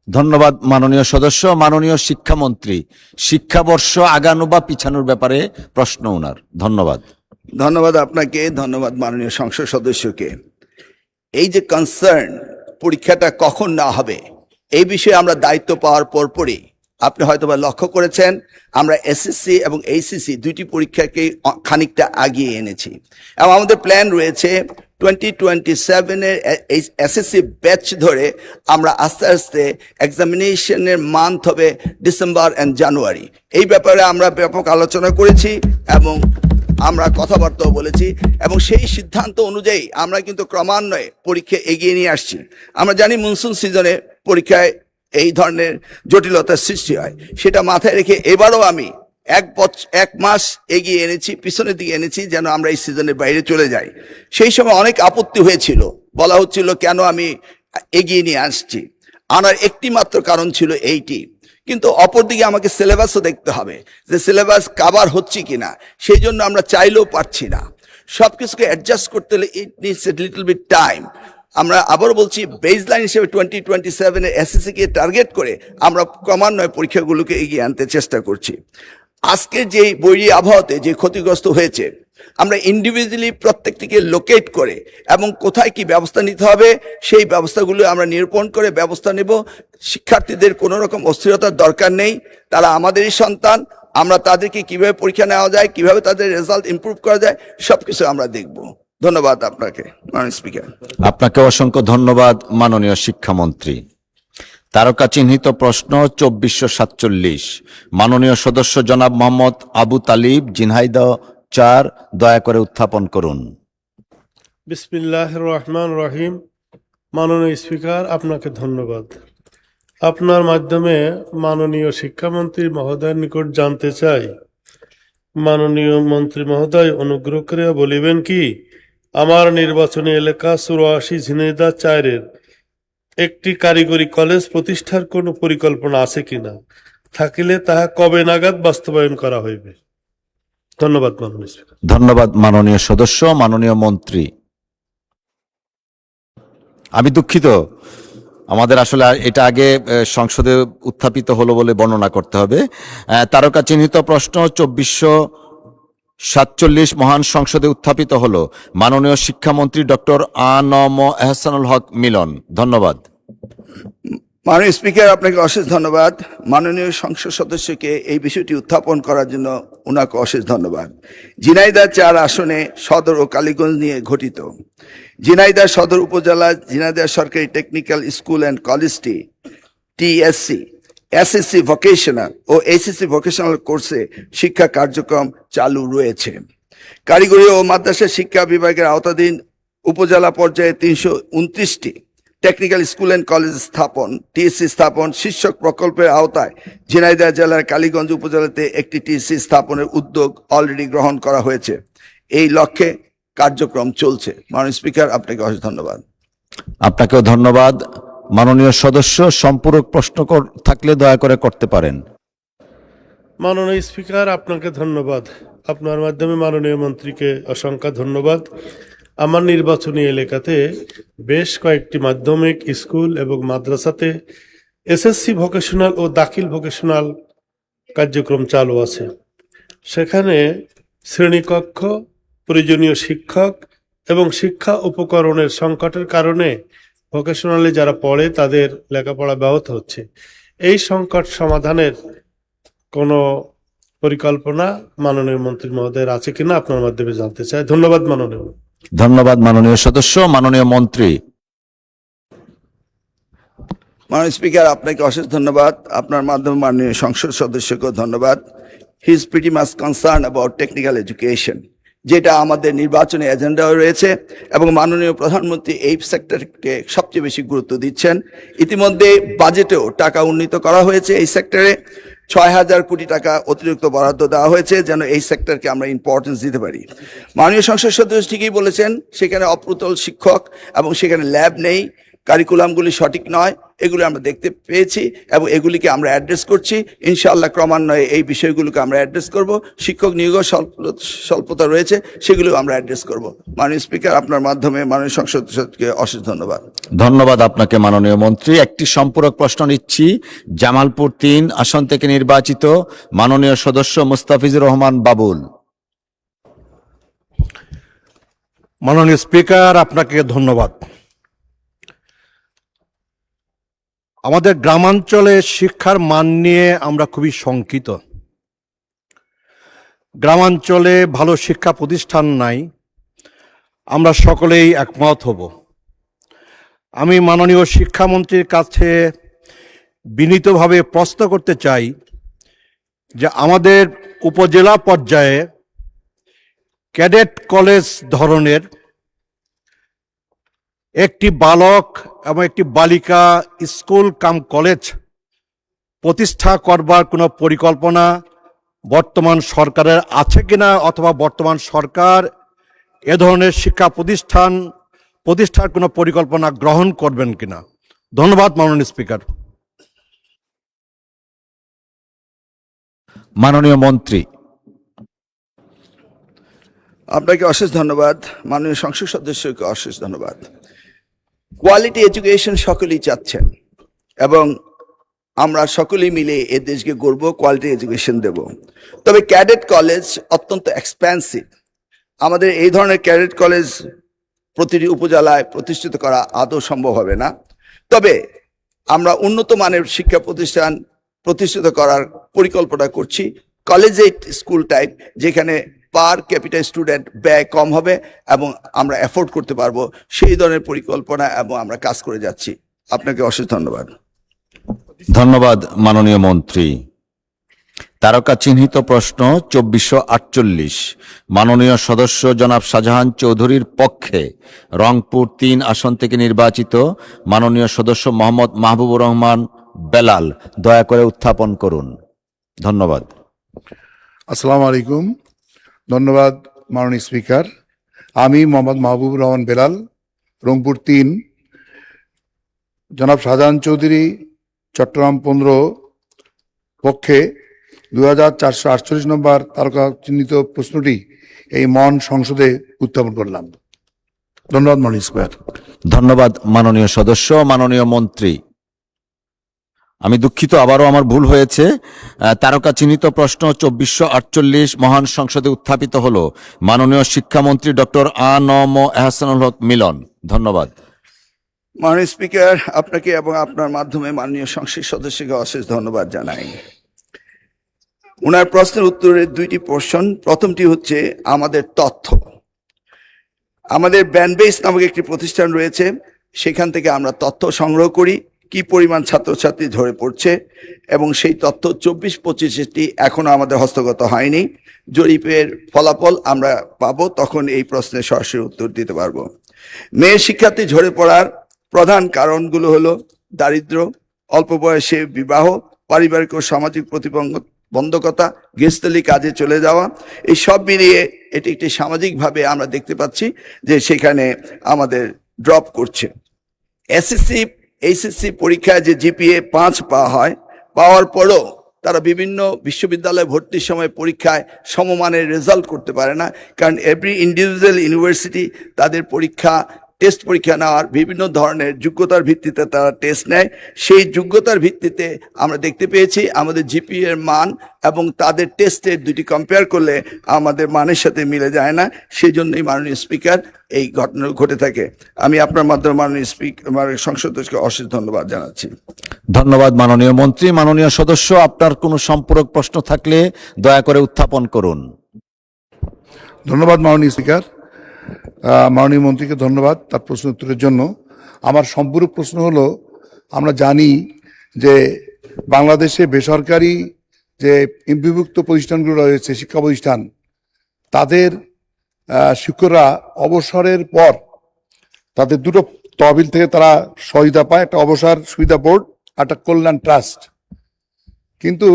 ধন্যবাদ মাননীয় সদস্য। মাননীয় শিক্ষামন্ত্রী, শিক্ষাবর্ষ আগানো বা পিছানোর ব্যাপারে প্রশ্ন ওনার। ধন্যবাদ। ধন্যবাদ আপনাকে, ধন্যবাদ মাননীয় সংসদ সদস্যকে। এই যে কনসার্ন পরীক্ষাটা কখন না হবে এই বিষয়ে আমরা দায়িত্ব পাওয়ার পরপরই আপনি হয়তোবা লক্ষ্য করেছেন আমরা এসএসসি এবং এইচএসসি দুইটি পরীক্ষাকে খানিকটা আগিয়ে এনেছি এবং আমাদের প্ল্যান রয়েছে 2027-এর এসএসসি ব্যাচ ধরে আমরা আস্তে আস্তে এক্সামিনেশনের মান্থ হবে ডিসেম্বর এন্ড জানুয়ারি। এই ব্যাপারে আমরা ব্যাপক আলোচনা করেছি এবং আমরা কথাবার্তাও বলেছি এবং সেই সিদ্ধান্ত অনুযায়ী আমরা কিন্তু ক্রমান্বয়ে পরীক্ষা এগিয়ে নিয়ে আসছি। আমরা জানি মনসুন সিজনে পরীক্ষায় এই ধরনের জটিলতার সৃষ্টি হয়, সেটা মাথায় রেখে এবারও আমি এক মাস এগিয়ে এনেছি, পিছনের দিকে এনেছি, যেন আমরা এই সিজনের বাইরে চলে যাই। সেই সময় অনেক আপত্তি হয়েছিল, বলা হচ্ছিল কেন আমি এগিয়ে নিয়ে আসছি। আনার একটি মাত্র কারণ ছিল এইটি, কিন্তু অপরদিকে আমাকে সিলেবাসও দেখতে হবে যে সিলেবাস কাভার হচ্ছে কিনা, সেই জন্য আমরা চাইলেও পারছি না। সবকিছুকে অ্যাডজাস্ট করতে হলে it needs a little bit time. আমরা আবার বলছি বেসলাইন হিসেবে 2027-এর এসএসসি কে টার্গেট করে আমরা ক্রমান্বয়ে পরীক্ষাগুলোকে এগিয়ে আনতে চেষ্টা করছি। আজকে যে বৈরী আবহাওয়াতে যে ক্ষতিগ্রস্ত হয়েছে, আমরা ইন্ডিভিজুয়ালি প্রত্যেকটিকে লোকেট করে এবং কোথায় কি ব্যবস্থা নিতে হবে সেই ব্যবস্থাগুলো আমরা নিরূপণ করে ব্যবস্থা নেব। শিক্ষার্থীদের কোনো রকম অস্থিরতার দরকার নেই, তারা আমাদেরই সন্তান। আমরা তাদেরকে কিভাবে পরীক্ষা নেওয়া যায়, কিভাবে তাদের রেজাল্ট ইমপ্রুভ করা যায়, সবকিছু আমরা দেখব। ধন্যবাদ আপনাকে মাননীয় স্পিকার। আপনাকে অসংখ্য ধন্যবাদ মাননীয় শিক্ষামন্ত্রী। তারকা চিহ্নিত প্রশ্ন 2447, মাননীয় সদস্য জনাব মোহাম্মদ আবু তালিব, ঝিনাইদহ 4, দয়া করে উত্থাপন করুন। বিসমিল্লাহির রহমানির রহিম। মাননীয় স্পিকার, আপনাকে ধন্যবাদ। আপনার মাধ্যমে মাননীয় শিক্ষামন্ত্রী মহোদয়ের নিকট জানতে চাই, মাননীয় মন্ত্রী মহোদয় অনুগ্রহ করে বলিবেন কি আমার নির্বাচনী এলাকা 84 ঝিনাইদহ 4-এর একটি কারিগরি কলেজ প্রতিষ্ঠার কোনো পরিকল্পনা আছে কিনা, থাকিলে তাহা কবে নাগাদ বাস্তবায়ন করা হইবে? ধন্যবাদ মাননীয় স্পিকার। ধন্যবাদ মাননীয় সদস্য। মাননীয় মন্ত্রী, আমি দুঃখিত, আমাদের আসলে এটা আগে সংসদে উত্থাপিত হলো বলে বর্ণনা করতে হবে। তারকা চিহ্নিত প্রশ্ন 2447 মহান সংসদে উত্থাপিত হলো। মাননীয় শিক্ষামন্ত্রী ডক্টর আ.ন.ম এহসানুল হক মিলন। ধন্যবাদ। মাননীয় স্পিকার, আপনাকে অশেষ ধন্যবাদ। মাননীয় সংসদ সদস্যকে এই বিষয়টি উত্থাপন করার জন্য ওনাকে অশেষ ধন্যবাদ। ঝিনাইদহ 4 আসনে সদর ও কালীগঞ্জ নিয়ে গঠিত। ঝিনাইদহ সদর উপজেলা ঝিনাইদহ সরকারি টেকনিক্যাল স্কুল অ্যান্ড কলেজটি টিএসসি, এসএসসি ভোকেশনাল ও এইচএসসি ভোকেশনাল কোর্সে শিক্ষা কার্যক্রম চালু রয়েছে। কারিগরি ও মাদ্রাসা শিক্ষা বিভাগের আওতাধীন উপজেলা পর্যায়ে 329টি টেকনিক্যাল স্কুল অ্যান্ড কলেজ স্থাপন, টিএসসি স্থাপন শীর্ষক প্রকল্পের আওতায় ঝিনাইদহ জেলার কালীগঞ্জ উপজেলাতে একটি টিএসসি স্থাপনের উদ্যোগ অলরেডি গ্রহণ করা হয়েছে। এই লক্ষ্যে কার্যক্রম চলছে। মাননীয় স্পিকার, আপনাকে অশেষ ধন্যবাদ। আপনাকেও ধন্যবাদ। মাননীয় সদস্য সম্পূরক প্রশ্ন থাকলে দয়া করে করতে পারেন। মাননীয় স্পিকার, আপনাকে ধন্যবাদ। আপনার মাধ্যমে মাননীয় মন্ত্রীকে অসংখ্য ধন্যবাদ। আমার নির্বাচনী এলাকাতে বেশ কয়েকটি মাধ্যমিক স্কুল এবং মাদ্রাসাতে এসএসসি ভোকেশনাল ও দাখিল ভোকেশনাল কার্যক্রম চালু আছে। সেখানে শ্রেণীকক্ষ, প্রয়োজনীয় শিক্ষক এবং শিক্ষা উপকরণের সংকটের কারণে ভোকেশনালে যারা পড়ে তাদের লেখাপড়া ব্যাহত হচ্ছে। এই সংকট সমাধানের কোনো পরিকল্পনা মাননীয় মন্ত্রী মহোদয়ের আছে কিনা আপনার মাধ্যমে জানতে চাই। ধন্যবাদ মাননীয়। ধন্যবাদ মাননীয় সদস্য। মাননীয় মন্ত্রী, মাননীয় স্পিকার, আপনাকে অশেষ ধন্যবাদ। আপনার মাধ্যমে মাননীয় সংসদ সদস্যকেও ধন্যবাদ। He is pretty much concern about technical education, যেটা আমাদের নির্বাচনী এজেন্ডায় রয়েছে এবং মাননীয় প্রধানমন্ত্রী এই সেক্টরকে সবচেয়ে বেশি গুরুত্ব দিচ্ছেন। ইতিমধ্যে বাজেটেও টাকা উন্নীত করা হয়েছে এই সেক্টরে, ৬,০০০ কোটি টাকা অতিরিক্ত বরাদ্দ দেওয়া হয়েছে যেন এই সেক্টরকে আমরা ইম্পর্টেন্স দিতে পারি। মাননীয় সংসদ সদস্য ঠিকই বলেছেন, সেখানে অপ্রতুল শিক্ষক এবং সেখানে ল্যাব নেই, কারিকুলামগুলি সঠিক নয়, এগুলি আমরা দেখতে পেয়েছি এবং এগুলিকে আমরা অ্যাড্রেস করছি। ইনশাআল্লাহ ক্রমান্বয়ে এই বিষয়গুলোকে আমরা অ্যাড্রেস করব। শিক্ষক নিয়োগের স্বল্পতা রয়েছে, সেগুলো আমরা অ্যাড্রেস করব। মাননীয় স্পিকার, আপনার মাধ্যমে মাননীয় সংসদ সদস্যকে অশেষ ধন্যবাদ। ধন্যবাদ আপনাকে মাননীয় মন্ত্রী। একটি সম্পূরক প্রশ্ন নিচ্ছি। জামালপুর ৩ আসন থেকে নির্বাচিত মাননীয় সদস্য মুস্তাফিজুর রহমান বাবুল। মাননীয় স্পিকার, আপনাকে ধন্যবাদ। আমাদের গ্রামাঞ্চলে শিক্ষার মান নিয়ে আমরা খুবই শঙ্কিত। গ্রামাঞ্চলে ভালো শিক্ষা প্রতিষ্ঠান নাই, আমরা সকলেই একমত হব। আমি মাননীয় শিক্ষামন্ত্রীর কাছে বিনীতভাবে প্রশ্ন করতে চাই যে আমাদের উপজেলা পর্যায়ে ক্যাডেট কলেজ ধরনের একটি বালক এবং একটি বালিকা স্কুল কাম কলেজ প্রতিষ্ঠা করবার কোনো পরিকল্পনা বর্তমান সরকারের আছে কিনা, অথবা বর্তমান সরকার এ ধরনের শিক্ষা প্রতিষ্ঠার কোনো পরিকল্পনা গ্রহণ করবেন কিনা। ধন্যবাদ মাননীয় স্পিকার। মাননীয় মন্ত্রী। আপনাকে অশেষ ধন্যবাদ। মাননীয় সংসদ সদস্যকে অশেষ ধন্যবাদ। কোয়ালিটি এডুকেশন সকলেই চাচ্ছেন এবং আমরা সকলেই মিলে এ দেশকে গড়ব, কোয়ালিটি এডুকেশন দেব। তবে ক্যাডেট কলেজ অত্যন্ত এক্সপেন্সিভ। আমাদের এই ধরনের ক্যাডেট কলেজ প্রতিটি উপজেলায় প্রতিষ্ঠিত করা আদৌ সম্ভব হবে না। তবে আমরা উন্নত মানের শিক্ষা প্রতিষ্ঠান প্রতিষ্ঠিত করার পরিকল্পনা করছি, কলেজেট স্কুল টাইপ, যেখানে পার ক্যাপিটাল স্টুডেন্ট ব্যয় কম হবে এবং আমরা অ্যাফোর্ড করতে পারবো, সেই ধরনের পরিকল্পনা এবং আমরা কাজ করে যাচ্ছি। আপনাকে অশেষ ধন্যবাদ। ধন্যবাদ মাননীয় মন্ত্রী। তারকা চিহ্নিত প্রশ্ন ২৪৪৮, মাননীয় সদস্য জনাব শাহজাহান চৌধুরীর পক্ষে রংপুর ৩ আসন থেকে নির্বাচিত মাননীয় সদস্য মোহাম্মদ মাহবুবুর রহমান বেলাল, দয়া করে উত্থাপন করুন। ধন্যবাদ। আসসালামু আলাইকুম। ধন্যবাদ মাননীয় স্পিকার। আমি মোহাম্মদ মাহবুবুর রহমান বেলাল, রংপুর ৩, জনাব শাহজাহান চৌধুরী চট্টগ্রাম 15 পক্ষে ২৪৪৮ নম্বর তারকা চিহ্নিত প্রশ্নটি এই মহান সংসদে উত্থাপন করলাম। ধন্যবাদ মাননীয় স্পিকার। ধন্যবাদ মাননীয় সদস্য। মাননীয় মন্ত্রী, আমি দুঃখিত, আবারও আমার ভুল হয়েছে। তারকা চিহ্নিত প্রশ্ন ২৪৪৮ মহান সংসদে উত্থাপিত হলো মাননীয় শিক্ষামন্ত্রী ডক্টর আ.ন.ম এহসানুল হক মিলন। ধন্যবাদ। মাননীয় স্পিকার, আপনাকে এবং আপনার মাধ্যমে মাননীয় সংসদ সদস্যকে অশেষ ধন্যবাদ জানাই। ওনার প্রশ্নের উত্তরের দুইটি পোর্শন। প্রথমটি হচ্ছে আমাদের তথ্য। আমাদের ব্যানবেস নামক একটি প্রতিষ্ঠান রয়েছে, সেখান থেকে আমরা তথ্য সংগ্রহ করি কি পরিমাণ ছাত্রছাত্রী ঝরে পড়ছে, এবং সেই তথ্য ২৪-২৫টি এখনো আমাদের হস্তগত হয়নি। জরিপের ফলাফল আমরা পাবো, তখন এই প্রশ্নের সরাসরি উত্তর দিতে পারবো। মেয়ে শিক্ষার্থী ঝরে পড়ার প্রধান কারণগুলো হলো দারিদ্র, অল্প বয়সে বিবাহ, পারিবারিক ও সামাজিক প্রতিবন্ধকতা, গৃহস্থলী কাজে চলে যাওয়া। এই সব মিলিয়ে এটি একটি সামাজিকভাবে আমরা দেখতে পাচ্ছি যে সেখানে আমাদের ড্রপ করছে। এসএসসি এইচএসসি পরীক্ষায় যে জিপিএ 5 পাওয়া হয়, পাওয়ার পরও তারা বিভিন্ন বিশ্ববিদ্যালয়ে ভর্তির সময় পরীক্ষায় সমমানের রেজাল্ট করতে পারে না, কারণ এভরি ইন্ডিভিজুয়াল ইউনিভার্সিটি তাদের টেস্ট পরীক্ষা নেওয়ার বিভিন্ন ধরনের যোগ্যতার ভিত্তিতে তারা টেস্ট নেয়। সেই যোগ্যতার ভিত্তিতে আমরা দেখতে পেয়েছি আমাদের জিপিএ এর মান এবং তাদের টেস্টের দুটি কম্পেয়ার করলে আমাদের মানের সাথে মিলে যায় না। সেই জন্যই মাননীয় স্পিকার এই ঘটনা ঘটে থাকে। আমি আপনার মাধ্যমে মাননীয় সংসদ সদস্যকে অশেষ ধন্যবাদ জানাচ্ছি। ধন্যবাদ মাননীয় মন্ত্রী। মাননীয় সদস্য, আপনার কোনো সম্পূরক প্রশ্ন থাকলে দয়া করে উত্থাপন করুন। ধন্যবাদ মাননীয় স্পিকার। মাননীয় মন্ত্রীকে ধন্যবাদ তার প্রশ্ন উত্তরের জন্য। আমার সম্পূরক প্রশ্ন হলো, আমরা জানি যে বাংলাদেশে বেসরকারি যে এমপিভুক্ত প্রতিষ্ঠানগুলো রয়েছে, শিক্ষা প্রতিষ্ঠান, তাদের শিক্ষকরা অবসরের পর তাদের দুটো তহবিল থেকে তারা সহায়তা পায়, একটা অবসর সুবিধা বোর্ড, একটা কল্যাণ ট্রাস্ট। কিন্তু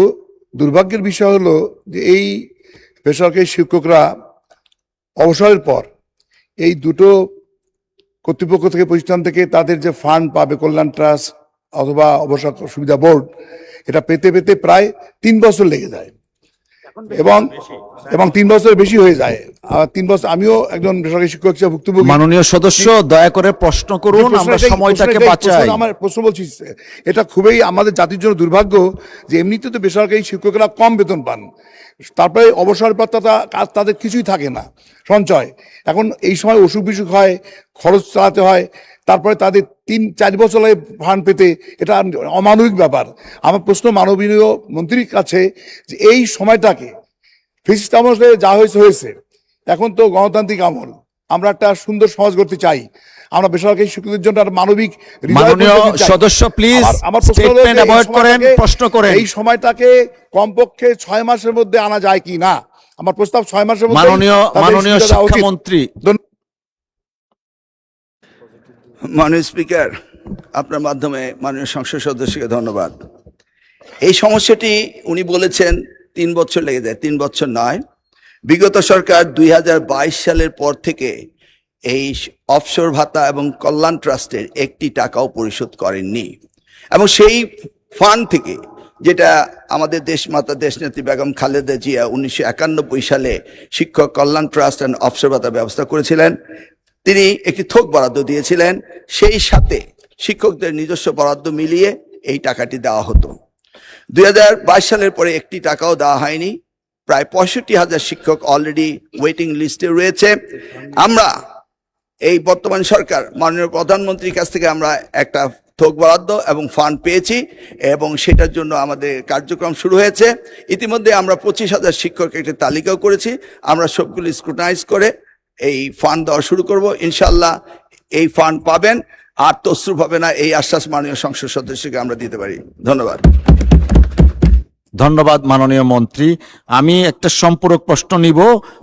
দুর্ভাগ্যের বিষয় হলো যে এই বেসরকারি শিক্ষকরা অবসরের পর এই দুটো কর্তৃপক্ষ থেকে, প্রতিষ্ঠান থেকে তাদের যে ফান্ড পাবে, কল্যাণ ট্রাস্ট অথবা অবসর সুবিধা বোর্ড, এটা পেতে পেতে প্রায় 3 বছর লেগে যায় এবং 3 বছরের বেশি হয়ে যায়। 3 বছর, আমিও একজন বেসরকারি শিক্ষক হিসেবে ভুক্তভোগী। মাননীয় সদস্য দয়া করে প্রশ্ন করুন, আমরা সময়টাকে বাঁচাই। আমার প্রশ্ন বলছি, এটা খুবই আমাদের জাতির জন্য দুর্ভাগ্য যে এমনিতে তো বেসরকারি শিক্ষকরা কম বেতন পান, তারপরে অবসর পাত্তা কাজ তাদের কিছুই থাকে না সঞ্চয়। এখন এই সময় অসুখ বিসুখ হয়, খরচ চালাতে হয়, তারপরে তাদের 3-4 বছর লাগে ফান্ড পেতে, এটা অমানবিক ব্যাপার। আমার প্রশ্ন মাননীয় মন্ত্রীর কাছে যে এই সময়টাকে ফিজিক্স আমলে যা হয়েছে, এখন তো গণতান্ত্রিক আমল, আমরা একটা সুন্দর সমাজ করতে চাই, আমরা বেসরকারি শিক্ষকদের জন্য একটা মানবিক মাননীয় সদস্য প্লিজ স্টেটমেন্ট অ্যাভয়েড করেন, প্রশ্ন করেন। এই সময়টাকে কমপক্ষে 6 মাসের মধ্যে আনা যায় কি না, আমার প্রস্তাব 6 মাসের মধ্যে। মাননীয় শিক্ষামন্ত্রী। মাননীয় স্পিকার, আপনার মাধ্যমে মাননীয় সংসদ সদস্যকে ধন্যবাদ। এই সমস্যাটি উনি বলেছেন 3 বছর লেগে যায়, 3 বছর নয়। বিগত সরকার 2022 সালের পর থেকে এই অফশোর ভাতা এবং কল্যাণ ট্রাস্টের 1টি টাকাও পরিশোধ করেননি, এবং সেই ফান্ড থেকে, যেটা আমাদের দেশমাতা দেশনেত্রী বেগম খালেদা জিয়া 1991 সালে শিক্ষক কল্যাণ ট্রাস্ট অ্যান্ড অফশোর ভাতার ব্যবস্থা করেছিলেন, তিনি একটি থোক বরাদ্দ দিয়েছিলেন, সেই সাথে শিক্ষকদের নিজস্ব বরাদ্দ মিলিয়ে এই টাকাটি দেওয়া হতো। 2022 সালের পরে 1টি টাকাও দেওয়া হয়নি। প্রায় 65,000 শিক্ষক অলরেডি ওয়েটিং লিস্টে রয়েছে। আমরা এই বর্তমান সরকার মাননীয় প্রধানমন্ত্রীর কাছ থেকে আমরা একটা থোক বরাদ্দ এবং ফান্ড পেয়েছি, এবং সেটার জন্য আমাদের কার্যক্রম শুরু হয়েছে। ইতিমধ্যে আমরা 25,000 শিক্ষকের একটি তালিকাও করেছি, আমরা সবগুলি স্ক্রুটানাইজ করে এই ফান্ড দেওয়া শুরু করব। ইনশাল্লাহ এই ফান্ড পাবেন, আর তসরুপ হবে না, এই আশ্বাস মাননীয় সংসদ সদস্যকে আমরা দিতে পারি। ধন্যবাদ। ধন্যবাদ মাননীয় মন্ত্রী। আমি একটা সম্পূরক প্রশ্ন নিব,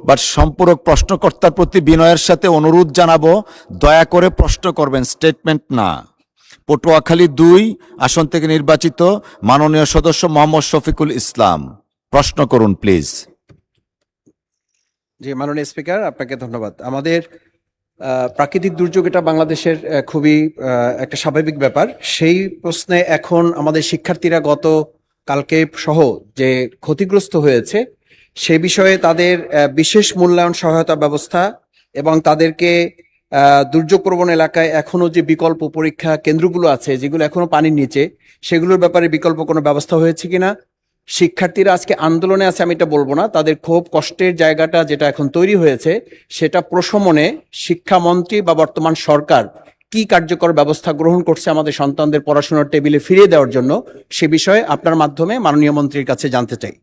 বাট সম্পূরক প্রশ্নকর্তার প্রতি বিনয়ের সাথে অনুরোধ জানাবো, দয়া করে প্রশ্ন করবেন, স্টেটমেন্ট না। পটুয়াখালী 2 আসন থেকে নির্বাচিত মাননীয় সদস্য মোহাম্মদ শফিকুল ইসলাম, প্রশ্ন করুন প্লিজ। জি, মাননীয় স্পিকার, আপনাকে ধন্যবাদ। আমাদের প্রাকৃতিক দুর্যোগ এটা বাংলাদেশের খুবই একটা স্বাভাবিক ব্যাপার। সেই প্রশ্নে এখন আমাদের শিক্ষার্থীরা গত কালকে সহ যে ক্ষতিগ্রস্ত হয়েছে, সে বিষয়ে তাদের বিশেষ মূল্যায়ন সহায়তা ব্যবস্থা এবং তাদেরকে দুর্যোগ প্রবণ এলাকায় এখনো যে বিকল্প পরীক্ষা কেন্দ্রগুলো আছে, যেগুলো এখনো পানির নিচে, সেগুলোর ব্যাপারে বিকল্প কোনো ব্যবস্থা হয়েছে কিনা। শিক্ষার্থীরা আজকে আন্দোলনে আছে, আমি এটা বলবো না, তাদের ক্ষোভ কষ্টের জায়গাটা যেটা এখন তৈরি হয়েছে, সেটা প্রশমনে শিক্ষামন্ত্রী বা বর্তমান সরকার কি কার্যকর ব্যবস্থা গ্রহণ করছে আমাদের সন্তানদের পড়াশোনার টেবিলে ফিরিয়ে দেওয়ার জন্য, সে বিষয়ে আপনার মাধ্যমে মাননীয় মন্ত্রীর কাছে জানতে চাই।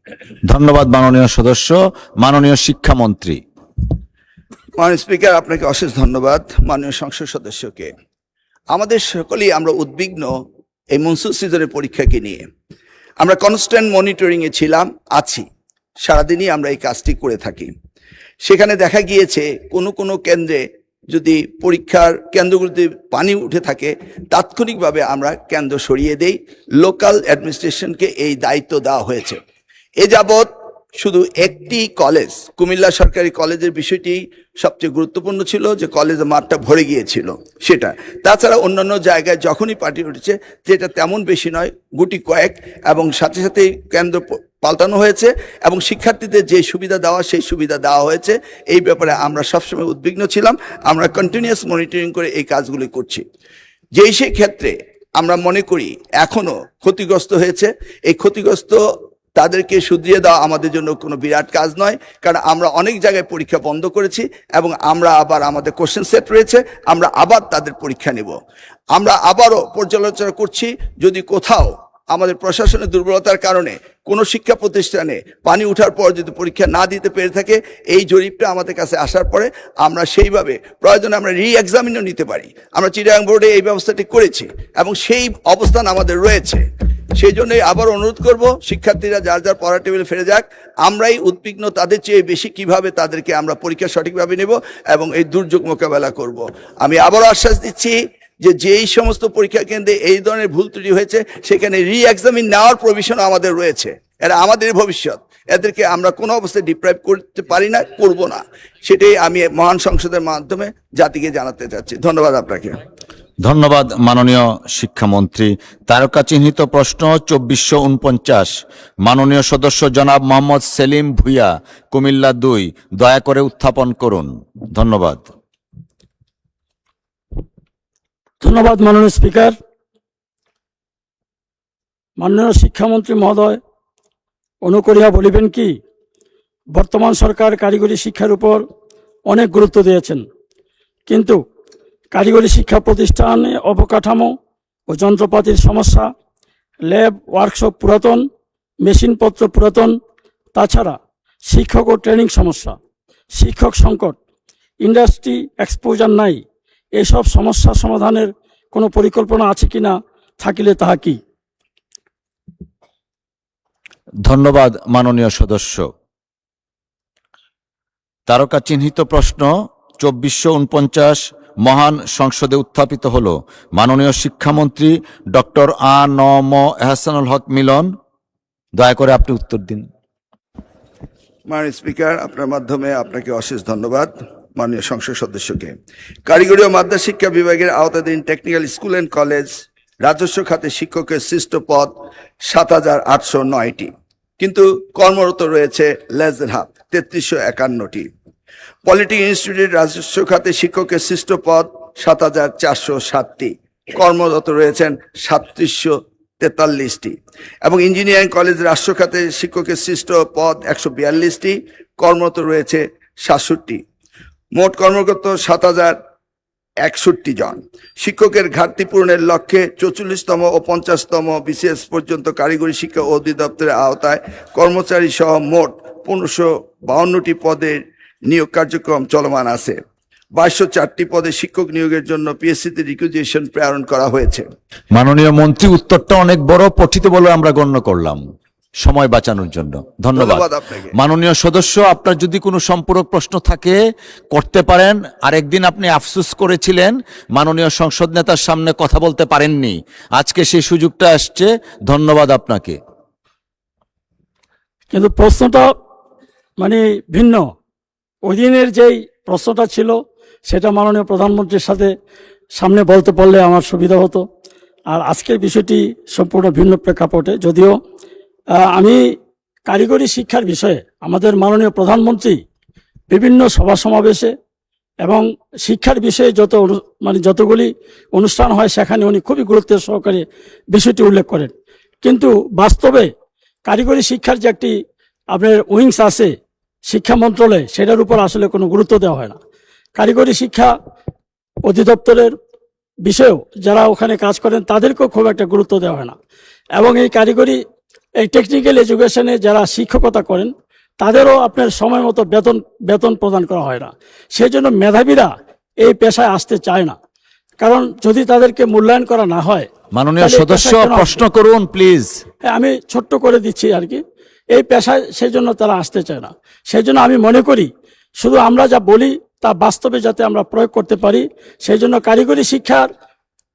ধন্যবাদ মাননীয় সদস্য। মাননীয় শিক্ষামন্ত্রী। মাননীয় স্পিকার, আপনাকে অশেষ ধন্যবাদ। মাননীয় সংসদ সদস্যকে, আমাদের সকলেই আমরা উদ্বিগ্ন এই মনসুন সিজনের পরীক্ষাকে নিয়ে। আমরা কনস্ট্যান্ট মনিটরিং এ ছিলাম, আছি, সারাদিনই আমরা এই কাজটি করে থাকি। সেখানে দেখা গিয়েছে কোনো কেন্দ্রে যদি পরীক্ষার কেন্দ্রগুলিতে পানি উঠে থাকে, তাৎক্ষণিকভাবে আমরা কেন্দ্র সরিয়ে দেই, লোকাল অ্যাডমিনিস্ট্রেশনকে এই দায়িত্ব দেওয়া হয়েছে। এ যাবৎ শুধু একটি কলেজ, কুমিল্লা সরকারি কলেজের বিষয়টি সবচেয়ে গুরুত্বপূর্ণ ছিল, যে কলেজের মাঠটা ভরে গিয়েছিল সেটা। তাছাড়া অন্যান্য জায়গায় যখনই পার্টি উঠেছে, যেটা তেমন বেশি নয়, গুটি কয়েক, এবং সাথে সাথেই কেন্দ্র পাল্টানো হয়েছে, এবং শিক্ষার্থীদের যে সুবিধা দেওয়া সেই সুবিধা দেওয়া হয়েছে। এই ব্যাপারে আমরা সবসময় উদ্বিগ্ন ছিলাম, আমরা কন্টিনিউয়াস মনিটরিং করে এই কাজগুলি করছি। যেই সেই ক্ষেত্রে আমরা মনে করি এখনো ক্ষতিগ্রস্ত হয়েছে, এই ক্ষতিগ্রস্ত তাদেরকে শুধরিয়ে দেওয়া আমাদের জন্য কোনো বিরাট কাজ নয়, কারণ আমরা অনেক জায়গায় পরীক্ষা বন্ধ করেছি, এবং আমরা আবার আমাদের কোশ্চেন সেট রয়েছে, আমরা আবার তাদের পরীক্ষা নেব। আমরা আবারও পর্যালোচনা করছি, যদি কোথাও আমাদের প্রশাসনের দুর্বলতার কারণে কোনো শিক্ষা প্রতিষ্ঠানে পানি ওঠার পর যদি পরীক্ষা না দিতে পেরে থাকে, এই জরিপটা আমাদের কাছে আসার পরে আমরা সেইভাবে প্রয়োজনে আমরা রি-এক্সামিনও নিতে পারি। আমরা চিটাগাং বোর্ডে এই ব্যবস্থাটি করেছি এবং সেই অবস্থান আমাদের রয়েছে। সেই জন্যই আবার অনুরোধ করব, শিক্ষার্থীরা যার যার পড়ার টেবিলে ফিরে যাক। আমরাই উদ্বিগ্ন তাদের চেয়ে বেশি কিভাবে তাদেরকে আমরা পরীক্ষা সঠিকভাবে নেব এবং এই দুর্যোগ মোকাবেলা করব। আমি আবারও আশ্বাস দিচ্ছি যে যেই সমস্ত পরীক্ষা কেন্দ্রে এই ধরনের ভুল ত্রুটি হয়েছে সেখানে রি-এক্সামিন নেওয়ার প্রভিশন আমাদের রয়েছে। এরা আমাদের ভবিষ্যৎ, এদেরকে আমরা কোনো অবস্থায় ডিপ্রাইভ করতে পারি না, করব না। সেটাই আমি মহান সংসদের মাধ্যমে জাতিকে জানাতে চাচ্ছি। ধন্যবাদ আপনাকে। ধন্যবাদ মাননীয় শিক্ষামন্ত্রী। তারকা চিহ্নিত প্রশ্ন 2449 মাননীয় সদস্য জনাব মোহাম্মদ সেলিম ভুইয়া, কুমিল্লা 2, দয়া করে উত্থাপন করুন। ধন্যবাদ। ধন্যবাদ মাননীয় স্পিকার। মাননীয় শিক্ষামন্ত্রী মহোদয় অনুকরিয়া বলিবেন কি, বর্তমান সরকার কারিগরি শিক্ষার উপর অনেক গুরুত্ব দিয়েছেন, কিন্তু কারিগরি শিক্ষা প্রতিষ্ঠানে অবকাঠামো ও যন্ত্রপাতির সমস্যা, ল্যাব ওয়ার্কশপ পুরাতন, মেশিনপত্র পুরাতন, তাছাড়া শিক্ষক ও ট্রেনিং সমস্যা, শিক্ষক সংকট, ইন্ডাস্ট্রি এক্সপোজার নাই। এসব সমস্যা সমাধানের কোনো পরিকল্পনা আছে কিনা, থাকিলে তাহা কি? ধন্যবাদ মাননীয় সদস্য। তারকা চিহ্নিত প্রশ্ন 2449 মহান সংসদে উত্থাপিত হলো। মাননীয় শিক্ষামন্ত্রী ডক্টর আ.ন.ম এহসানুল হক মিলন, দয়া করে আপনি উত্তর দিন। মাননীয় স্পিকার, আপনার মাধ্যমে আপনাকে অশেষ ধন্যবাদ। মাননীয় সংসদ সদস্যকে, কারিগরি ও মাদ্রাসা শিক্ষা বিভাগের আওতাধীন টেকনিক্যাল স্কুল অ্যান্ড কলেজ রাজস্ব খাতে শিক্ষকের সৃষ্ট পদ ৭,৮০৯টি, কিন্তু কর্মরত রয়েছে লেস দেন হাফ, ৩৩৫১টি। পলিটেকনিক ইনস্টিটিউটের রাজস্ব খাতে শিক্ষকের সৃষ্ট পদ ৭,৪০৭টি, কর্মরত রয়েছেন ৩৭৪৩টি, এবং ইঞ্জিনিয়ারিং কলেজ রাষ্ট্র খাতে শিক্ষকের সৃষ্ট পদ ১৪২টি, কর্মরত রয়েছে ৬৭টি। মোট কর্মরত ৭,০৬১ জন। শিক্ষকের ঘাটতি পূরণের লক্ষ্যে ৪৪তম ও ৫০তম বিসিএস পর্যন্ত কারিগরি শিক্ষা অধিদপ্তরের আওতায় কর্মচারী সহ মোট ১৫৫২টি পদের নিয়োগ কার্যক্রম চলমান আছে। ২২০৪টি পদে শিক্ষক নিয়োগের জন্য পিএসসিতে রিকুইজিশন প্রেরণ করা হয়েছে। মাননীয় মন্ত্রী, উত্তরটা অনেক বড়, পঠিত বলে আমরা গণ্য করলাম সময় বাঁচানোর জন্য। ধন্যবাদ আপনাকে। মাননীয় সদস্য, আপনার যদি কোনো সম্পূরক প্রশ্ন থাকে করতে পারেন। আরেকদিন আপনি আফসোস করেছিলেন মাননীয় সংসদ নেতার সামনে কথা বলতে পারেননি, আজকে সেই সুযোগটা আসছে। ধন্যবাদ আপনাকে। কিন্তু প্রশ্নটা মানে ভিন্ন। ওই দিনের যেই প্রশ্নটা ছিল সেটা মাননীয় প্রধানমন্ত্রীর সাথে সামনে বলতে পারলে আমার সুবিধা হতো, আর আজকের বিষয়টি সম্পূর্ণ ভিন্ন প্রেক্ষাপটে। যদিও আমি কারিগরি শিক্ষার বিষয়ে আমাদের মাননীয় প্রধানমন্ত্রী বিভিন্ন সভা সমাবেশে এবং শিক্ষার বিষয়ে যতগুলি অনুষ্ঠান হয় সেখানে উনি খুবই গুরুত্বের সহকারে বিষয়টি উল্লেখ করেন, কিন্তু বাস্তবে কারিগরি শিক্ষার যে একটি আপনার উইংস আছে শিক্ষা মন্ত্রণালয়ে, সেটার উপর আসলে কোনো গুরুত্ব দেওয়া হয় না। কারিগরি শিক্ষা অধিদপ্তরের বিষয়েও যারা ওখানে কাজ করেন তাদেরকেও খুব একটা গুরুত্ব দেওয়া হয় না, এবং এই কারিগরি এই টেকনিক্যাল এডুকেশনে যারা শিক্ষকতা করেন তাদেরও আপনার সময় মতো বেতন প্রদান করা হয় না। সেই জন্য মেধাবীরা এই পেশায় আসতে চায় না, কারণ যদি তাদেরকে মূল্যায়ন করা না হয়। মাননীয় সদস্য, প্রশ্ন করুন প্লিজ। হ্যাঁ, আমি ছোট্ট করে দিচ্ছি আর কি। এই পেশায় সেই জন্য তারা আসতে চায় না। সেই জন্য আমি মনে করি শুধু আমরা যা বলি তা বাস্তবে যাতে আমরা প্রয়োগ করতে পারি, সেই জন্য কারিগরি শিক্ষার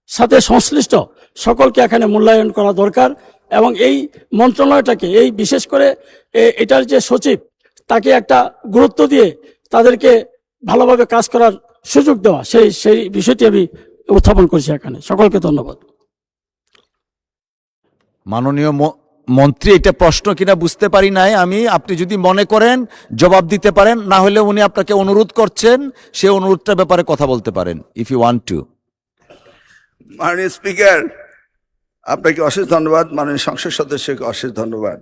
সাথে সংশ্লিষ্ট সকলকে এখানে মূল্যায়ন করা দরকার, এবং এই মন্ত্রণালয়টাকে, এই বিশেষ করে এটার যে সচিব, তাকে একটা গুরুত্ব দিয়ে তাদেরকে ভালোভাবে কাজ করার সুযোগ দেওয়া, সেই বিষয়টি আমি উত্থাপন করছি এখানে। সকলকে ধন্যবাদ। মাননীয় মন্ত্রী, এটা প্রশ্ন কিনা বুঝতে পারি নাই আমি। আপনি যদি মনে করেন জবাব দিতে পারেন, না হলে উনি আপনাকে অনুরোধ করছেন, সে অনুরোধটার ব্যাপারে কথা বলতে পারেন ইফ ইউ ওয়ান্ট টু। মাননীয় স্পিকার, আপনাকে অশেষ ধন্যবাদ। মাননীয় সংসদ সদস্যকে অশেষ ধন্যবাদ।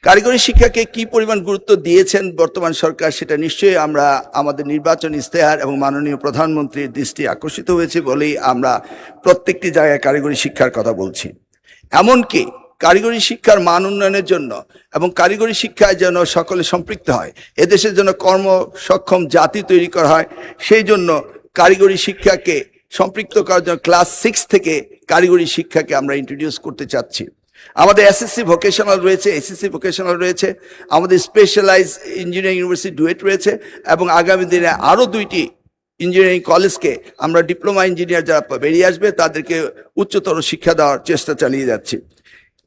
কারিগরি শিক্ষাকে কি পরিমাণ গুরুত্ব দিয়েছেন বর্তমান সরকার, সেটা নিশ্চয়ই আমরা আমাদের নির্বাচন ইস্তেহার এবং মাননীয় প্রধানমন্ত্রীর দৃষ্টি আকর্ষিত হয়েছে বলেই আমরা প্রত্যেকটি জায়গায় কারিগরি শিক্ষার কথা বলছি। এমনকি কারিগরি শিক্ষার মান উন্নয়নের জন্য এবং কারিগরি শিক্ষায় যেন সকলে সম্পৃক্ত হয়, এদেশের জন্য কর্মসক্ষম জাতি তৈরি করা হয়, সেই জন্য কারিগরি শিক্ষাকে সম্পৃক্ত করার জন্য ক্লাস 6 থেকে কারিগরি শিক্ষাকে আমরা ইন্ট্রোডিউস করতে চাচ্ছি। আমাদের এসএসসি ভোকেশনাল রয়েছে, এসএসসি ভোকেশনাল রয়েছে, আমাদের স্পেশালাইজ ইঞ্জিনিয়ারিং ইউনিভার্সিটি ডুয়েট রয়েছে, এবং আগামী দিনে আরও 2টি ইঞ্জিনিয়ারিং কলেজকে আমরা ডিপ্লোমা ইঞ্জিনিয়ার যারা বেরিয়ে আসবে তাদেরকে উচ্চতর শিক্ষা দেওয়ার চেষ্টা চালিয়ে যাচ্ছি।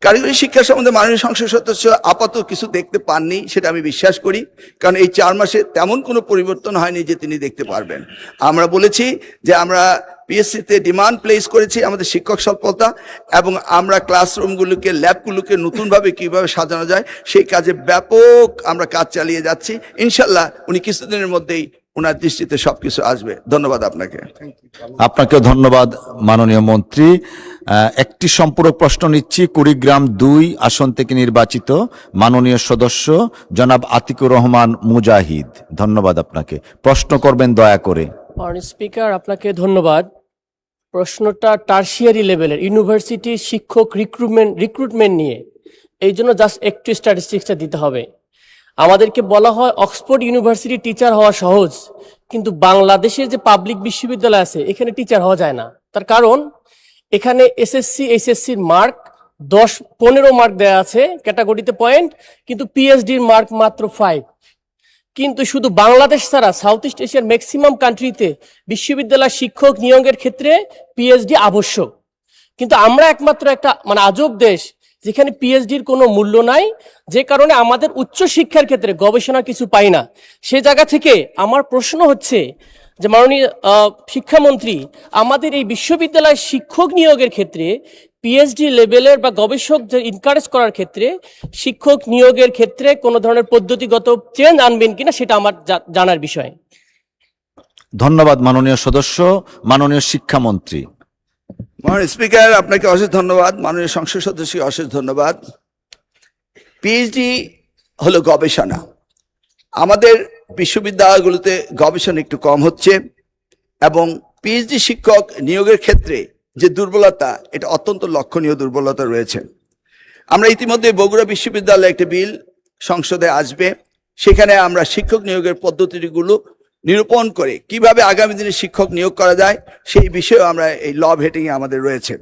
কারিগরি শিক্ষা সম্বন্ধে মাননীয় সংসদ সদস্য আপাতত কিছু দেখতে পাননি, সেটা আমি বিশ্বাস করি, কারণ এই 4 মাসে তেমন কোনো পরিবর্তন হয়নি যে তিনি দেখতে পারবেন। আমরা বলেছি যে আমরা পিএসসিতে ডিমান্ড প্লেস করেছি আমাদের শিক্ষক স্বল্পতা, এবং আমরা ক্লাসরুমগুলোকে ল্যাবগুলোকে নতুনভাবে কিভাবে সাজানো যায় সেই কাজে ব্যাপক আমরা কাজ চালিয়ে যাচ্ছি। ইনশাল্লাহ উনি কিছুদিনের মধ্যেই ওনার দৃষ্টিতে সবকিছু আসবে। ধন্যবাদ আপনাকে। আপনাকে ধন্যবাদ মাননীয় মন্ত্রী। একটি সম্পূরক প্রশ্ন নিচ্ছি। কুড়িগ্রাম 2 আসন থেকে নির্বাচিত মাননীয় সদস্য জনাব আতিকুর রহমান মুজাহিদ, ধন্যবাদ আপনাকে। প্রশ্ন করবেন দয়া করে। মাননীয় স্পিকার, আপনাকে ধন্যবাদ। প্রশ্নটা টার্সিয়ারি লেভেলের ইউনিভার্সিটি শিক্ষক রিক্রুটমেন্ট নিয়ে, এই জন্য জাস্ট একটু স্ট্যাটিস্টিক্সটা দিতে হবে। আমাদেরকে বলা হয় অক্সফোর্ড ইউনিভার্সিটি টিচার হওয়া সহজ, কিন্তু বাংলাদেশের যে পাবলিক বিশ্ববিদ্যালয় আছে এখানে টিচার হওয়া যায় না। তার কারণ এখানে এসএসসি এইচএসসির মার্ক 10-15 মার্ক দেওয়া আছে ক্যাটাগরিতে পয়েন্ট, কিন্তু পিএইচডির মার্ক মাত্র 5। কিন্তু শুধু বাংলাদেশ ছাড়া সাউথ ইস্ট এশিয়ার ম্যাক্সিমাম কান্ট্রিতে বিশ্ববিদ্যালয় শিক্ষক নিয়োগের ক্ষেত্রে পিএইচডি আবশ্যক, কিন্তু আমরা একমাত্র একটা আজব দেশ যেখানে পিএইচডির কোনো মূল্য নাই, যে কারণে আমাদের উচ্চ শিক্ষার ক্ষেত্রে গবেষণা কিছু পাই না। সে জায়গা থেকে আমার প্রশ্ন হচ্ছে যে মাননীয় শিক্ষামন্ত্রী, আমাদের এই বিশ্ববিদ্যালয় শিক্ষক নিয়োগের ক্ষেত্রে পিএইচডি লেভেলের বা গবেষক এনকারেজ করার ক্ষেত্রে শিক্ষক নিয়োগের ক্ষেত্রে কোনো ধরনের পদ্ধতিগত চেঞ্জ আনবেন কিনা, সেটা আমার জানার বিষয়। ধন্যবাদ মাননীয় সদস্য। মাননীয় শিক্ষামন্ত্রী। মাননীয় স্পিকার, আপনাকে অশেষ ধন্যবাদ। মাননীয় সংসদ সদস্য অশেষ ধন্যবাদ। পিএইচডি হলো গবেষণা। আমাদের বিশ্ববিদ্যালয়গুলোতে গবেষণা একটু কম হচ্ছে, এবং পিএইচডি শিক্ষক নিয়োগের ক্ষেত্রে যে দুর্বলতা, এটা অত্যন্ত লক্ষণীয় দুর্বলতা রয়েছে। আমরা ইতিমধ্যে বগুড়া বিশ্ববিদ্যালয়ে একটা বিল সংসদে আসবে, সেখানে আমরা শিক্ষক নিয়োগের পদ্ধতিগুলো নিরূপণ করে কিভাবে আগামী দিনে শিক্ষক নিয়োগ করা যায় সেই বিষয়েও আমরা এই ল ভেটিংয়ে আমাদের রয়েছে।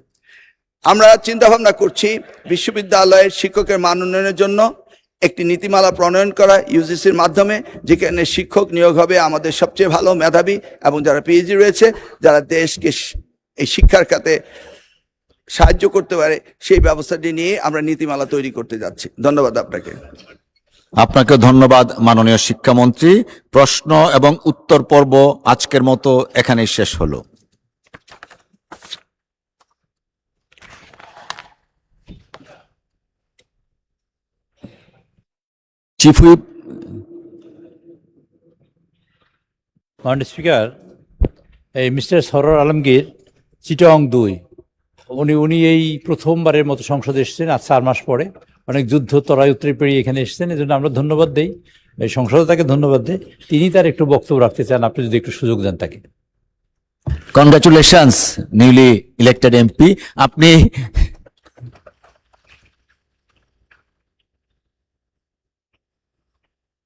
আমরা চিন্তা ভাবনা করছি বিশ্ববিদ্যালয়ের শিক্ষকের মান উন্নয়নের জন্য একটি নীতিমালা প্রণয়ন করা ইউজিসির মাধ্যমে, যেখানে শিক্ষক নিয়োগ হবে আমাদের সবচেয়ে ভালো মেধাবী এবং যারা পিএইচডি রয়েছে, যারা দেশকে এই শিক্ষার খাতে সাহায্য করতে পারে, সেই ব্যবস্থাটি নিয়ে আমরা নীতিমালা তৈরি করতে যাচ্ছি। ধন্যবাদ আপনাকে। আপনাকে ধন্যবাদ মাননীয় শিক্ষামন্ত্রী। প্রশ্ন এবং উত্তর পর্ব আজকের মতো এখানেই শেষ হলো। Chief whip. মাননীয় স্পিকার, এই মিস্টার সরোয়ার আলমগীর, চিটাগং 2, উনি এই প্রথমবারের মতো সংসদে এসেছেন আজ 4 মাস পরে। অনেক যুদ্ধ তরাই উত্তরে পেরিয়ে এখানে এসেছেন, এই জন্য আমরা ধন্যবাদ দেই, এই সংসদে তাকে ধন্যবাদ দেই। তিনি তার একটু বক্তব্য রাখতে চান, আপনি যদি একটু সুযোগ দেন তাকে। Congratulations newly elected MP. আপনি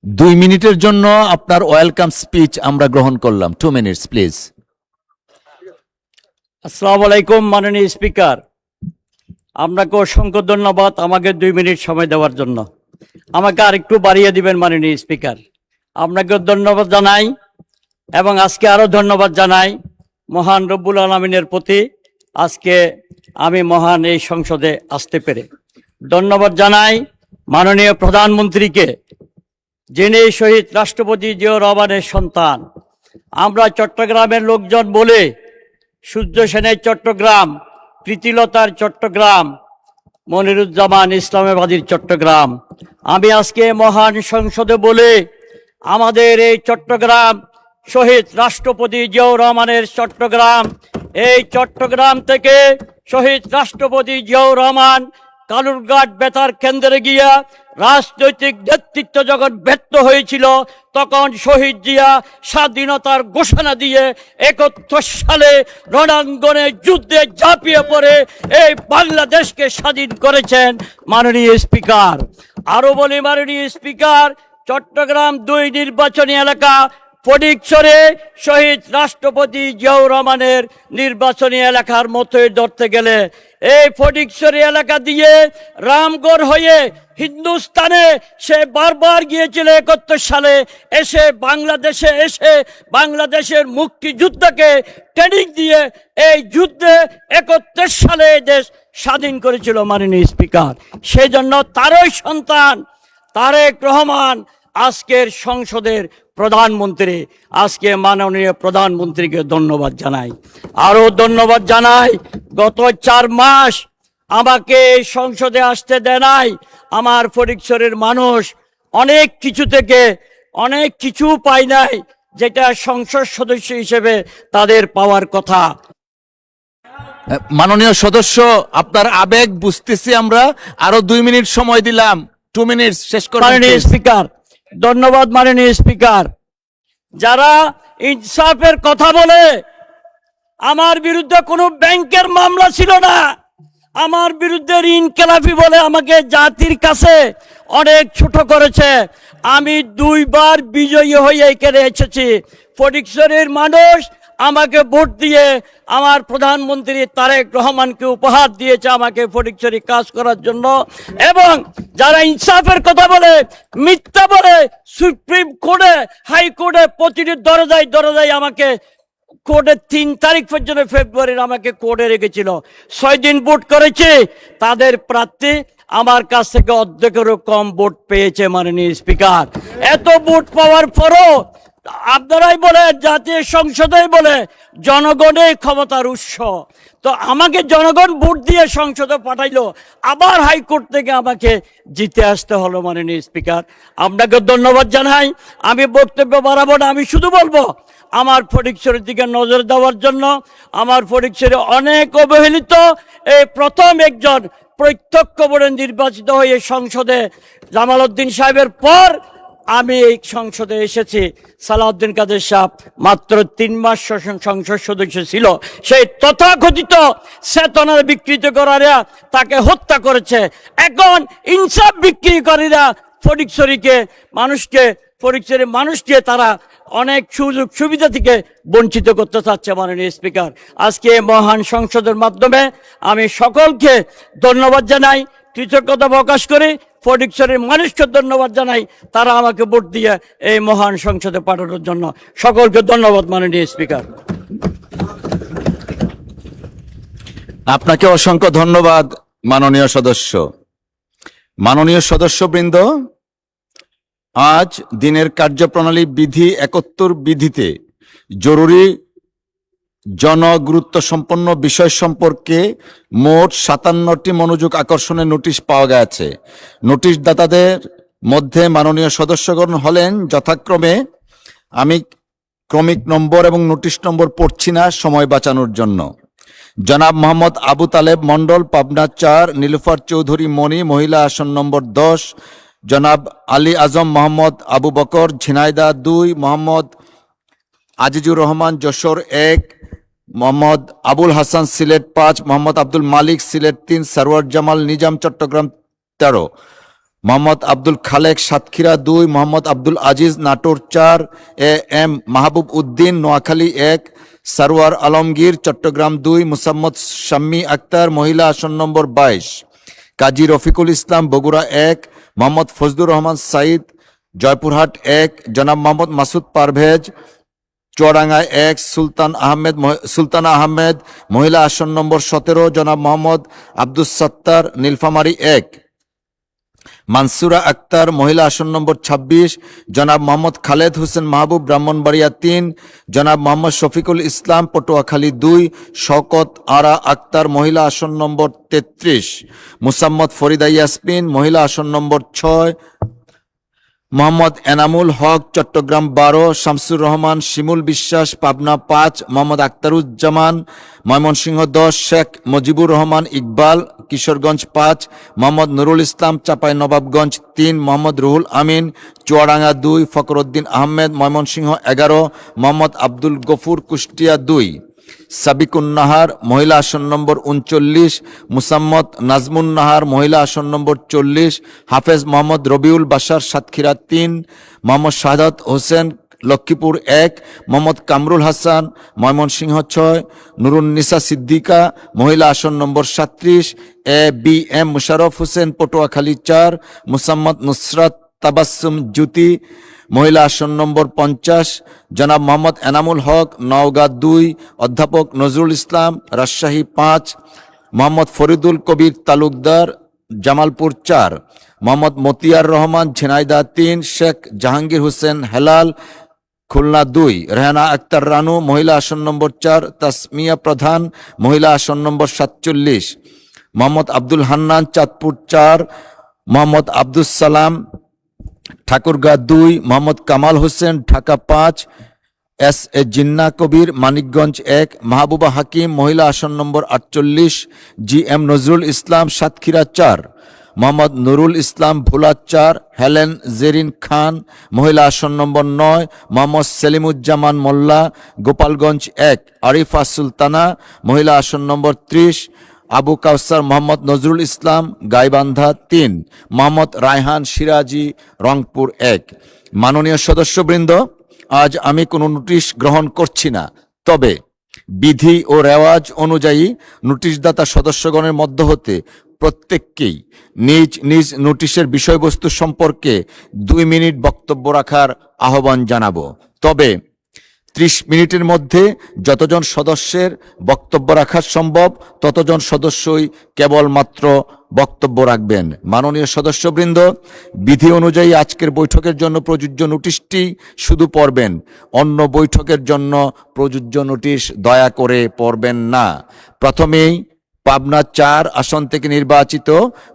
দুই মিনিটের জন্য আপনার ওয়েলকাম স্পিচ আমরা গ্রহণ করলাম। 2 মিনিটস প্লিজ। আসসালামু আলাইকুম মাননীয় স্পিকার, আপনাকে অসংখ্য ধন্যবাদ আমাকে 2 মিনিট সময় দেওয়ার জন্য। আমাকে আরেকটু বাড়িয়ে দিবেন মাননীয় স্পিকার। আপনাকে ধন্যবাদ জানাই, এবং আজকে আরো ধন্যবাদ জানাই মহান রব্বুল আলামিনের প্রতি, আজকে আমি মহান এই সংসদে আসতে পেরে। ধন্যবাদ জানাই মাননীয় প্রধানমন্ত্রীকে, যিনি শহীদ রাষ্ট্রপতি জিয়াউর রহমানের সন্তান। আমরা চট্টগ্রামের লোকজন বলে সূর্য সেনের চট্টগ্রাম, প্রীতিলতার চট্টগ্রাম, মনিরুজ্জামান ইসলামাবাদীর চট্টগ্রাম। আমি আজকে মহান সংসদে বলে আমাদের এই চট্টগ্রাম শহীদ রাষ্ট্রপতি জিয়াউর রহমানের চট্টগ্রাম, এই চট্টগ্রাম থেকে শহীদ রাষ্ট্রপতি জিয়াউর রহমান কালুরঘাট বেতার কেন্দ্রে গিয়া রাজনৈতিক নেতৃত্ব যখন ব্যর্থ হয়েছিল, তখন শহীদ জিয়া স্বাধীনতার ঘোষণা দিয়ে 71 সালে রণাঙ্গনে যুদ্ধে ঝাঁপিয়ে পড়ে এই বাংলাদেশকে স্বাধীন করেছেন মাননীয় স্পিকার। আরো বলি মাননীয় স্পিকার, চট্টগ্রাম 2 নির্বাচনী এলাকা ফটিকছড়ি শহীদ রাষ্ট্রপতি জিয়াউর রহমানের নির্বাচনী এলাকার মতোই ধরতে গেলে এই ফটিকছড়ি এলাকা দিয়ে রামগড় হয়ে হিন্দুস্তানে সে বারবার গিয়েছিল 71 সালে, এসে বাংলাদেশে এসে বাংলাদেশের মুক্তিযুদ্ধকে ট্রেনিং দিয়ে এই যুদ্ধে 71 সালে এই দেশ স্বাধীন করেছিল মাননীয় স্পিকার। সেই জন্য তারই সন্তান তারেক রহমান আজকের সংসদের প্রধানমন্ত্রী। আজকে মাননীয় প্রধানমন্ত্রীকে ধন্যবাদ জানাই। আরো ধন্যবাদ জানাই, গত 4 মাস আমাকে এই সংসদে আসতে দেয় নাই। আমার ফটিকছড়ির মানুষ অনেক কিছু থেকে অনেক কিছু পায় নাই, যেটা সংসদ সদস্য হিসেবে তাদের পাওয়ার কথা। মাননীয় সদস্য, আপনার আবেগ বুঝতেছি আমরা। আরো 2 মিনিট সময় দিলাম, 2 মিনিট শেষ করুন। মাননীয় স্পিকার, ধন্যবাদ মাননীয় স্পিকার। যারা ইনসাফের কথা বলে, আমার বিরুদ্ধে কোনো ব্যাংকের মামলা ছিল না, আমার বিরুদ্ধে ঋণ খেলাপি বলে আমাকে জাতির কাছে অনেক ছোট করেছে। আমি 2 বার বিজয়ী হয়ে এখানে এসেছি। ফটিকছড়ির মানুষ আমাকে ভোট দিয়ে আমার প্রধানমন্ত্রী তারেক রহমানকে উপহার দিয়েছে আমাকে ফটিকছড়ি কাজ করার জন্য। এবং যারা ইনসাফের কথা বলে, মিথ্যা বলে, সুপ্রিম কোর্টে হাইকোর্টে প্রতিটি দরজায় দরজায় আমাকে কোর্টে 3 তারিখ পর্যন্ত ফেব্রুয়ারির আমাকে কোর্টে রেখেছিল। 6 দিন ভোট করেছে, তাদের প্রার্থী আমার কাছ থেকে অর্ধেকেরও কম ভোট পেয়েছে মাননীয় স্পিকার। এত ভোট পাওয়ার পরও আপনারাই বলে, জাতীয় সংসদেই বলে জনগণের ক্ষমতার উৎস। তো আমাকে জনগণ ভোট দিয়ে সংসদে পাঠাইলো, আবার হাইকোর্ট থেকে আমাকে জিতে আসতে হলো মাননীয় স্পিকার। আপনাকে ধন্যবাদ জানাই। আমি বক্তব্য বাড়াবো না, আমি শুধু বলবো আমার ফটিকছড়ির দিকে নজর দেওয়ার জন্য। আমার ফটিকছড়ি অনেক অবহেলিত, এই প্রথম একজন প্রত্যক্ষ ভোটে নির্বাচিত হয়ে সংসদে জামাল উদ্দিন সাহেবের পর আমি এই সংসদে এসেছি। সালাউদ্দিন কাদের সাহেব মাত্র 3 মাস সংসদ সদস্য ছিল, সেই তথাকথিত চেতনার বিকৃতকারীরা তাকে হত্যা করেছে। এখন ইনসাফ বিক্রিকারীরা ফটিকছড়ির মানুষকে তারা অনেক সুযোগ সুবিধা থেকে বঞ্চিত করতে চাচ্ছে মাননীয় স্পিকার। আজকে মহান সংসদের মাধ্যমে আমি সকলকে ধন্যবাদ জানাই, কৃতজ্ঞতা প্রকাশ করি। ফটিকছড়ির মানুষকে ধন্যবাদ জানাই, তারা আমাকে ভোট দিয়ে এই মহান সংসদে পাঠানোর জন্য। সকলকে ধন্যবাদ মাননীয় স্পিকার। আপনাকে অসংখ্য ধন্যবাদ মাননীয় সদস্য। মাননীয় সদস্যবৃন্দ, আজ দিনের কার্যপ্রণালী বিধি 71 বিধিতে জরুরি জনগুরুত্ব সম্পন্ন বিষয় সম্পর্কে মোট 57টি মনোযোগ আকর্ষণের নোটিশ পাওয়া গেছে। নোটিশ দাতাদের মধ্যে মাননীয় সদস্যগণ হলেন যথাক্রমে, আমি ক্রমিক নম্বর এবং নোটিশ নম্বর পড়ছি না সময় বাঁচানোর জন্য। জনাব মোহাম্মদ আবু তালেব মন্ডল, পাবনা 4, নীলুফার চৌধুরী মণি, মহিলা আসন নম্বর 10। জনাব আলী আজম মোহাম্মদ আবু বকর, ঝিনাইদহ 2, মোহাম্মদ আজিজুর রহমান যশোর 1, মোহাম্মদ আবুল হাসান সিলেট 5, মোহাম্মদ আব্দুল মালিক সিলেট 3, সরওয়ার জামাল নিজাম চট্টগ্রাম 13, মোহাম্মদ আব্দুল খালেক সাতক্ষীরা 2, মোহাম্মদ আব্দুল আজিজ নাটোর 4, এ এম মাহবুব উদ্দিন নোয়াখালী 1, সরওয়ার আলমগীর চট্টগ্রাম 2, মুসাম্মদ শাম্মী আক্তার মহিলা আসন নম্বর 22, কাজী রফিকুল ইসলাম বগুড়া 1, মোহাম্মদ ফজলুর রহমান সাইদ জয়পুরহাট 1, জনাব মোহাম্মদ মাসুদ পারভেজ চুয়াডাঙ্গা 1, সুলতানা আহমেদ মহিলা আসন নম্বর 17, জনাব মোহাম্মদ আব্দুস সত্তার নীলফামারী 1, মানসুরা আক্তার মহিলা আসন নম্বর 26, জনাব মোহাম্মদ খালেদ হোসেন মাহবুব ব্রাহ্মণবাড়িয়া 3, জনাব মোহাম্মদ শফিকুল ইসলাম পটুয়াখালী 2, শওকত আরা আক্তার মহিলা আসন নম্বর 33, মুসাম্মদ ফরিদা ইয়াসমিন মহিলা আসন নম্বর 6, মোহাম্মদ এনামুল হক চট্টগ্রাম 12, শামসুর রহমান শিমুল বিশ্বাস পাবনা 5, মোহাম্মদ আক্তারুজ্জামান ময়মনসিংহ 10, শেখ মুজিবুর রহমান ইকবাল কিশোরগঞ্জ 5, মোহাম্মদ নুরুল ইসলাম চাঁপাইনবাবগঞ্জ 3, মোহাম্মদ রুহুল আমিন চুয়াডাঙ্গা 2, ফখরুদ্দিন আহমেদ ময়মনসিংহ 11, মোহাম্মদ আব্দুল গফুর কুষ্টিয়া 2, সাবিকুন নাহার মহিলা আসন নম্বর 39, মুসাম্মদ নাজমুন নাহার মহিলা আসন নম্বর 40, হাফেজ মোহাম্মদ রবিউল বাশার সাতক্ষীরা 3, মোহাম্মদ শাহাদাত হোসেন লক্ষ্মীপুর 1, মোহাম্মদ কামরুল হাসান ময়মনসিংহ 6, নুরুন্নিসা সিদ্দিকা মহিলা আসন নম্বর 37, ABM মুশারফ হোসেন পটুয়াখালী 4, মুসাম্মদ নুসরাত তাবাসসুম জ্যোতি মহিলা আসন নম্বর 50, জনাব মোহাম্মদ এনামুল হক নওগাঁ 2, অধ্যাপক নজরুল ইসলাম রাজশাহী 5, মোহাম্মদ ফরিদুল কবির তালুকদার জামালপুর 4, মোহাম্মদ মতিয়ার রহমান ঝিনাইদহ 3, শেখ জাহাঙ্গীর হোসেন হেলাল খুলনা 2, রেহানা আক্তার রানু মহিলা আসন নম্বর 4, তাসমিয়া প্রধান মহিলা আসন নম্বর 47, মোহাম্মদ আব্দুল হান্নান চাঁদপুর 4, মোহাম্মদ আব্দুস সালাম ঠাকুরগাঁ 2, মোহাম্মদ কামাল হোসেন ঢাকা 5, SA জিন্না কবির মানিকগঞ্জ 1, মাহবুবা হাকিম মহিলা আসন নম্বর 48, GM নজরুল ইসলাম সাতক্ষীরা 4, মোহাম্মদ নুরুল ইসলাম ভোলা 4, হেলেন জেরিন খান মহিলা আসন নম্বর 9, মোহাম্মদ সেলিমুজ্জামান মোল্লা গোপালগঞ্জ 1, আরিফা সুলতানা মহিলা আসন নম্বর 30, আবু কাউসার মোহাম্মদ নজরুল ইসলাম গাইবান্ধা 3, মোহাম্মদ রায়হান সিরাজি রংপুর 1। মাননীয় সদস্যবৃন্দ, আজ আমি কোনো নোটিশ গ্রহণ করছি না, তবে বিধি ও রেওয়াজ অনুযায়ী নোটিশদাতা সদস্যগণের মধ্য হতে প্রত্যেককেই নিজ নিজ নোটিশের বিষয়বস্তু সম্পর্কে 2 মিনিট বক্তব্য রাখার আহ্বান জানাবো। তবে 30 মিনিটের মধ্যে যতজন সদস্যের বক্তব্য রাখা সম্ভব ততজন সদস্যই কেবলমাত্র বক্তব্য রাখবেন। মাননীয় সদস্যবৃন্দ, বিধি অনুযায়ী আজকের বৈঠকের জন্য প্রযোজ্য নোটিশটি শুধু পড়বেন, অন্য বৈঠকের জন্য প্রযোজ্য নোটিশ দয়া করে পড়বেন না। প্রথমেই পাবনা 4 আসন থেকে নির্বাচিত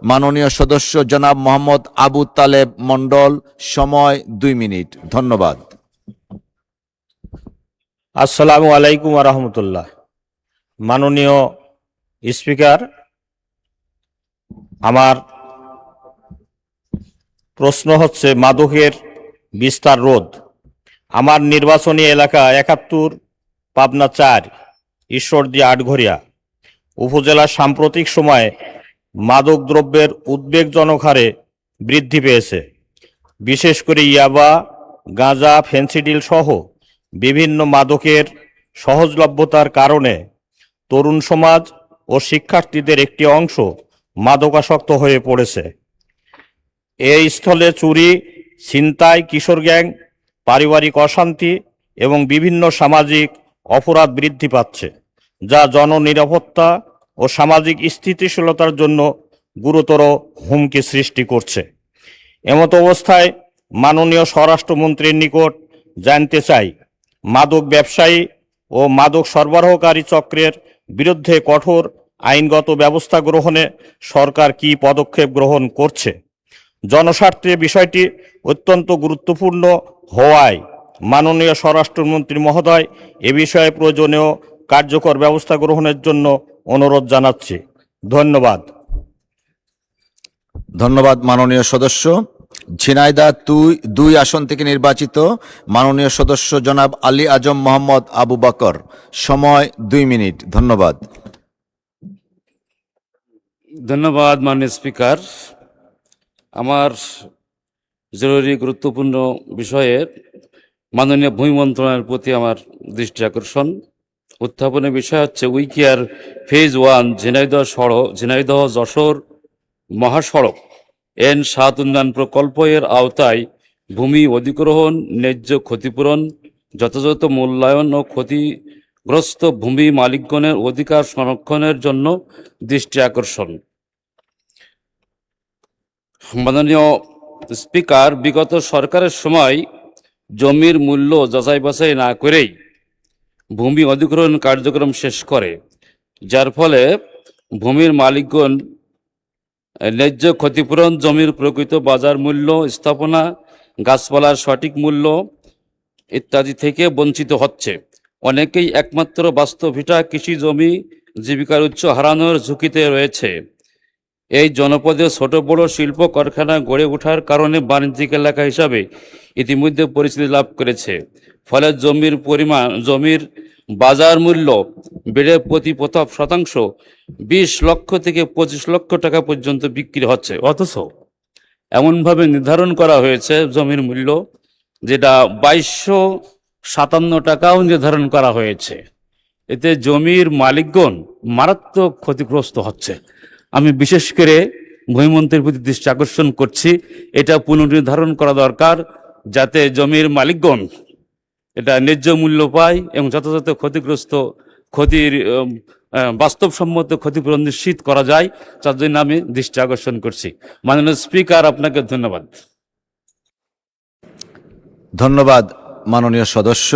মাননীয় সদস্য জনাব মোহাম্মদ আবু তালেব মণ্ডল, সময় 2 মিনিট। ধন্যবাদ। আসসালামু আলাইকুম রহমতুল্লাহ। মাননীয় স্পিকার, আমার প্রশ্ন হচ্ছে মাদকের বিস্তার রোধ। আমার নির্বাচনী এলাকা 71 পাবনা 4 ঈশ্বরদী আটঘরিয়া উপজেলার সাম্প্রতিক সময়ে মাদক দ্রব্যের উদ্বেগজনক হারে বৃদ্ধি পেয়েছে। বিশেষ করে ইয়াবা, গাঁজা, ফেন্সিডিল সহ বিভিন্ন মাদকের সহজলভ্যতার কারণে তরুণ সমাজ ও শিক্ষার্থীদের একটি অংশ মাদকাসক্ত হয়ে পড়েছে। এই স্থলে চুরি, ছিনতাই, কিশোর গ্যাং, পারিবারিক অশান্তি এবং বিভিন্ন সামাজিক অপরাধ বৃদ্ধি পাচ্ছে, যা জননিরাপত্তা ও সামাজিক স্থিতিশীলতার জন্য গুরুতর হুমকি সৃষ্টি করছে। এমত অবস্থায় মাননীয় স্বরাষ্ট্রমন্ত্রীর নিকট জানতে চাই, মাদক ব্যবসায়ী ও মাদক সরবরাহকারী চক্রের বিরুদ্ধে কঠোর আইনগত ব্যবস্থা গ্রহণে সরকার কী পদক্ষেপ গ্রহণ করছে। জনস্বার্থে বিষয়টি অত্যন্ত গুরুত্বপূর্ণ হওয়ায় মাননীয় স্বরাষ্ট্রমন্ত্রী মহোদয় এ বিষয়ে প্রয়োজনীয় কার্যকর ব্যবস্থা গ্রহণের জন্য অনুরোধ জানাচ্ছি। ধন্যবাদ। ধন্যবাদ মাননীয় সদস্য। ঝিনাইদহ 2 আসন থেকে নির্বাচিত মাননীয় সদস্য জনাব আলী আজম মোহাম্মদ আবু বকর, সময় 2 মিনিট। ধন্যবাদ। ধন্যবাদ মাননীয় স্পিকার। আমার জরুরি গুরুত্বপূর্ণ বিষয়ে মাননীয় ভূমি মন্ত্রণালয়ের প্রতি আমার দৃষ্টি আকর্ষণ। উত্থাপনের বিষয় হচ্ছে উইকিয়ার ফেজ 1 ঝিনাইদহ যশোর মহাসড়ক N7 উন্নয়ন প্রকল্প এর আওতায় ভূমি অধিগ্রহণ, ন্যায্য ক্ষতিপূরণ, যথাযথ মূল্যায়ন ও ক্ষতিগ্রস্ত ভূমি মালিকগণের অধিকার সংরক্ষণের জন্য দৃষ্টি আকর্ষণ। মাননীয় স্পিকার, বিগত সরকারের সময় জমির মূল্য যাচাই বাছাই না করেই ভূমি অধিগ্রহণ কার্যক্রম শেষ করে, যার ফলে ভূমির মালিকগণ ন্যায্য ক্ষতিপূরণ, জমির প্রকৃত বাজার মূল্য স্থাপনা গাছপালার সঠিক মূল্য ইত্যাদি থেকে বঞ্চিত হচ্ছে। অনেকেই একমাত্র বাস্তবিটা কৃষি জমি জীবিকার উৎস হারানোর ঝুঁকিতে রয়েছে। এই জনপদে ছোট বড় শিল্প কারখানা গড়ে ওঠার কারণে বাণিজ্যিক এলাকা হিসাবে ইতিমধ্যে পরিচিতি লাভ করেছে। ফলে জমির বাজার মূল্য বেড়ে প্রতি শতাংশ 20 লক্ষ থেকে 25 লক্ষ টাকা পর্যন্ত বিক্রি হচ্ছে। অথচ এমনভাবে নির্ধারণ করা হয়েছে জমির মূল্য, যেটা 2257 টাকাও নির্ধারণ করা হয়েছে। এতে জমির মালিকগণ মারাত্মক ক্ষতিগ্রস্ত হচ্ছে। আমি বিশেষ করে ভূমিমন্ত্রীর প্রতি দৃষ্টি আকর্ষণ করছি, এটা পুনর্নির্ধারণ করা দরকার, যাতে জমির মালিকগণ এটা ন্যায্য মূল্য পায় এবং যথাযথ ক্ষতির বাস্তবসম্মত ক্ষতিপূরণ নিশ্চিত করা যায়, তার জন্য আমি দৃষ্টি আকর্ষণ করছি। মাননীয় স্পিকার, আপনাকে ধন্যবাদ। ধন্যবাদ মাননীয় সদস্য।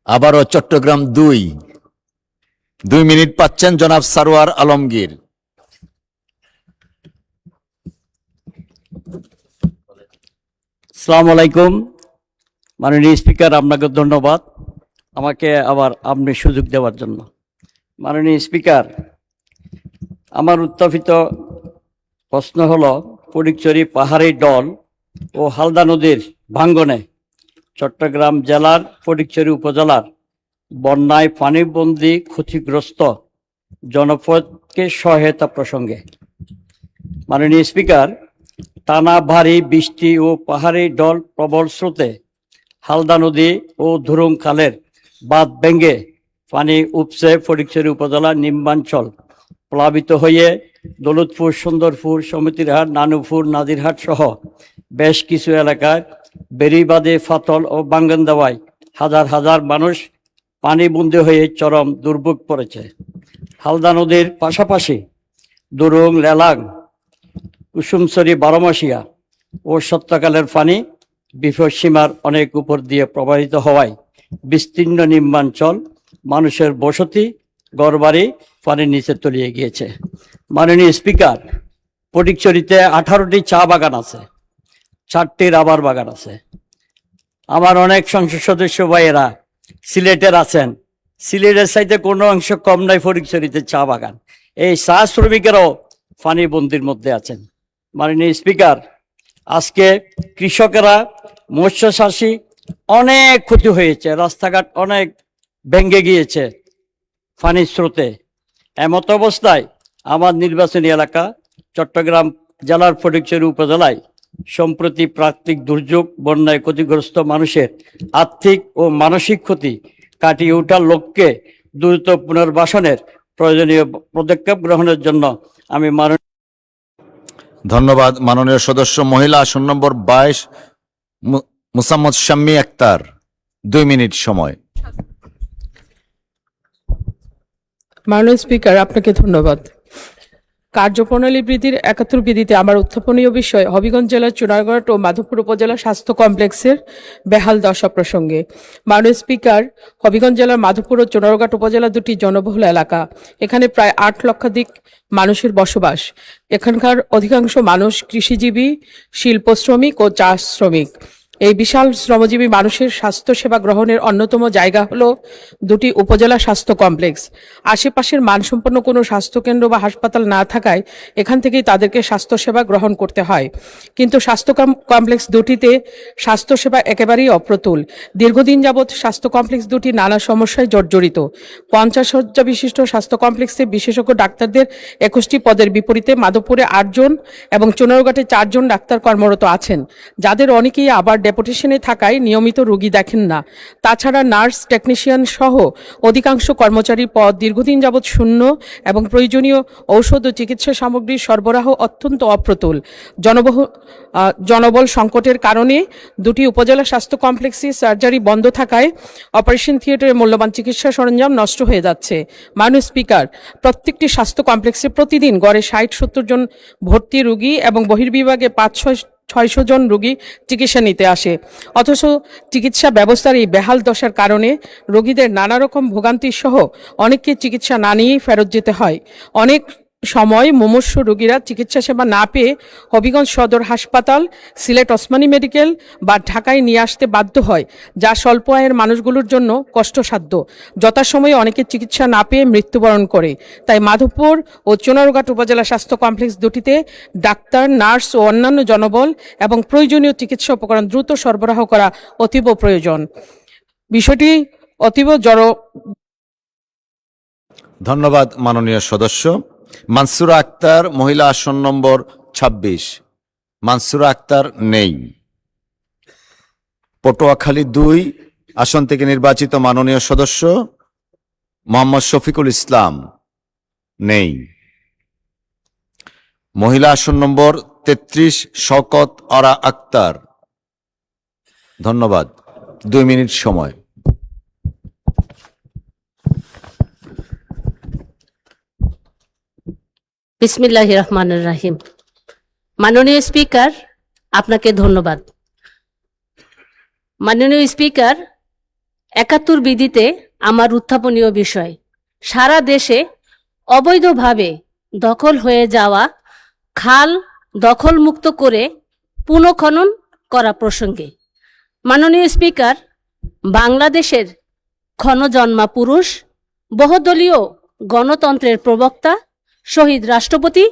আবারও চট্টগ্রাম 2 মিনিট পাচ্ছেন জনাব সারোয়ার আলমগীর। আসসালামু আলাইকুম। মাননীয় স্পিকার, আপনাকে ধন্যবাদ আমাকে আবার আপনি সুযোগ দেওয়ার জন্য। মাননীয় স্পিকার, আমার উত্থাপিত প্রশ্ন হলো, ফটিকছড়ি পাহাড়ি ডল ও হালদা নদীর ভাঙ্গনে চট্টগ্রাম জেলার ফটিকছড়ি উপজেলার বন্যায় পানিবন্দী ক্ষতিগ্রস্ত জনপদকে সহায়তা প্রসঙ্গে। মাননীয় স্পিকার, টানা ভারী বৃষ্টি ও পাহাড়ি ডল প্রবল স্রোতে হালদা নদী ও ধুরুং খালের বাঁধ ভেঙে পানি উপচে ফটিকছড়ি উপজেলার নিম্নাঞ্চল প্লাবিত হয়ে দৌলতপুর, সুন্দরপুর, সমিতিরহাট, নানুপুর, নাজিরহাট সহ বেশ কিছু এলাকায় বেড়িবাঁধে ফাতল ও বাঙ্গন দেওয়ায় হাজার হাজার মানুষ পানিবন্দী হয়ে চরম দুর্ভোগ পড়েছে। হালদা নদীর পাশাপাশি দুরুং, লেলাং, কুসুমছড়ি, বারোমাসিয়া ও সত্যকালের পানি বিপদসীমার অনেক উপর দিয়ে প্রবাহিত হওয়ায় বিস্তীর্ণ নিম্নাঞ্চল মানুষের বসতি, ঘরবাড়ি পানির নিচে তলিয়ে গিয়েছে। মাননীয় স্পিকার, ফটিকছড়িতে 18টি চা বাগান আছে, 4টি রাবার বাগান আছে। আমার অনেক সংসদ সদস্য ভাইয়েরা সিলেটের আছেন, সিলেটের চাইতে কোনো অংশ কম নাই ফটিকছড়িতে চা বাগান। এই চা শ্রমিকেরাও পানিবন্দির মধ্যে আছেন। মাননীয় স্পিকার, আজকে কৃষকেরা, মৎস্য চাষী অনেক ক্ষতি হয়েছে, রাস্তাঘাট অনেক ভেঙে গিয়েছে পানির স্রোতে। এমত অবস্থায় আমার নির্বাচনী এলাকা চট্টগ্রাম জেলার ফটিকছড়ি উপজেলায় সম্প্রতি প্রাকৃতিক দুর্যোগ বন্যায় ক্ষতিগ্রস্ত মানুষের আর্থিক ও মানসিক ক্ষতি কাটিয়ে ওঠার লক্ষ্যে দ্রুত পুনর্বাসনের প্রয়োজনীয় পদক্ষেপ গ্রহণের জন্য আমি ধন্যবাদ মাননীয় সদস্য। মহিলা আসন নম্বর 22 মুসাম্মদ শাম্মী আক্তার, 2 মিনিট সময়। মাননীয় স্পিকার, আপনাকে ধন্যবাদ। কার্যপ্রণালী বৃদ্ধির 71 বিধিতে আমার উত্থাপনীয় বিষয় হবিগঞ্জ জেলার চুনারঘাট ও মাধবপুর উপজেলা স্বাস্থ্য কমপ্লেক্সের বেহাল দশা প্রসঙ্গে। মাননীয় স্পিকার, হবিগঞ্জ জেলার মাধবপুর ও চুনারঘাট উপজেলা দুটি জনবহুল এলাকা। এখানে প্রায় 8 লক্ষাধিক মানুষের বসবাস। এখানকার অধিকাংশ মানুষ কৃষিজীবী, শিল্প শ্রমিক ও চাষ শ্রমিক। এই বিশাল শ্রমজীবী মানুষের স্বাস্থ্যসেবা গ্রহণের অন্যতম জায়গা হলো দুটি উপজেলা স্বাস্থ্য কমপ্লেক্স। আশেপাশের মানসম্পন্ন কোনো স্বাস্থ্যকেন্দ্র বা হাসপাতাল না থাকায় এখান থেকেই তাদেরকে স্বাস্থ্যসেবা গ্রহণ করতে হয়। কিন্তু স্বাস্থ্য কমপ্লেক্স দুটিতে স্বাস্থ্যসেবা একেবারেই অপ্রতুল। দীর্ঘদিন যাবৎ স্বাস্থ্য কমপ্লেক্স দুটি নানা সমস্যায় জর্জরিত। 50 শয্যা বিশিষ্ট স্বাস্থ্য কমপ্লেক্সে বিশেষজ্ঞ ডাক্তারদের 21টি পদের বিপরীতে মাধবপুরে 8 জন এবং চুনারঘাটে 4 জন ডাক্তার কর্মরত আছেন, যাদের অনেকেই আবার ডেপুটেশনে থাকায় নিয়মিত রোগী দেখেন না। তাছাড়া নার্স, টেকনিশিয়ান সহ অধিকাংশ কর্মচারী পদ দীর্ঘদিন যাবৎ শূন্য এবং প্রয়োজনীয় ঔষধ ও চিকিৎসা সামগ্রীর সরবরাহ অত্যন্ত অপ্রতুল। জনবল সংকটের কারণে দুটি উপজেলা স্বাস্থ্য কমপ্লেক্সে সার্জারি বন্ধ থাকায় অপারেশন থিয়েটারে মূল্যবান চিকিৎসা সরঞ্জাম নষ্ট হয়ে যাচ্ছে। মাননীয় স্পিকার, প্রত্যেকটি স্বাস্থ্য কমপ্লেক্সে প্রতিদিন গড়ে 60-70 জন ভর্তি রোগী এবং বহির্বিভাগে 500-600 জন রোগী চিকিৎসা নিতে আসে। অথচ চিকিৎসা ব্যবস্থার এই বেহাল দশার কারণে রোগীদের নানা রকম ভোগান্তি সহ অনেককে চিকিৎসা না নিয়েই ফেরত যেতে হয়। অনেক সময় মুমূর্ষু রোগীরা চিকিৎসা সেবা না পেয়ে হবিগঞ্জ সদর হাসপাতাল, সিলেট ওসমানী মেডিকেল বা ঢাকায় নিয়ে আসতে বাধ্য হয়, যা স্বল্প আয়ের মানুষগুলোর জন্য কষ্টসাধ্য। যথাসময়ে অনেকে চিকিৎসা না পেয়ে মৃত্যুবরণ করে। তাই মাধবপুর ও চুনারুঘাট উপজেলা স্বাস্থ্য কমপ্লেক্স দুটিতে ডাক্তার, নার্স ও অন্যান্য জনবল এবং প্রয়োজনীয় চিকিৎসা উপকরণ দ্রুত সরবরাহ করা অতীব প্রয়োজন। বিষয়টি অতীব ধন্যবাদ মাননীয় সদস্য। মানসুরা আক্তার, মহিলা আসন নম্বর ২৬। মানসুরা আক্তার নেই। পটুয়াখালী ২ আসন থেকে নির্বাচিত মাননীয় সদস্য মোহাম্মদ শফিকুল ইসলাম নেই। মহিলা আসন নম্বর ৩৩ শওকত আরা আক্তার। ধন্যবাদ। ২ মিনিট সময়। বিসমিল্লাহির রহমানির রহিম। মাননীয় স্পিকার, আপনাকে ধন্যবাদ। মাননীয় স্পিকার, ৭১ বিধিতে আমার উত্থাপনীয় বিষয় সারা দেশে অবৈধভাবে দখল হয়ে যাওয়া খাল দখলমুক্ত করে পুনঃখনন করা প্রসঙ্গে। মাননীয় স্পিকার, বাংলাদেশের ক্ষণজন্মা পুরুষ, বহুদলীয় গণতন্ত্রের প্রবক্তা শহীদ রাষ্ট্রপতি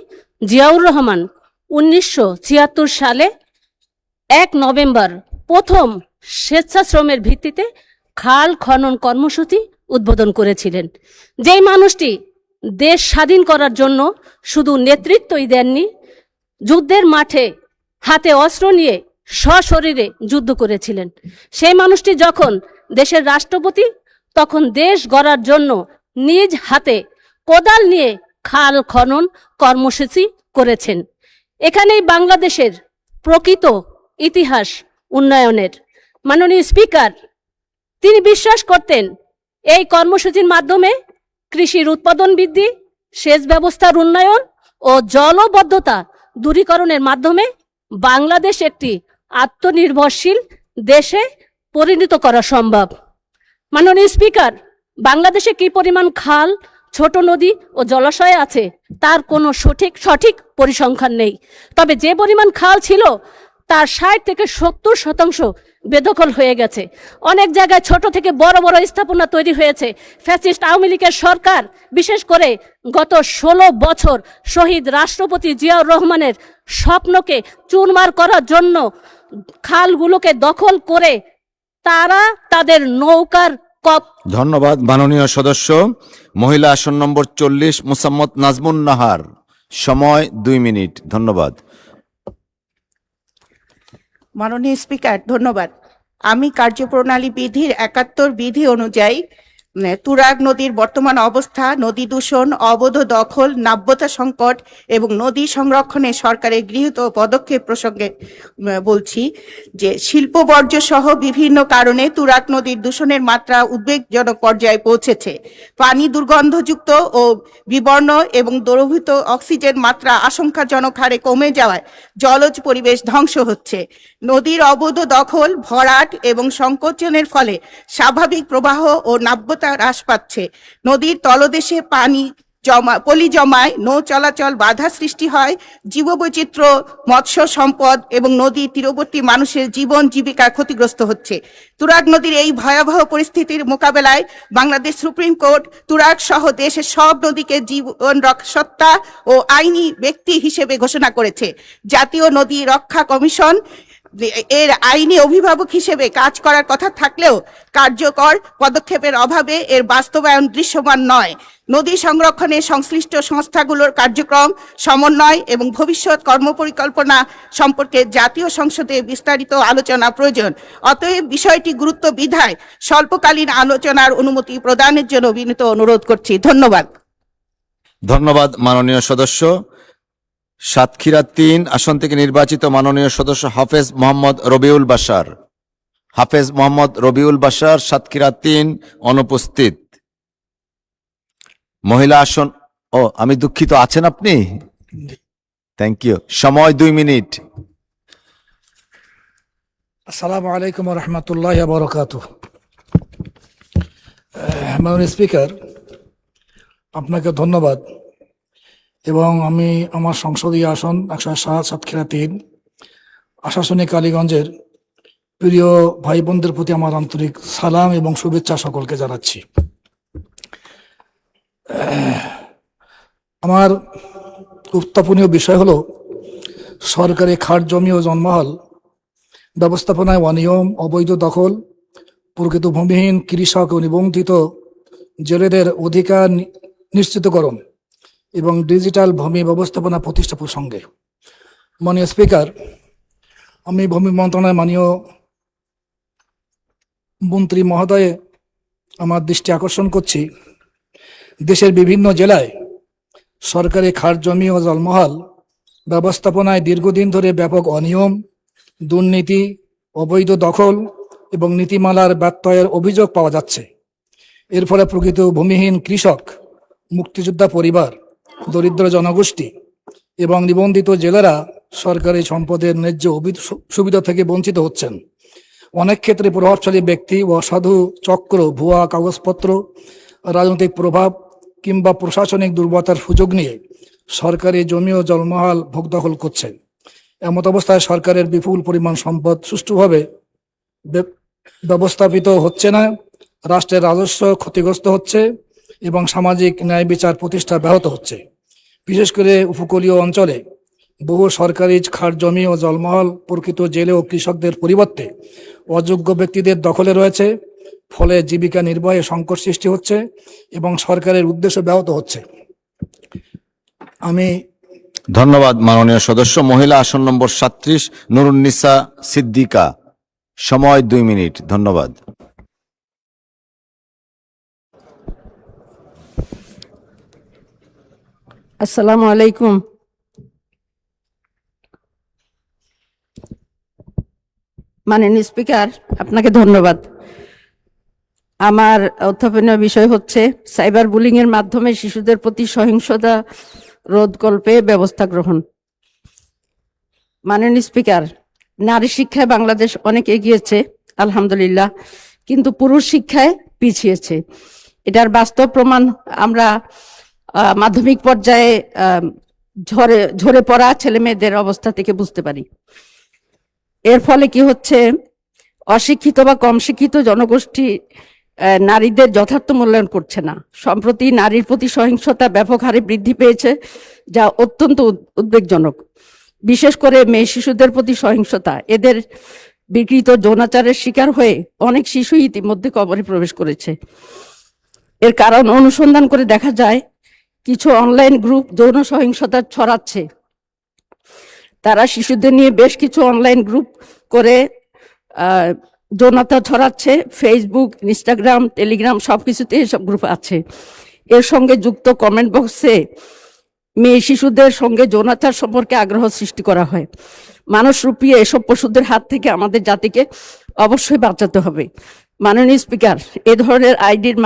জিয়াউর রহমান ১৯৭৬ সালে ১ নভেম্বর প্রথম স্বেচ্ছাশ্রমের ভিত্তিতে খাল খনন কর্মসূচি উদ্বোধন করেছিলেন। যেই মানুষটি দেশ স্বাধীন করার জন্য শুধু নেতৃত্বই দেননি, যুদ্ধের মাঠে হাতে অস্ত্র নিয়ে সশরীরে যুদ্ধ করেছিলেন। সেই মানুষটি যখন দেশের রাষ্ট্রপতি, তখন দেশ গড়ার জন্য নিজ হাতে কোদাল নিয়ে খাল খনন কর্মসূচি করেছেন। এখানেই বাংলাদেশের প্রকৃত ইতিহাস উন্নয়নের। মাননীয় স্পিকার, তিনি বিশ্বাস করতেন এই কর্মসূচির মাধ্যমে কৃষির উৎপাদন বৃদ্ধি, সেচ ব্যবস্থার উন্নয়ন ও জলবদ্ধতা দূরীকরণের মাধ্যমে বাংলাদেশ একটি আত্মনির্ভরশীল দেশে পরিণত করা সম্ভব। মাননীয় স্পিকার, বাংলাদেশে কি পরিমাণ খাল, ছোট নদী ও জলাশয় আছে তার কোনো সঠিক পরিসংখ্যান নেই। তবে যে পরিমাণ খাল ছিল তার ৬০ থেকে ৭০% বেদখল হয়ে গেছে। অনেক জায়গায় ছোট থেকে বড় বড় স্থাপনা তৈরি হয়েছে। ফ্যাসিস্ট আওয়ামী লীগের সরকার, বিশেষ করে গত ১৬ বছর শহীদ রাষ্ট্রপতি জিয়াউর রহমানের স্বপ্নকে চুরমার করার জন্য খালগুলোকে দখল করে তারা তাদের নৌকার ধন্যবাদ মাননীয় সদস্য। মহিলা আসন নম্বর ৪০ মুসাম্মদ নাজমুন নাহার। সময় ২ মিনিট। ধন্যবাদ। মাননীয় স্পিকার, ধন্যবাদ। আমি কার্যপ্রণালী বিধির ৭১ বিধি অনুযায়ী তুরাগ নদীর বর্তমান অবস্থা, নদী দূষণ, অবৈধ দখল, নাব্যতা সংকট এবং নদী সংরক্ষণে সরকারের গৃহীত পদক্ষেপ প্রসঙ্গে বলছি যে শিল্প বর্জ্য সহ বিভিন্ন কারণে তুরাগ নদীর দূষণের মাত্রা উদ্বেগজনক পর্যায়ে পৌঁছেছে। পানি দুর্গন্ধযুক্ত ও বিবর্ণ এবং দ্রবীভূত অক্সিজেন মাত্রা আশঙ্কাজনক হারে কমে যাওয়ায় জলজ পরিবেশ ধ্বংস হচ্ছে। নদীর অবৈধ দখল, ভরাট এবং সংকোচনের ফলে স্বাভাবিক প্রবাহ ও নাব্যতা হ্রাস পাচ্ছে। নদীর তলদেশে পলি জমায়, নৌ চলাচল বাধা সৃষ্টি হয়, জীববৈচিত্র্য, মৎস্য সম্পদ এবং নদীর তীরবর্তী মানুষের জীবন জীবিকা ক্ষতিগ্রস্ত হচ্ছে। তুরাগ নদীর এই ভয়াবহ পরিস্থিতির মোকাবেলায় বাংলাদেশ সুপ্রিম কোর্ট তুরাগ সহ দেশের সব নদীকে জীবন সত্তা ও আইনি ব্যক্তি হিসেবে ঘোষণা করেছে। জাতীয় নদী রক্ষা কমিশন এর আইনি অভিভাবক হিসেবে কাজ করার কথা থাকলেও কার্যকর পদক্ষেপের অভাবে এর বাস্তবায়ন দৃশ্যমান নয়। নদী সংরক্ষণে সংশ্লিষ্ট সংস্থাগুলোর কার্যক্রম, সমন্বয় এবং ভবিষ্যৎ কর্মপরিকল্পনা সম্পর্কে জাতীয় সংসদে বিস্তারিত আলোচনা প্রয়োজন। অতএব বিষয়টি গুরুত্ব বিধায় স্বল্পকালীন আলোচনার অনুমতি প্রদানের জন্য বিনীত অনুরোধ করছি। ধন্যবাদ। ধন্যবাদ মাননীয় সদস্য। সাতক্ষীরা ৩ আসন থেকে নির্বাচিত মাননীয় সদস্য হাফেজ মোহাম্মদ রবিউল বাশার। হাফেজ মোহাম্মদ রবিউল বাশার, সাতক্ষীরা ৩, অনুপস্থিত। মহিলা আসন, আমি দুঃখিত, আছেন আপনি? Thank you. সময় ২ মিনিট। আসসালামু আলাইকুম ওয়া রাহমাতুল্লাহি ওয়া বারাকাতুহু। মাননীয় স্পিকার, আপনাকে ধন্যবাদ। এবং আমি আমার সংসদীয় আসন 107 সাতক্ষীরা 3 আশাশুনি কালীগঞ্জের প্রিয় ভাই বোনদের প্রতি আমার আন্তরিক সালাম এবং শুভেচ্ছা সকলকে জানাচ্ছি। আমার উত্থাপনীয় বিষয় হলো সরকারি খাস জমি ও জন্মহল ব্যবস্থাপনায় অনিয়ম, অবৈধ দখল, প্রকৃত ভূমিহীন কৃষক ও নিবন্ধিত জেলেদের অধিকার নিশ্চিতকরণ এবং ডিজিটাল ভূমি ব্যবস্থাপনা প্রতিষ্ঠা প্রসঙ্গে। মাননীয় স্পিকার, আমি ভূমি মন্ত্রণালয় মাননীয় মন্ত্রী মহোদয়ে আমার দৃষ্টি আকর্ষণ করছি, দেশের বিভিন্ন জেলায় সরকারি খাস জমি ও জলমহল ব্যবস্থাপনায় দীর্ঘদিন ধরে ব্যাপক অনিয়ম, দুর্নীতি, অবৈধ দখল এবং নীতিমালার ব্যত্যয়ের অভিযোগ পাওয়া যাচ্ছে। এর ফলে প্রকৃত ভূমিহীন কৃষক, মুক্তিযোদ্ধা পরিবার, দরিদ্র জনগোষ্ঠী এবং নিবন্ধিত জেলেরা সরকারি সম্পদের ন্যায্য সুবিধা থেকে বঞ্চিত হচ্ছেন। অনেক ক্ষেত্রে প্রভাবশালী ব্যক্তি ও অসাধু চক্র ভুয়া কাগজপত্র, রাজনৈতিক প্রভাব কিংবা প্রশাসনিক দুর্বলতার সুযোগ নিয়ে সরকারি জমি ও জলমহল ভোগ দখল করছে। এমত অবস্থায় সরকারের বিপুল পরিমাণ সম্পদ সুষ্ঠুভাবে ব্যবস্থাপিত হচ্ছে না, রাষ্ট্রের রাজস্ব ক্ষতিগ্রস্ত হচ্ছে এবং সামাজিক ন্যায় বিচার প্রতিষ্ঠা ব্যাহত হচ্ছে। বিশেষ করে উপকূলীয় অঞ্চলে বহু সরকারি খাস জমি ও জলমহল প্রকৃত জেলে ও কৃষকদের পরিবর্তে অযোগ্য ব্যক্তিদের দখলে রয়েছে, ফলে জীবিকা নির্বাহে সংকট সৃষ্টি হচ্ছে এবং সরকারের উদ্দেশ্য ব্যাহত হচ্ছে। আমি ধন্যবাদ মাননীয় সদস্য। মহিলা আসন নম্বর 37 নুরুন্নিসা সিদ্দিকা, সময় 2 মিনিট। ধন্যবাদ। আসসালামু আলাইকুম। মাননীয় স্পিকার, আপনাকে ধন্যবাদ। আমার উত্থাপনীয় বিষয় হচ্ছে সাইবার বুলিং এর মাধ্যমে শিশুদের প্রতি সহিংসতা রোধকল্পে ব্যবস্থা গ্রহণ। মাননীয় স্পিকার, নারী শিক্ষায় বাংলাদেশ অনেক এগিয়েছে আলহামদুলিল্লাহ, কিন্তু পুরুষ শিক্ষায় পিছিয়েছে। এটার বাস্তব প্রমাণ আমরা মাধ্যমিক পর্যায়ে ঝরে পড়া ছেলে মেয়েদের অবস্থা থেকে বুঝতে পারি। এর ফলে কি হচ্ছে, অশিক্ষিত বা কম শিক্ষিত জনগোষ্ঠী নারীদের যথার্থ মূল্যায়ন করছে না। সম্প্রতি নারীর প্রতি সহিংসতা ব্যাপক হারে বৃদ্ধি পেয়েছে, যা অত্যন্ত উদ্বেগজনক। বিশেষ করে মেয়ে শিশুদের প্রতি সহিংসতা, এদের বিকৃত যৌনাচারের শিকার হয়ে অনেক শিশু ইতিমধ্যে কবরে প্রবেশ করেছে। এর কারণ অনুসন্ধান করে দেখা যায়, কিছু অনলাইন গ্রুপ যৌন সহিংসতা ছড়াচ্ছে। তারা শিশুদের নিয়ে বেশ কিছু অনলাইন গ্রুপ করে যৌনতা ছড়াচ্ছে। ফেসবুক, ইনস্টাগ্রাম, টেলিগ্রাম সবকিছুতে এসব গ্রুপ আছে। এর সঙ্গে যুক্ত কমেন্ট বক্সে মেয়ে শিশুদের সঙ্গে যৌনাচার সম্পর্কে আগ্রহ সৃষ্টি করা হয়। মানুষ রূপিয়ে এসব পশুদের হাত থেকে আমাদের জাতিকে অবশ্যই বাঁচাতে হবে। মাননীয় স্পিকার, এ ধরনের আইডির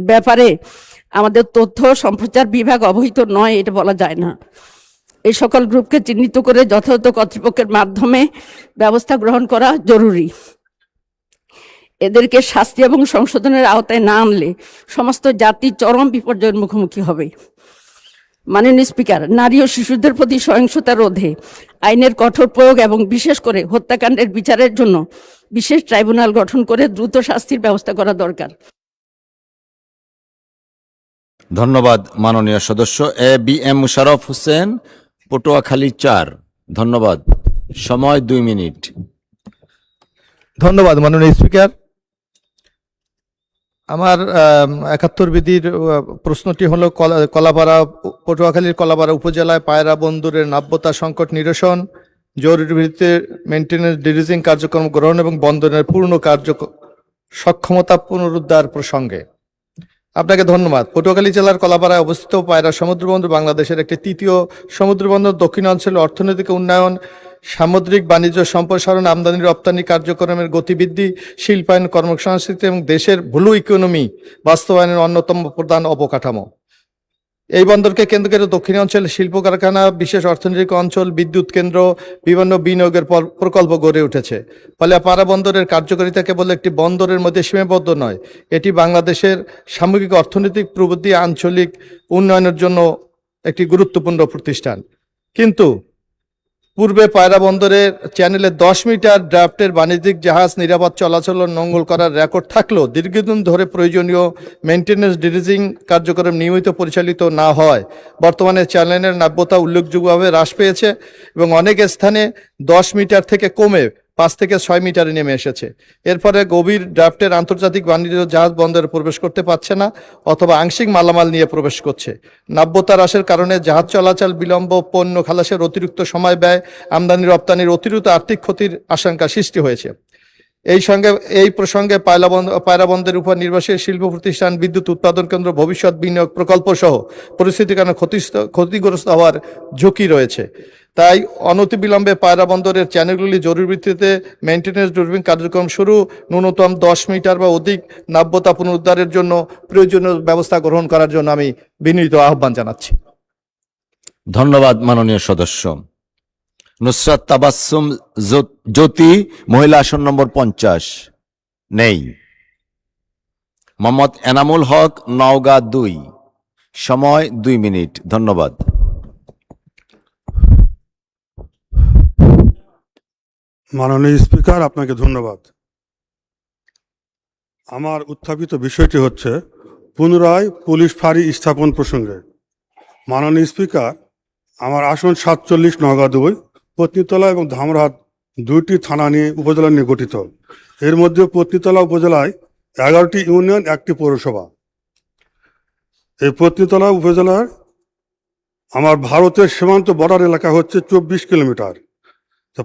ব্যাপারে আমাদের তথ্য সম্প্রচার বিভাগ অবহিত নয়, এটা বলা যায় না। এই সকল গ্রুপকে চিহ্নিত করে যথাযথ কর্তৃপক্ষের মাধ্যমে ব্যবস্থা গ্রহণ করা জরুরি। এদেরকে শাস্তি এবং সংশোধনের আওতায় না আনলে সমস্ত জাতি চরম বিপর্যয়ের মুখোমুখি হবে। মাননীয় স্পিকার, নারী ও শিশুদের প্রতি সহিংসতা রোধে আইনের কঠোর প্রয়োগ এবং বিশেষ করে হত্যাকাণ্ডের বিচারের জন্য বিশেষ ট্রাইব্যুনাল গঠন করে দ্রুত শাস্তির ব্যবস্থা করা দরকার। ধন্যবাদ মাননীয় সদস্য। বি.এম. মুশাররফ হোসেন, পটুয়াখালী 4। ধন্যবাদ। সময় 2 মিনিট। ধন্যবাদ মাননীয় স্পিকার। আমার 71 বিধির প্রশ্নটি হলো কলাপাড়া, পটুয়াখালীর কলাপাড়া উপজেলায় পায়রা বন্দরের নাব্যতা সংকট নিরসন, জরুরি ভিত্তিতে মেইনটেনেন্স ডিরিজিং কার্যক্রম গ্রহণ এবং বন্দরের পূর্ণ সক্ষমতা পুনরুদ্ধার প্রসঙ্গে। আপনাকে ধন্যবাদ। পটুয়াখালী জেলার কলাপাড়ায় অবস্থিত পায়রা সমুদ্রবন্দর বাংলাদেশের একটি তৃতীয় সমুদ্রবন্দর। দক্ষিণ অঞ্চলের অর্থনৈতিক উন্নয়ন, সামুদ্রিক বাণিজ্য সম্প্রসারণ, আমদানি রপ্তানি কার্যক্রমের গতিবৃদ্ধি, শিল্পায়ন, কর্মসংস্কৃতি এবং দেশের ব্লু ইকোনমি বাস্তবায়নের অন্যতম প্রধান অবকাঠামো। এই বন্দরকে কেন্দ্র করে দক্ষিণ অঞ্চলে শিল্প কারখানা, বিশেষ অর্থনৈতিক অঞ্চল, বিদ্যুৎ কেন্দ্র, বিভিন্ন বিনিয়োগের প্রকল্প গড়ে উঠেছে। ফলে পায়রা বন্দরের কার্যকারিতা কেবল একটি বন্দরের মধ্যে সীমাবদ্ধ নয়, এটি বাংলাদেশের সামগ্রিক অর্থনৈতিক প্রবৃদ্ধি, আঞ্চলিক উন্নয়নের জন্য একটি গুরুত্বপূর্ণ প্রতিষ্ঠান, কিন্তু পূর্বে পায়রা বন্দরের চ্যানেলে 10 মিটার ড্রাফটের বাণিজ্যিক জাহাজ নিরাপদ চলাচল ও নোঙ্গল করার রেকর্ড থাকলেও দীর্ঘদিন ধরে প্রয়োজনীয় মেইনটেনেন্স ডিরিজিং কার্যক্রম নিয়মিত পরিচালিত না হয় বর্তমানে চ্যানেলের নাব্যতা উল্লেখযোগ্যভাবে হ্রাস পেয়েছে এবং অনেক স্থানে 10 মিটার থেকে কমে 5 থেকে 6 মিটারে নেমে এসেছে। এর ফলে গভীর ড্রাফটের আন্তর্জাতিক বাণিজ্য জাহাজ বন্দরে প্রবেশ করতে পারছে না অথবা আংশিক মালামাল নিয়ে প্রবেশ করছে। নাব্যতা হ্রাসের কারণে জাহাজ চলাচল বিলম্ব, পণ্য খালাসের অতিরিক্ত সময় ব্যয়, আমদানি রপ্তানির অতিরিক্ত আর্থিক ক্ষতির আশঙ্কা সৃষ্টি হয়েছে। এই প্রসঙ্গে পায়রা বন্দরের উপর নির্ভরশীল শিল্প প্রতিষ্ঠান, বিদ্যুৎ উৎপাদন কেন্দ্র, ভবিষ্যৎ বিনিয়োগ প্রকল্প সহ পরিস্থিতির কারণে ক্ষতিগ্রস্ত হওয়ার ঝুঁকি রয়েছে। তাই অনতিবিলম্বে পায়রা বন্দরের চ্যানেলগুলি জরুরি ভিত্তিতে মেইনটেনেন্স ড্রাইভিং কার্যক্রম শুরু, ন্যূনতম 10 মিটার বা অধিক নাব্যতা পুনরুদ্ধারের জন্য প্রয়োজনীয় ব্যবস্থা গ্রহণ করার জন্য আমি বিনীত আহ্বান জানাচ্ছি। ধন্যবাদ মাননীয় সদস্য। নুসরাত তাবাসসুম জ্যোতি, মহিলা আসন নম্বর 50, নেই। মোহাম্মদ এনামুল হক, নওগাঁ 2, সময় 2 মিনিট। ধন্যবাদ। মাননীয় স্পিকার, আপনাকে ধন্যবাদ। আমার উত্থাপিত বিষয়টি হচ্ছে পুনরায় পুলিশ ফাঁড়ি স্থাপন প্রসঙ্গে। মাননীয় স্পিকার, আমার আসন 47 নওগাঁ 2, পত্নীতলা এবং ধামরাহাট 2টি থানা নিয়ে উপজেলা নিয়ে গঠিত। এর মধ্যে পত্নীতলা উপজেলায় 11টি ইউনিয়ন, 1টি পৌরসভা। এই পত্নীতলা উপজেলার আমার ভারতের সীমান্ত বর্ডার এলাকা হচ্ছে 24 কিলোমিটার।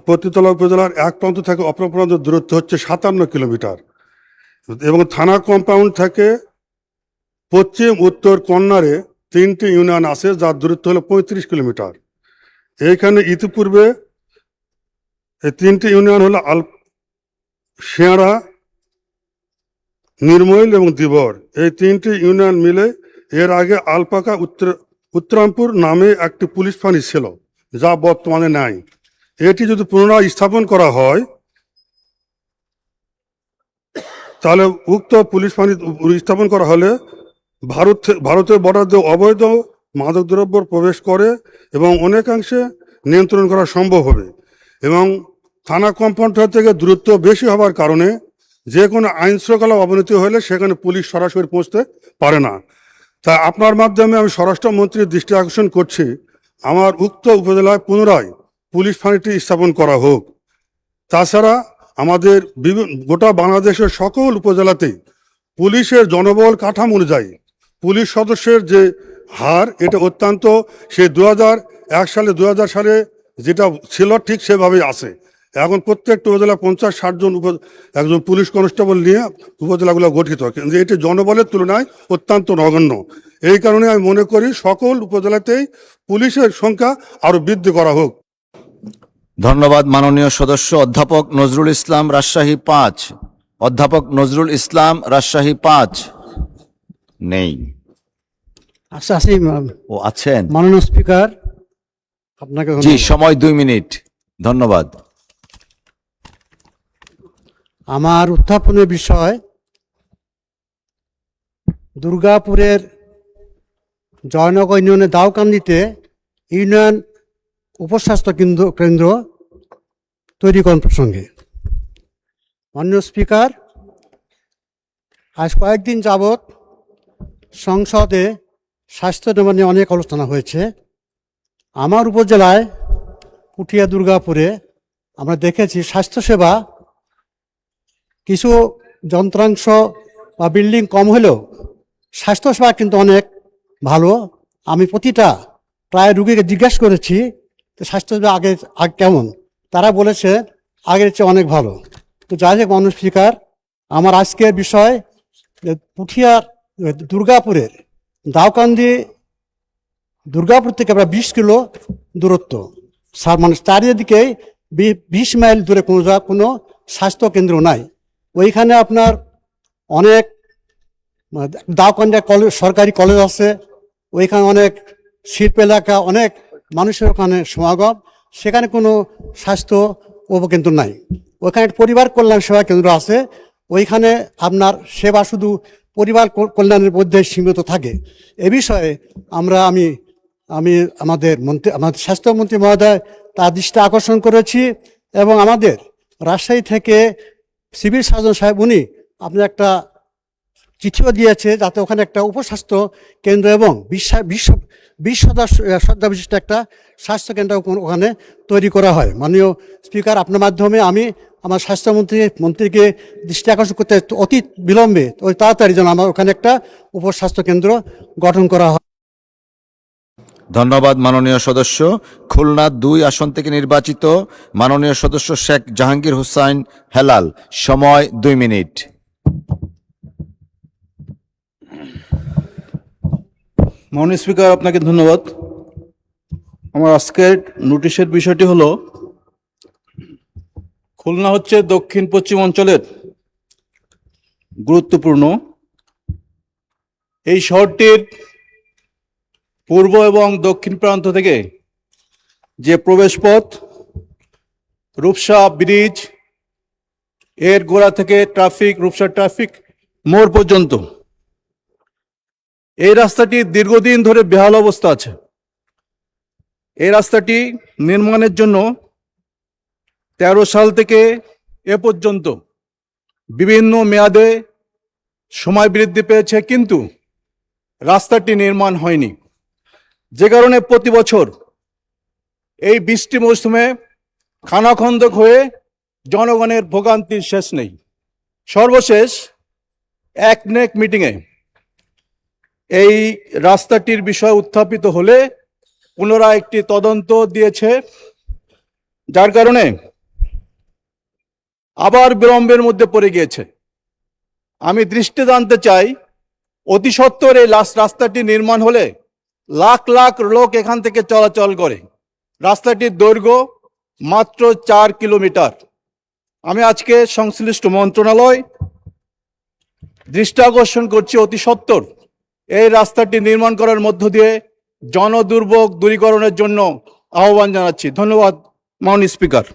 পত্নীতলা উপজেলার এক প্রান্ত থেকে অপর প্রান্ত দূরত্ব হচ্ছে 57 কিলোমিটার এবং থানা কম্পাউন্ড থেকে পশ্চিম উত্তর কর্নারে 3টি ইউনিয়ন আছে, যার দূরত্ব হলো 35 কিলোমিটার। এইখানে ইতিপূর্বে এই 3টি ইউনিয়ন হলো শেয়ারা, নির্মইল এবং দিবর। এই 3টি ইউনিয়ন মিলে এর আগে আলপাকা উত্তরামপুর নামে একটি পুলিশ ফাঁড়ি ছিল, যা বর্তমানে নাই। এটি যদি পুনরায় স্থাপন করা হয় তাহলে উক্ত পুলিশ ফাঁড়ি স্থাপন করা হলে ভারতের বর্ডার দিয়ে অবৈধ মাদকদ্রব্য প্রবেশ করে এবং অনেকাংশে নিয়ন্ত্রণ করা সম্ভব হবে এবং থানা কম্পাউন্ড থেকে দূরত্ব বেশি হওয়ার কারণে যে কোনো আইন শৃঙ্খলা অবনতি হলে সেখানে পুলিশ সরাসরি পৌঁছতে পারে না। তাই আপনার মাধ্যমে আমি স্বরাষ্ট্রমন্ত্রীর দৃষ্টি আকর্ষণ করছি, আমার উক্ত উপজেলায় পুনরায় পুলিশ ফাঁড়িটি স্থাপন করা হোক। তাছাড়া আমাদের গোটা বাংলাদেশের সকল উপজেলাতেই পুলিশের জনবল কাঠামো অনুযায়ী পুলিশ সদস্যের যে হার, এটা অত্যন্ত সেই 2001 সালে 2000 সালে যেটা ছিল ঠিক সেভাবেই আছে। এখন প্রত্যেকটা উপজেলা 50-60 জন একজন পুলিশ কনস্টেবল নিয়ে উপজেলাগুলো গঠিত, কিন্তু এটি জনবলের তুলনায় অত্যন্ত নগণ্য। এই কারণে আমি মনে করি সকল উপজেলাতেই পুলিশের সংখ্যা আরো বৃদ্ধি করা হোক। ধন্যবাদ মাননীয় সদস্য। অধ্যাপক নজরুল ইসলাম, রাজশাহী 5, অধ্যাপক নজরুল ইসলাম, রাজশাহী 5, নেই। আচ্ছা, ও আছেন। মাননীয় স্পিকার, আপনাকে জি, সময় 2 মিনিট। ধন্যবাদ। আমার উত্থাপনের বিষয় দুর্গাপুরের জয়নগর ইউনিয়নের দাউকান্দিতে ইউনিয়ন উপস্বাস্থ্য কেন্দ্র তৈরিকরণ প্রসঙ্গে। মাননীয় স্পিকার, আজ কয়েকদিন যাবৎ সংসদে স্বাস্থ্য নিয়ে অনেক আলোচনা হয়েছে। আমার উপজেলায় পুঠিয়া দুর্গাপুরে আমরা দেখেছি স্বাস্থ্যসেবা কিছু যন্ত্রাংশ বা বিল্ডিং কম হলেও স্বাস্থ্যসেবা কিন্তু অনেক ভালো। আমি প্রতিটা প্রায় রুগীকে জিজ্ঞাসা করেছি স্বাস্থ্যসেবা আগে কেমন, তারা বলেছে আগের চেয়ে অনেক ভালো। তো যাই হোক মাননীয় স্পিকার, আমার আজকের বিষয় পুঠিয়ার দুর্গাপুরের দাউকান্দি দুর্গাপুর থেকে প্রায় 20 কিলো দূরত্ব, মানে চারিদিকে 20 মাইল দূরে কোনো স্বাস্থ্য কেন্দ্র নাই। ওইখানে আপনার অনেক দাউকান্দি কলেজ, সরকারি কলেজ আছে, ওইখানে অনেক শিল্প এলাকা, অনেক মানুষের ওখানে সমাগম, সেখানে কোনো স্বাস্থ্য উপকেন্দ্র নাই। ওইখানে পরিবার কল্যাণ সেবা কেন্দ্র আছে, ওইখানে আপনার সেবা শুধু পরিবার কল্যাণের মধ্যে সীমিত থাকে। এ বিষয়ে আমি আমি আমাদের স্বাস্থ্যমন্ত্রী মহোদয় তার দৃষ্টি আকর্ষণ করেছি, এবং আমাদের রাজশাহী থেকে সিভিল সার্জন সাহেব উনি আপনার একটা চিঠিও দিয়েছে যাতে ওখানে একটা উপস্বাস্থ্য কেন্দ্র এবং 20 শয্যা বিশিষ্ট একটা স্বাস্থ্য কেন্দ্র ওখানে তৈরি করা হয়। মাননীয় স্পিকার, আপনার মাধ্যমে আমি আমার মন্ত্রীকে দৃষ্টি আকর্ষণ করতে অতি বিলম্বে তাড়াতাড়ি যেন আমার ওখানে একটা উপস্বাস্থ্য কেন্দ্র গঠন করা হয়। ধন্যবাদ মাননীয় সদস্য। খুলনা 2 আসন থেকে নির্বাচিত মাননীয় সদস্য শেখ জাহাঙ্গীর হোসাইন হেলাল, সময় 2 মিনিট। মাননীয় স্পিকার, আপনাকে ধন্যবাদ। আমার আজকের নোটিশের বিষয়টি হলো, খুলনা হচ্ছে দক্ষিণ পশ্চিম অঞ্চলের গুরুত্বপূর্ণ। এই শহরটির পূর্ব এবং দক্ষিণ প্রান্ত থেকে যে প্রবেশপথ রূপসা ব্রিজ এর গোড়া থেকে রূপসা ট্রাফিক মোড় পর্যন্ত এই রাস্তাটি দীর্ঘদিন ধরে বেহাল অবস্থা আছে। এই রাস্তাটি নির্মাণের জন্য 13 সাল থেকে এ পর্যন্ত বিভিন্ন মেয়াদে সময় বৃদ্ধি পেয়েছে, কিন্তু রাস্তাটি নির্মাণ হয়নি, যে কারণে প্রতি বছর এই বৃষ্টি মৌসুমে খানাখন্দক হয়ে জনগণের ভোগান্তির শেষ নেই। সর্বশেষ একনেক মিটিংয়ে এই রাস্তাটির বিষয় উত্থাপিত হলে পুনরায় একটি তদন্ত দিয়েছে, যার কারণে আবার বিলম্বের মধ্যে পড়ে গিয়েছে। আমি দৃষ্টি টানতে চাই, অতি সত্বর এই রাস্তাটি নির্মাণ হলে লাখ লাখ লোক এখান থেকে চলাচল করে। রাস্তাটির দৈর্ঘ্য মাত্র 4 কিলোমিটার। আমি আজকে সংশ্লিষ্ট মন্ত্রণালয় দৃষ্টি আকর্ষণ করছি, অতি সত্বর এই রাস্তাটি নির্মাণ করার মধ্য দিয়ে জনদুর্ভোগ দূরীকরণের জন্য আহ্বান জানাচ্ছি। ধন্যবাদ মাননীয় স্পিকার।